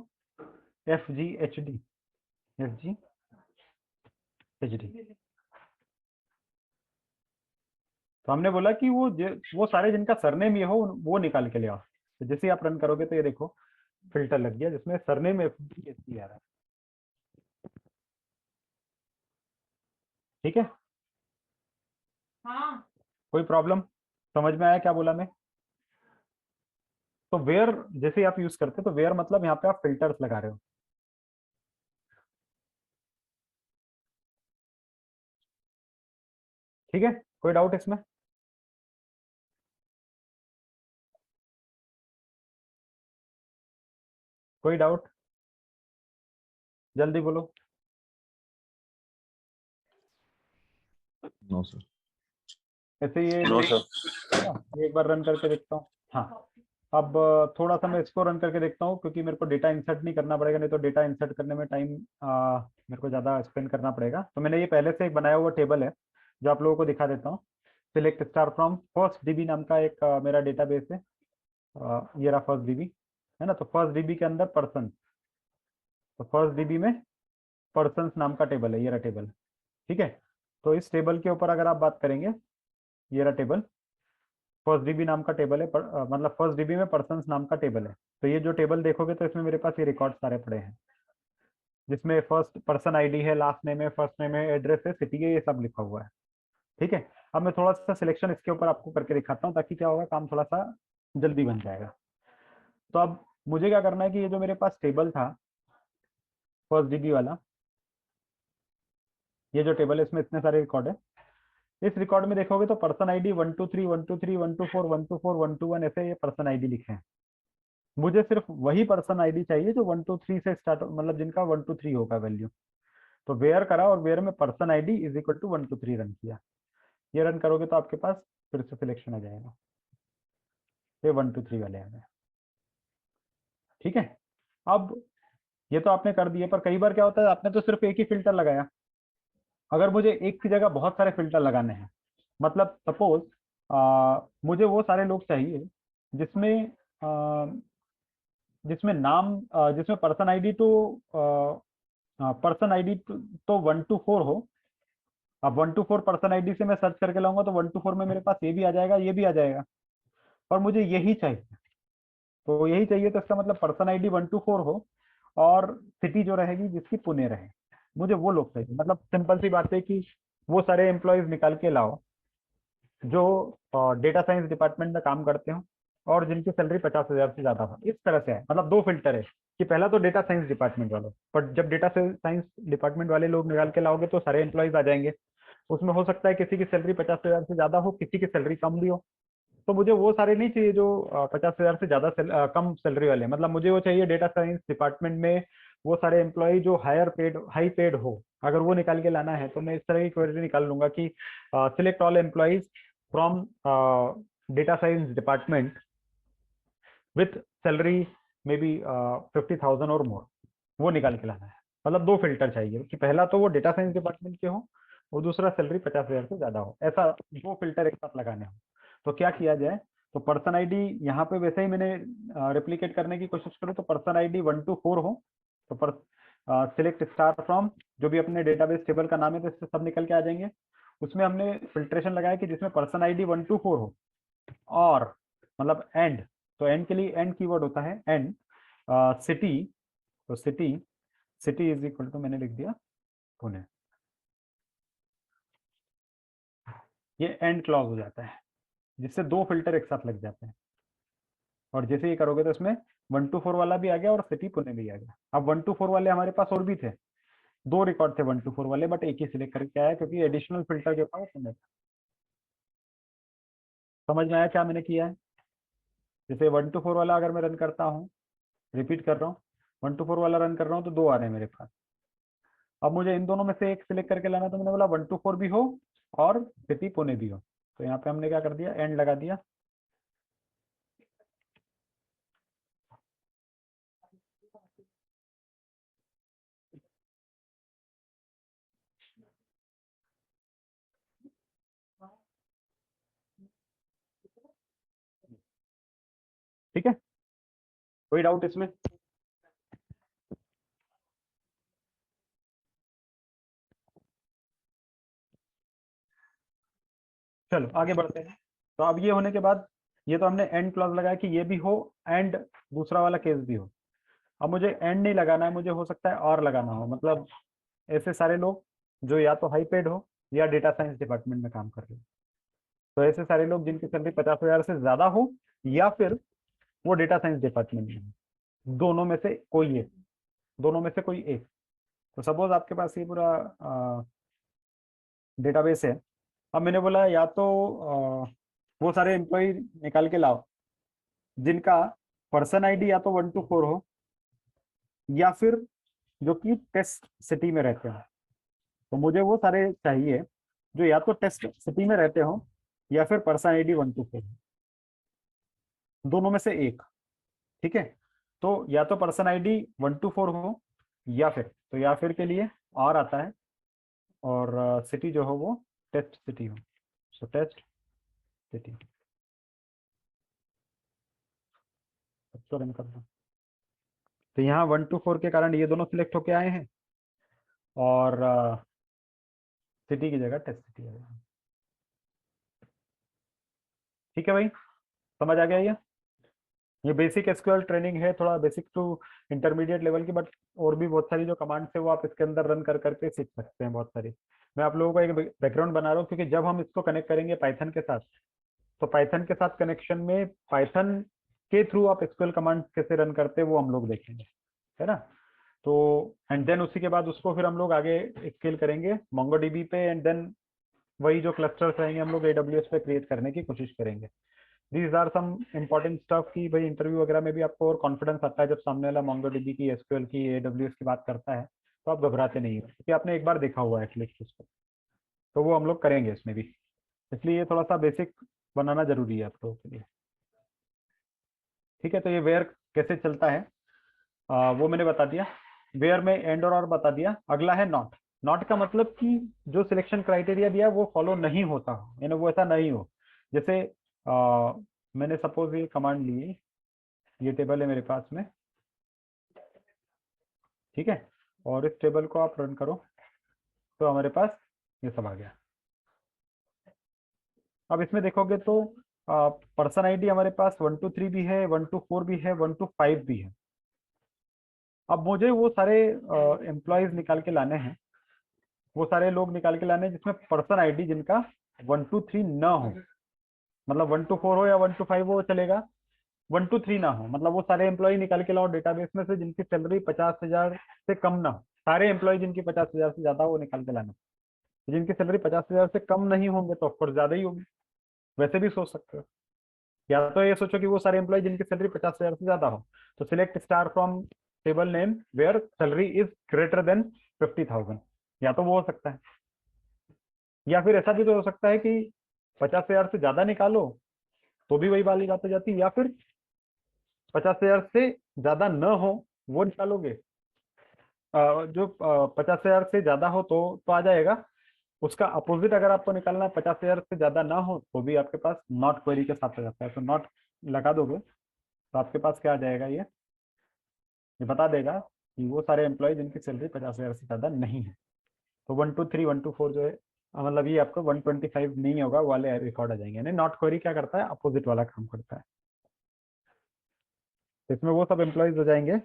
FGHD, FGHD। तो हमने बोला कि वो सारे जिनका सरनेम ये हो वो निकाल के ले आओ। तो जैसे ही आप रन करोगे तो ये देखो फिल्टर लग गया जिसमें सरनेम FGHD आ रहा है। ठीक है, हाँ कोई प्रॉब्लम, समझ में आया क्या बोला मैं। तो वेयर जैसे आप यूज करते हो, तो वेयर मतलब यहाँ पे आप फिल्टर्स लगा रहे हो। ठीक है, कोई डाउट इसमें, कोई डाउट जल्दी बोलो। No sir. ऐसे ये नो नहीं सर। है ना? एक बार रन करके देखता हूँ। हाँ, अब थोड़ा सा मैं इसको रन करके देखता हूँ, क्योंकि मेरे को डेटा इंसर्ट नहीं करना पड़ेगा, नहीं तो डेटा इंसर्ट करने में टाइम मेरे को ज़्यादा स्पेंड करना पड़ेगा। तो मैंने ये पहले से एक बनाया हुआ टेबल है जो आप लोगों को दिखा देता हूँ। Select star from first dB नाम का एक मेरा डेटाबेस है। ये रहा फर्स्ट डीबी, है ना। तो फर्स्ट डीबी के अंदर पर्सन, तो फर्स्ट डीबी में पर्सन्स नाम का टेबल है, ये रहा टेबल। ठीक है, तो इस टेबल के ऊपर अगर आप बात करेंगे, ये रहा टेबल, फर्स्ट डीबी नाम का टेबल है, मतलब फर्स्ट डीबी में पर्सन्स नाम का टेबल है। तो ये जो टेबल देखोगे तो इसमें मेरे पास ये रिकॉर्ड सारे पड़े हैं, जिसमें फर्स्ट पर्सन आईडी है, लास्ट नेम है, फर्स्ट नेम है, एड्रेस है, सिटी है, ये सब लिखा हुआ है। ठीक है, अब मैं थोड़ा सा सिलेक्शन इसके ऊपर आपको करके दिखाता हूँ, ताकि क्या होगा, काम थोड़ा सा जल्दी बन जाएगा। तो अब मुझे क्या करना है कि ये जो मेरे पास टेबल था फर्स्ट डीबी वाला, ये जो टेबल है इसमें इतने सारे रिकॉर्ड है। इस रिकॉर्ड में देखोगे तो पर्सन आईडी 123 123 124 124 121 ऐसे ये पर्सन आईडी लिखे हैं। मुझे सिर्फ वही पर्सन आईडी चाहिए जो 123 से स्टार्ट, मतलब जिनका 123 होगा वैल्यू। तो वेयर करा और वेयर में person ID is equal to 123 run किया। ये रन करोगे तो आपके पास फिर से सिलेक्शन आ जाएगा, ये 123 वाले आ गए। ठीक है, अब ये तो आपने कर दिया, पर कई बार क्या होता है, आपने तो सिर्फ एक ही फिल्टर लगाया। अगर मुझे एक की जगह बहुत सारे फिल्टर लगाने हैं, मतलब सपोज मुझे वो सारे लोग चाहिए जिसमें जिसमें नाम जिसमें पर्सन आईडी तो पर्सन आईडी तो 124 हो। अब 124 पर्सन आईडी से मैं सर्च करके लाऊंगा तो 124 में मेरे पास ये भी आ जाएगा, ये भी आ जाएगा, पर मुझे यही चाहिए। तो यही चाहिए, तो इसका मतलब पर्सन आईडी 124 हो और सिटी जो रहेगी जिसकी पुणे रहे, मुझे वो लोग चाहिए। मतलब सिंपल सी बात है कि वो सारे एम्प्लॉयज निकाल के लाओ जो डेटा साइंस डिपार्टमेंट में काम करते हो और जिनकी सैलरी 50,000 से ज्यादा हो। इस तरह से है, मतलब दो फिल्टर है कि पहला तो डेटा साइंस डिपार्टमेंट वालों, पर जब डेटा साइंस डिपार्टमेंट वाले लोग निकाल के लाओगे तो सारे एम्प्लॉयज आ जाएंगे। उसमें हो सकता है किसी की सैलरी 50,000 से ज्यादा हो, किसी की सैलरी कम भी हो। तो मुझे वो सारे नहीं चाहिए जो 50,000 से ज्यादा कम सैलरी वाले, मतलब मुझे वो चाहिए डेटा साइंस डिपार्टमेंट में वो सारे एम्प्लॉय जो हाई पेड हो। अगर वो निकाल के लाना है तो मैं इस तरह की क्वेरी निकाल लूंगा कि select all employees from data science department with salary may be 50,000 और मोर, वो निकाल के लाना है। मतलब दो फिल्टर चाहिए कि पहला तो वो डेटा साइंस डिपार्टमेंट के हो और दूसरा सैलरी 50,000 से ज्यादा हो, ऐसा दो फिल्टर एक साथ लगाने हो। तो क्या किया जाए, तो पर्सन आईडी यहाँ पे वैसे ही मैंने रेप्लिकेट करने की कोशिश करूँ तो पर्सन आईडी 124 हो, तो पर सिलेक्ट स्टार फ्रॉम जो भी अपने डेटाबेस टेबल का नाम है तो इससे सब निकल के आ जाएंगे। उसमें हमने फिल्ट्रेशन लगाया कि जिसमें पर्सन आईडी 124 हो और मतलब एंड, तो एंड के लिए एंड कीवर्ड होता है एंड सिटी, तो सिटी इज इक्वल टू मैंने लिख दिया पुणे। ये एंड क्लॉज हो जाता है जिससे दो फिल्टर एक साथ लग जाते हैं। और जैसे ये करोगे तो इसमें 124 वाला भी आ गया और सिटी पुणे भी आ गया। अब 124 वाले हमारे पास और भी थे, दो रिकॉर्ड थे 124 वाले, बट एक ही सिलेक्ट करके आया क्योंकि एडिशनल फिल्टर के पास पुणे था। समझ में आया क्या मैंने किया है? जैसे 124 वाला अगर मैं रन करता हूँ, रिपीट कर रहा हूँ, 124 वाला रन कर रहा हूँ तो दो आ रहे हैं मेरे पास। अब मुझे इन दोनों में से एक सिलेक्ट करके लाना, तो मैंने बोला 124 भी हो और सिटी पुणे भी हो। तो यहाँ पे हमने क्या कर दिया, एंड लगा दिया। ठीक है, कोई डाउट इसमें? चलो आगे बढ़ते हैं। तो अब ये होने के बाद, ये तो हमने एंड क्लॉज लगाया कि ये भी हो एंड दूसरा वाला केस भी हो। अब मुझे एंड नहीं लगाना है, मुझे हो सकता है और लगाना हो, मतलब ऐसे सारे लोग जो या तो हाई पेड हो या डेटा साइंस डिपार्टमेंट में काम कर रहे हो। तो ऐसे सारे लोग जिनकी सैलरी 50,000 से ज्यादा हो या फिर वो डेटा साइंस डिपार्टमेंट में हो, दोनों में से कोई एक, दोनों में से कोई एक। तो सपोज आपके पास ये पूरा डेटाबेस है। अब मैंने बोला या तो वो सारे एम्प्लॉय निकाल के लाओ जिनका पर्सन आईडी या तो 124 हो या फिर जो कि टेस्ट सिटी में रहते हो। तो मुझे वो सारे चाहिए जो या तो टेस्ट सिटी में रहते हो या फिर पर्सन आईडी 124, दोनों में से एक। ठीक है, तो या तो पर्सन आईडी 124 हो या फिर, तो या फिर के लिए आर आता है और सिटी जो हो वो टेस्ट सिटी हो। सो टेस्ट सिटी तो रन करता हूं। तो यहाँ 124 के कारण ये दोनों सिलेक्ट होके आए हैं और सिटी की जगह टेस्ट सिटी आ जाएगा। ठीक है भाई, समझ आ गया ये बेसिक एसक्यूएल ट्रेनिंग है, थोड़ा बेसिक टू इंटरमीडिएट लेवल की, बट और भी बहुत सारी जो कमांड्स है वो आप इसके अंदर रन कर करके सीख सकते हैं बहुत सारी। मैं आप लोगों को एक बैकग्राउंड बना रहा हूँ क्योंकि जब हम इसको कनेक्ट करेंगे पाइथन के साथ, तो पाइथन के साथ कनेक्शन में पाइथन के थ्रू आप एसक्यूएल कमांड कैसे रन करते हैं वो हम लोग देखेंगे, है ना। तो एंड देन उसी के बाद उसको फिर हम लोग आगे स्केल करेंगे मोंगोडीबी पे, एंड देन वही जो क्लस्टर्स रहेंगे हम लोग AWS पे क्रिएट करने की कोशिश करेंगे। These are some important stuff की भाई इंटरव्यू वगैरह में भी आपको और कॉन्फिडेंस आता है जब सामने वाला मोंगोडीबी की, एसक्यूएल की, AWS की बात करता है, तो आप घबराते नहीं हो क्योंकि आपने एक बार देखा हुआ है एटलीस्ट उसको। तो वो हम लोग करेंगे इसमें भी, इसलिए ये थोड़ा सा बेसिक बनाना जरूरी है आप लोगों के लिए। ठीक है, तो ये वेयर कैसे चलता है वो मैंने बता दिया। वेयर में एंड और बता दिया। अगला है नॉट। नॉट का मतलब कि जो सिलेक्शन क्राइटेरिया दिया वो फॉलो नहीं होता, यानी वो ऐसा नहीं हो। जैसे मैंने सपोज ये कमांड ली, ये टेबल है मेरे पास में, ठीक है, और इस टेबल को आप रन करो तो हमारे पास ये सब आ गया। अब इसमें देखोगे तो पर्सन आईडी हमारे पास 123 भी है, 124 भी है, 125 भी है। अब मुझे वो सारे एम्प्लॉयज निकाल के लाने हैं, वो सारे लोग निकाल के लाने हैं जिसमें पर्सन आईडी जिनका 123 ना हो, मतलब 124 हो या 125 हो चलेगा, 123 ना हो, मतलब वो सारे एम्प्लॉय निकाल के लाओ डेटाबेस में से जिनकी सैलरी 50,000 से कम ना हो। सारे एम्प्लॉय जिनकी 50,000 से ज्यादा वो निकाल के लाना। जिनकी सैलरी 50,000 से कम नहीं होंगे तो ऑफकोर्स ज्यादा ही होगी। वैसे भी सोच सकते हो, या तो ये सोचो कि वो सारे एम्प्लॉय जिनकी सैलरी 50,000 से ज्यादा हो, तो select star from table name where salary is greater than 50,000, या तो वो हो सकता है। या फिर ऐसा भी तो हो सकता है कि 50,000 से ज्यादा निकालो तो भी वही वाली बात हो जाती है, या फिर 50,000 से ज्यादा न हो वो निकालोगे, जो 50,000 से ज्यादा हो तो आ जाएगा। उसका अपोजिट अगर आपको निकालना है 50,000 से ज्यादा ना हो तो भी आपके पास नॉट क्वेरी के साथ आ जाता है। तो नॉट लगा दोगे तो आपके पास क्या आ जाएगा, ये बता देगा कि वो सारे एम्प्लॉय जिनकी सैलरी 50,000 से ज्यादा नहीं है। तो 123 124 जो है मतलब ये आपको 125 नहीं होगा वो वाले रिकॉर्ड आ जाएंगे। यानी नॉट क्वेरी क्या करता है, अपोजिट वाला काम करता है। तो इसमें वो सब एम्प्लॉयज हो जाएंगे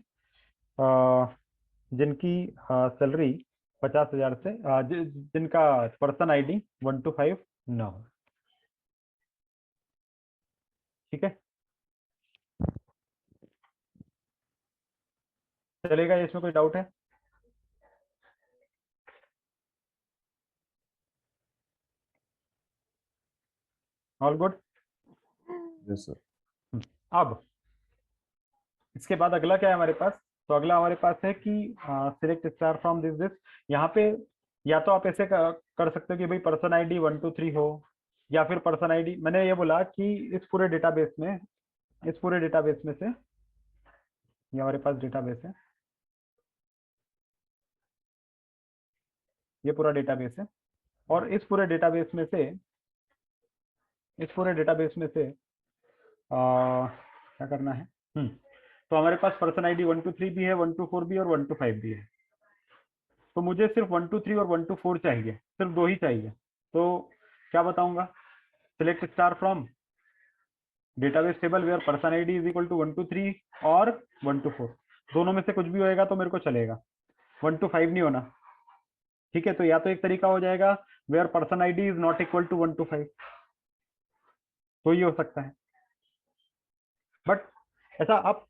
जिनकी सैलरी 50,000 से जिनका पर्सन आईडी 125 ना हो। ठीक है, चलेगा, इसमें कोई डाउट है? All good? Yes sir. अब इसके बाद अगला क्या है हमारे पास? तो अगला हमारे पास है कि सिलेक्ट स्टार फ्रॉम दिस। यहाँ पे या तो आप ऐसे कर सकते हो कि भाई पर्सन आईडी 123 हो, या फिर पर्सन आईडी, मैंने ये बोला कि इस पूरे डेटाबेस में से ये हमारे पास डेटाबेस है, ये पूरा डेटाबेस है, और इस पूरे डेटाबेस में से क्या करना है, तो हमारे पास पर्सन आईडी 123 भी है, 124 भी है और 125 भी है। तो मुझे सिर्फ 123 और 124 चाहिए, सिर्फ दो ही चाहिए। तो क्या बताऊंगा, select star from database table where person ID is equal to 123 और 124, दोनों में से कुछ भी होएगा तो मेरे को चलेगा, 125 नहीं होना। ठीक है, तो या तो एक तरीका हो जाएगा where person ID is not equal to 125, तो ये हो सकता है। बट ऐसा आप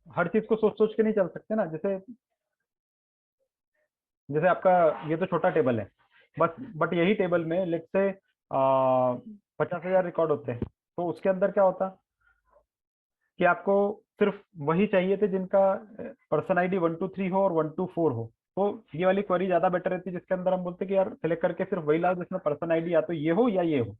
हर चीज को सोच सोच के नहीं चल सकते ना, जैसे आपका ये तो छोटा टेबल है बस, बट यही टेबल में लेट से 50,000 रिकॉर्ड होते हैं, तो उसके अंदर क्या होता कि आपको सिर्फ वही चाहिए थे जिनका पर्सन आईडी 1 2 3 हो और 1 2 4 हो, तो ये वाली क्वेरी ज्यादा बेटर रहती है, जिसके अंदर हम बोलते कि यार सिलेक्ट करके सिर्फ वही लाओ जिसमें पर्सन आईडी या तो ये हो या ये हो।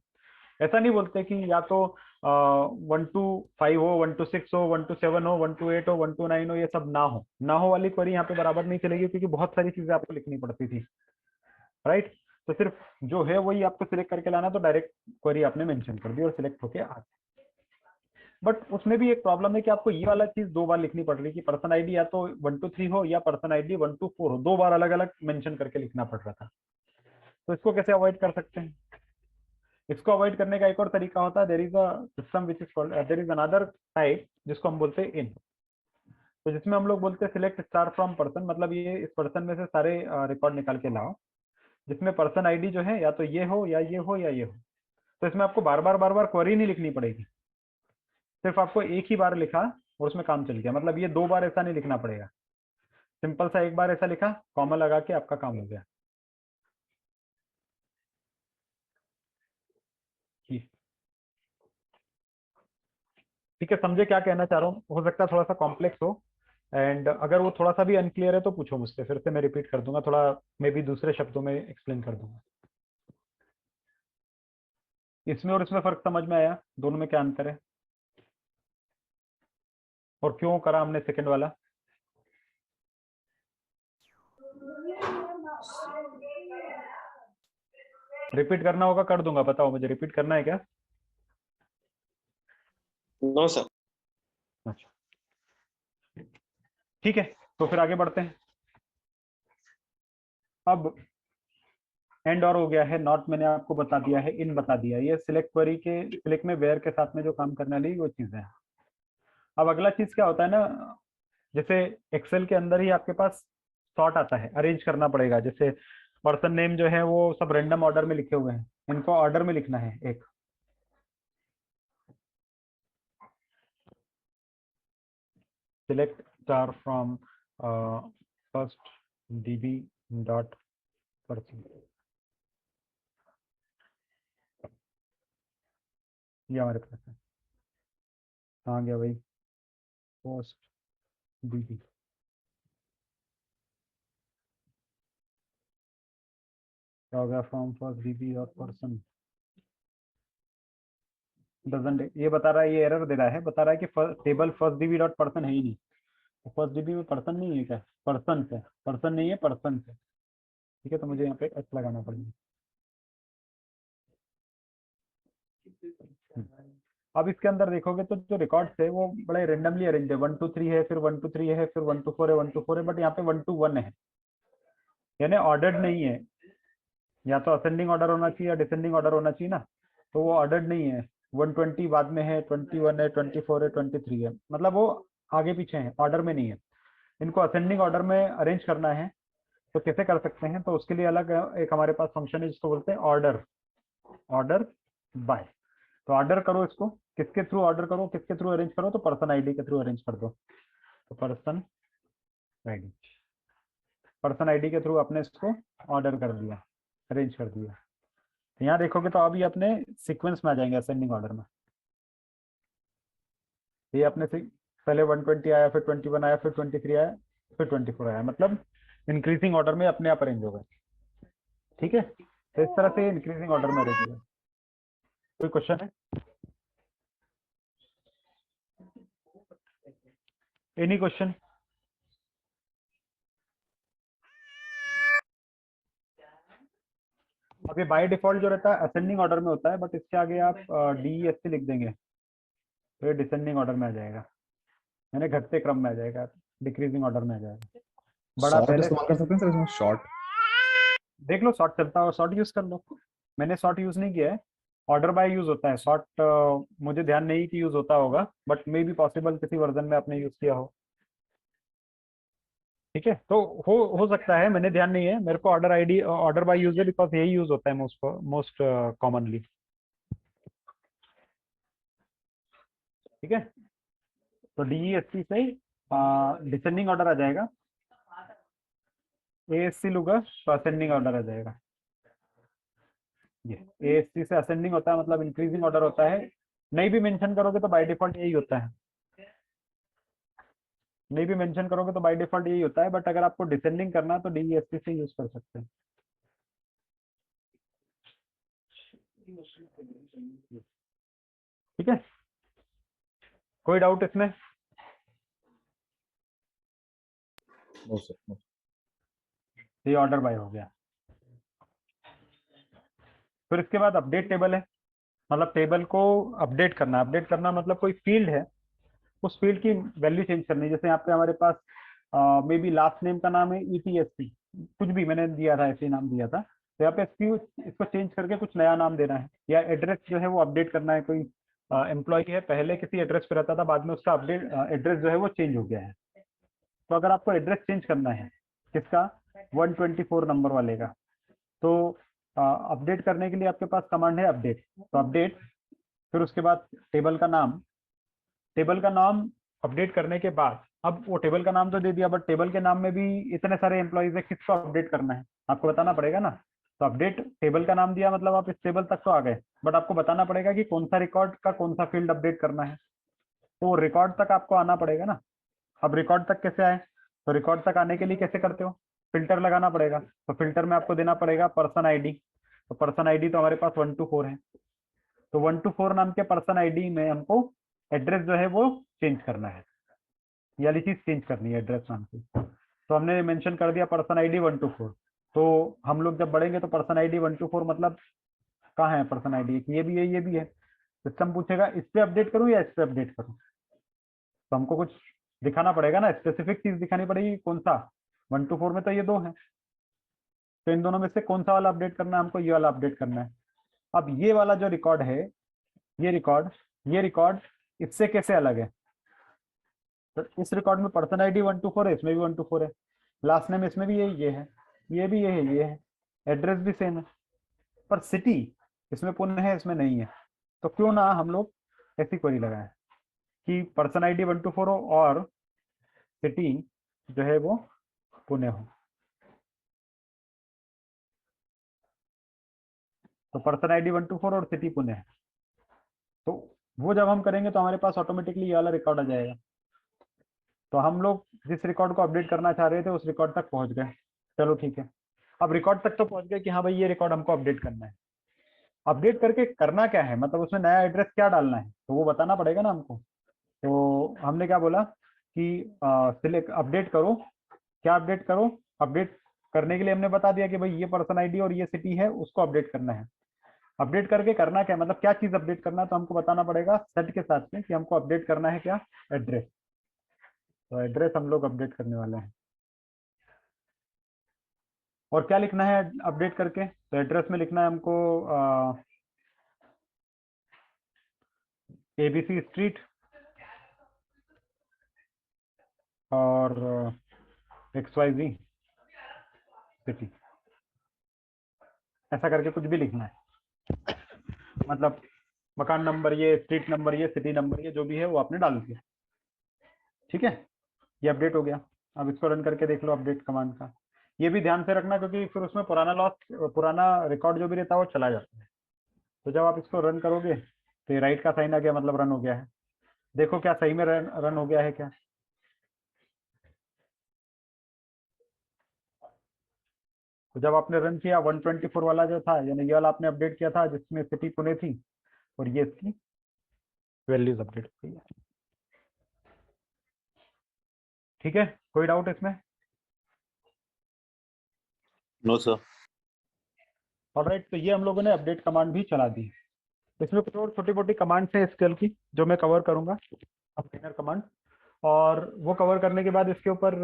ऐसा नहीं बोलते कि या तो 1 2 5 हो, 1 2 6 हो, 1 2 7 हो, 1 2 8 हो, 1 2 9 हो, ये सब ना हो वाली क्वेरी यहाँ पे बराबर नहीं चलेगी, क्योंकि बहुत सारी चीजें आपको लिखनी पड़ती थी, राइट। तो सिर्फ जो है वही आपको सिलेक्ट करके लाना, तो डायरेक्ट क्वेरी आपने मेंशन कर दी और सिलेक्ट होके आ। बट उसमें भी एक प्रॉब्लम है कि आपको ये वाला चीज 2 बार लिखनी पड़ रही है कि पर्सन आईडी या तो 1 2 3 हो या पर्सन आईडी 1 2 4 हो, 2 बार अलग अलग मेंशन करके लिखना पड़ रहा था। तो इसको कैसे अवॉइड कर सकते हैं? इसको अवॉइड करने का एक और तरीका होता है, there is a system which is called, there is another type जिसको हम बोलते हैं इन। तो जिसमें हम लोग बोलते हैं सिलेक्ट स्टार फ्रॉम पर्सन, मतलब ये इस पर्सन में से सारे रिकॉर्ड निकाल के लाओ जिसमें पर्सन आईडी जो है या तो ये हो या ये हो या ये हो। तो इसमें आपको बार बार क्वेरी नहीं लिखनी पड़ेगी, सिर्फ आपको एक ही बार लिखा और उसमें काम चल गया। मतलब ये 2 बार ऐसा नहीं लिखना पड़ेगा, सिंपल सा एक बार ऐसा लिखा, कॉमा लगा के आपका काम हो गया। ठीक है, समझे क्या कहना चाह रहा हूँ? हो सकता है थोड़ा सा कॉम्प्लेक्स हो, एंड अगर वो थोड़ा सा भी अनक्लियर है तो पूछो मुझसे, फिर से मैं रिपीट कर दूंगा, थोड़ा मे बी दूसरे शब्दों में एक्सप्लेन कर दूंगा। इसमें और इसमें फर्क समझ में आया? दोनों में क्या अंतर है और क्यों करा हमने सेकंड वाला? रिपीट करना होगा, कर दूंगा, बताओ मुझे, रिपीट करना है क्या? No sir. अच्छा ठीक है, तो फिर आगे बढ़ते हैं। अब एंड और हो गया है, नॉट मैंने आपको बता दिया है, इन बता दिया, ये सिलेक्ट क्वेरी के सिलेक्ट में वेयर के साथ में जो काम करने वाली वो चीजें हैं। अब अगला चीज क्या होता है ना, जैसे एक्सेल के अंदर ही आपके पास सॉर्ट आता है, अरेंज करना पड़ेगा। जैसे पर्सन नेम जो है वो सब रैंडम ऑर्डर में लिखे हुए हैं, इनको ऑर्डर में लिखना है। एक select star from first db dot person, ये हमारे पास है, कहाँ गया भाई? पोस्ट db, क्या हो गया? From first db dot person doesn't, ये बता रहा है, ये एरर दे रहा है, बता रहा है कि table first db dot person है ही नहीं। तो फर्स्ट db में पर्सन नहीं है क्या? पर्सन से, पर्सन नहीं है, पर्सन से। ठीक है, तो मुझे यहाँ पे एच लगाना पड़ेगा। अब इसके अंदर देखोगे तो जो रिकॉर्ड्स है वो बड़े रेंडमली अरेंज है, 1 2 3 है, फिर 1 2 3 है, फिर 1 2 4 है, 1 2 4 है, बट यहाँ पे 1 2 1 है, यानी ऑर्डर्ड नहीं है। या तो असेंडिंग ऑर्डर होना चाहिए या डिसेंडिंग ऑर्डर होना चाहिए ना, तो वो ऑर्डर्ड नहीं है। 120 बाद में है, 21 है, 24 है, 23 है, मतलब वो आगे पीछे है, ऑर्डर में नहीं है। इनको असेंडिंग ऑर्डर में अरेंज करना है, तो कैसे कर सकते हैं? तो उसके लिए अलग एक हमारे पास फंक्शन है जिसको बोलते हैं ऑर्डर, ऑर्डर बाय। तो ऑर्डर करो इसको, किसके थ्रू ऑर्डर करो, किसके थ्रू अरेंज करो? तो पर्सन आईडी के थ्रू अरेंज कर दो। तो पर्सन आईडी, पर्सन आईडी के थ्रू आपने इसको ऑर्डर कर दिया, अरेंज कर दिया। तो यहाँ देखोगे तो अभी अपने सीक्वेंस में आ जाएंगे, असेंडिंग ऑर्डर में। ये अपने से पहले 120 आया, फिर 21 आया, फिर 23 आया, फिर 24 आया, मतलब इंक्रीजिंग ऑर्डर में अपने आप अरेंज हो गए। ठीक है, तो इस तरह से इंक्रीजिंग ऑर्डर में अरेंज होगा। कोई क्वेश्चन है? Any question? अभी बाय डिफॉल्ट जो रहता है असेंडिंग ऑर्डर में होता है, बट इसके आगे आप DESC लिख देंगे तो ये डिसेंडिंग ऑर्डर में आ जाएगा, यानी घटते क्रम में आ जाएगा, डिक्रीजिंग ऑर्डर में आ जाएगा। बड़ा शॉर्ट पहले इस्तेमाल कर सकते हैं सर इसमें, शॉर्ट? देख लो, शॉर्ट चलता हो शॉर्ट यूज कर लो। मैंने शॉर्ट यूज नहीं किया है, ऑर्डर बाय यूज होता है शॉर्ट। मुझे ध्यान नहीं कि यूज होता होगा, बट मे बी पॉसिबल किसी वर्जन में आपने यूज किया हो। ठीक है, तो हो सकता है, मैंने ध्यान नहीं है, मेरे को order ID order by use है, बिकॉज यही यूज होता है मोस्ट कॉमनली। ठीक है, तो DESC से डिसेंडिंग ऑर्डर आ जाएगा, ASC लूंगा तो असेंडिंग ऑर्डर आ जाएगा। ये ASC से असेंडिंग होता है, मतलब इंक्रीजिंग ऑर्डर होता है। नहीं भी मेंशन करोगे तो बाय डिफॉल्ट यही होता है। नहीं भी मेंशन करोगे तो बाय डिफॉल्ट यही होता है, बट अगर आपको डिसेंडिंग करना है तो DESC से यूज कर सकते हैं। ठीक है, कोई डाउट इसमें? No sir, no. ये ऑर्डर बाय हो गया। फिर इसके बाद अपडेट टेबल है, मतलब टेबल को अपडेट करना। अपडेट करना मतलब कोई फील्ड है, उस फील्ड की वैल्यू चेंज करनी। जैसे यहाँ पे हमारे पास मे बी लास्ट नेम का नाम है ETSC, कुछ भी मैंने दिया था, ऐसे नाम दिया था, तो यहाँ पे इसको चेंज करके कुछ नया नाम देना है, या एड्रेस जो है वो अपडेट करना है। कोई एम्प्लॉय है, पहले किसी एड्रेस पे रहता था, बाद में उसका अपडेट एड्रेस जो है वो चेंज हो गया है। तो अगर आपको एड्रेस चेंज करना है किसका, 124 नंबर वाले का, तो अपडेट करने के लिए आपके पास कमांड है अपडेट। तो अपडेट, फिर उसके बाद टेबल का नाम। टेबल का नाम अपडेट करने के बाद, अब वो टेबल का नाम तो दे दिया, बट टेबल के नाम में भी इतने सारे एम्प्लॉइज है, किसको अपडेट करना है आपको बताना पड़ेगा ना। तो अपडेट टेबल का नाम दिया, मतलब आप इस टेबल तक तो आ गए, बट आपको बताना पड़ेगा कि कौन सा रिकॉर्ड का कौन सा फील्ड अपडेट करना है। तो रिकॉर्ड तक आपको आना पड़ेगा ना। अब रिकॉर्ड तक कैसे आए, तो रिकॉर्ड तक आने के लिए कैसे करते हो, फिल्टर लगाना पड़ेगा। तो फिल्टर में आपको देना पड़ेगा पर्सन आईडी। तो पर्सन आईडी तो हमारे पास 1 to 4 है, तो 1 to 4 नाम के पर्सन आईडी में हमको एड्रेस जो है वो चेंज करना है, ये वाली चीज चेंज करनी है एड्रेस नाम की। तो हमने मेंशन कर दिया पर्सन आईडी 1 to 4। तो हम लोग जब बढ़ेंगे तो पर्सन आईडी 1 to 4 मतलब कहाँ है पर्सन आईडी, ये भी है, ये भी है। सिस्टम पूछेगा इस पे अपडेट करूँ या इस पे अपडेट करूँ, तो हमको कुछ दिखाना पड़ेगा ना, स्पेसिफिक चीज दिखानी पड़ेगी। कौन सा, 1 to 4 में तो ये दो है, तो इन दोनों में से कौन सा वाला अपडेट करना है हमको, ये वाला अपडेट करना है। अब ये वाला जो रिकॉर्ड है, ये रिकॉर्ड इससे कैसे अलग है, तो इस रिकॉर्ड में पर्सन आईडी 1 to 4 है, इसमें भी 1 to 4 है, लास्ट नेम इसमें भी ये है, ये भी ये है, एड्रेस भी सेम है, पर सिटी इसमें पुणे है, इसमें नहीं है। तो क्यों ना हम लोग ऐसी क्वेरी लगाएं कि पर्सन आईडी 1 to 4 हो और सिटी जो है वो पुणे हो। तो पर्सन आईडी 1 to 4 और सिटी पुणे है, तो वो जब हम करेंगे तो हमारे पास ऑटोमेटिकली ये वाला रिकॉर्ड आ जाएगा। तो हम लोग जिस रिकॉर्ड को अपडेट करना चाह रहे थे उस रिकॉर्ड तक पहुंच गए, चलो ठीक है। अब रिकॉर्ड तक तो पहुंच गए कि हाँ भाई ये रिकॉर्ड हमको अपडेट करना है। अपडेट करके करना क्या है, मतलब उसमें नया एड्रेस क्या डालना है, तो वो बताना पड़ेगा ना हमको। तो हमने क्या बोला कि सिलेक्ट अपडेट करो, क्या अपडेट करो, अपडेट करने के लिए हमने बता दिया कि भाई ये पर्सन आईडी और ये सिटी है, उसको अपडेट करना है। अपडेट करके करना क्या, मतलब क्या चीज अपडेट करना है, तो हमको बताना पड़ेगा सेट के साथ में कि हमको अपडेट करना है क्या, एड्रेस। तो एड्रेस हम लोग अपडेट करने वाले हैं। और क्या लिखना है अपडेट करके, तो एड्रेस में लिखना है हमको ABC स्ट्रीट और XYZ सिटी, ऐसा करके कुछ भी लिखना है। मतलब मकान नंबर ये, स्ट्रीट नंबर ये, सिटी नंबर ये, जो भी है वो आपने डाल दिया। ठीक है, ये अपडेट हो गया। अब इसको रन करके देख लो अपडेट कमांड का। ये भी ध्यान से रखना क्योंकि फिर उसमें पुराना रिकॉर्ड जो भी रहता है वो चला जाता है। तो जब आप इसको रन करोगे तो ये राइट का साइन आ गया, मतलब रन हो गया है। देखो क्या सही में रन हो गया है क्या। तो जब आपने रन किया 124 वाला जो था, यानी ये वाला आपने अपडेट किया था जिसमें सिटी पुणे थी, और ये इसकी वैल्यूज अपडेट हो गई है। ठीक है, कोई डाउट इसमें? No sir. ऑलराइट, तो ये हम लोगों ने अपडेट कमांड भी चला दी। इसमें कुछ और छोटी मोटी कमांड्स हैं SQL की जो मैं कवर करूंगा, कंटेनर कमांड। और वो कवर करने के बाद इसके ऊपर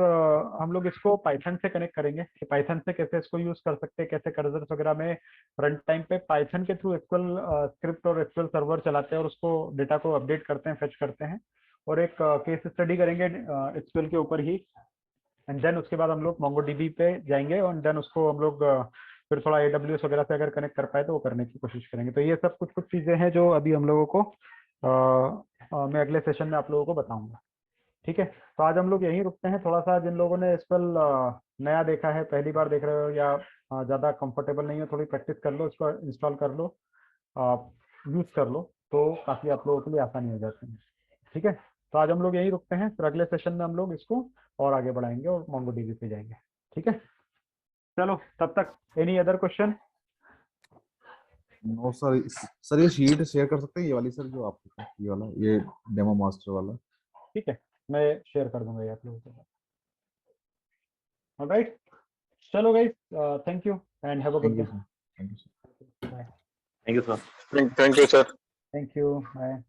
हम लोग इसको पाइथन से कनेक्ट करेंगे कि पाइथन से कैसे इसको यूज कर सकते हैं, कैसे कर्सर्स वगैरह में रन टाइम पे पाइथन के थ्रू SQL स्क्रिप्ट और SQL सर्वर चलाते हैं और उसको डेटा को अपडेट करते हैं, फेच करते हैं। और एक केस स्टडी करेंगे SQL के ऊपर ही, एंड देन उसके बाद हम लोग MongoDB पे जाएंगे और देन उसको हम लोग फिर थोड़ा AWS वगैरह से अगर कनेक्ट कर पाए तो वो करने की कोशिश करेंगे। तो ये सब कुछ कुछ चीजें हैं जो अभी हम लोगों को मैं अगले सेशन में आप लोगों को बताऊंगा। ठीक है, तो आज हम लोग यहीं रुकते हैं। थोड़ा सा जिन लोगों ने SQL नया देखा है, पहली बार देख रहे हो या ज़्यादा कंफर्टेबल नहीं हो, थोड़ी प्रैक्टिस कर लो, इसको इंस्टॉल कर लो, यूज़ कर लो, तो काफ़ी आप लोगों के लिए आसानी हो जाती है। ठीक है। तो आज हम लोग यहीं रुकते हैं, फिर अगले सेशन में हम लोग इसको और आगे बढ़ाएंगे और MongoDB पे जाएंगे। ठीक है, चलो तब तक any other question? No sir. Sir ये शीट शेयर कर सकते हैं, ये वाली सर जो आपके ये वाला, ये डेमो मास्टर वाला? ठीक है, मैं शेयर कर दूंगा ये आप लोगों के साथ। ऑलराइट, चलो guys, thank you and have a good day. Thank you sir. Bye. Thank you sir. Thank you, sir. Thank you, bye.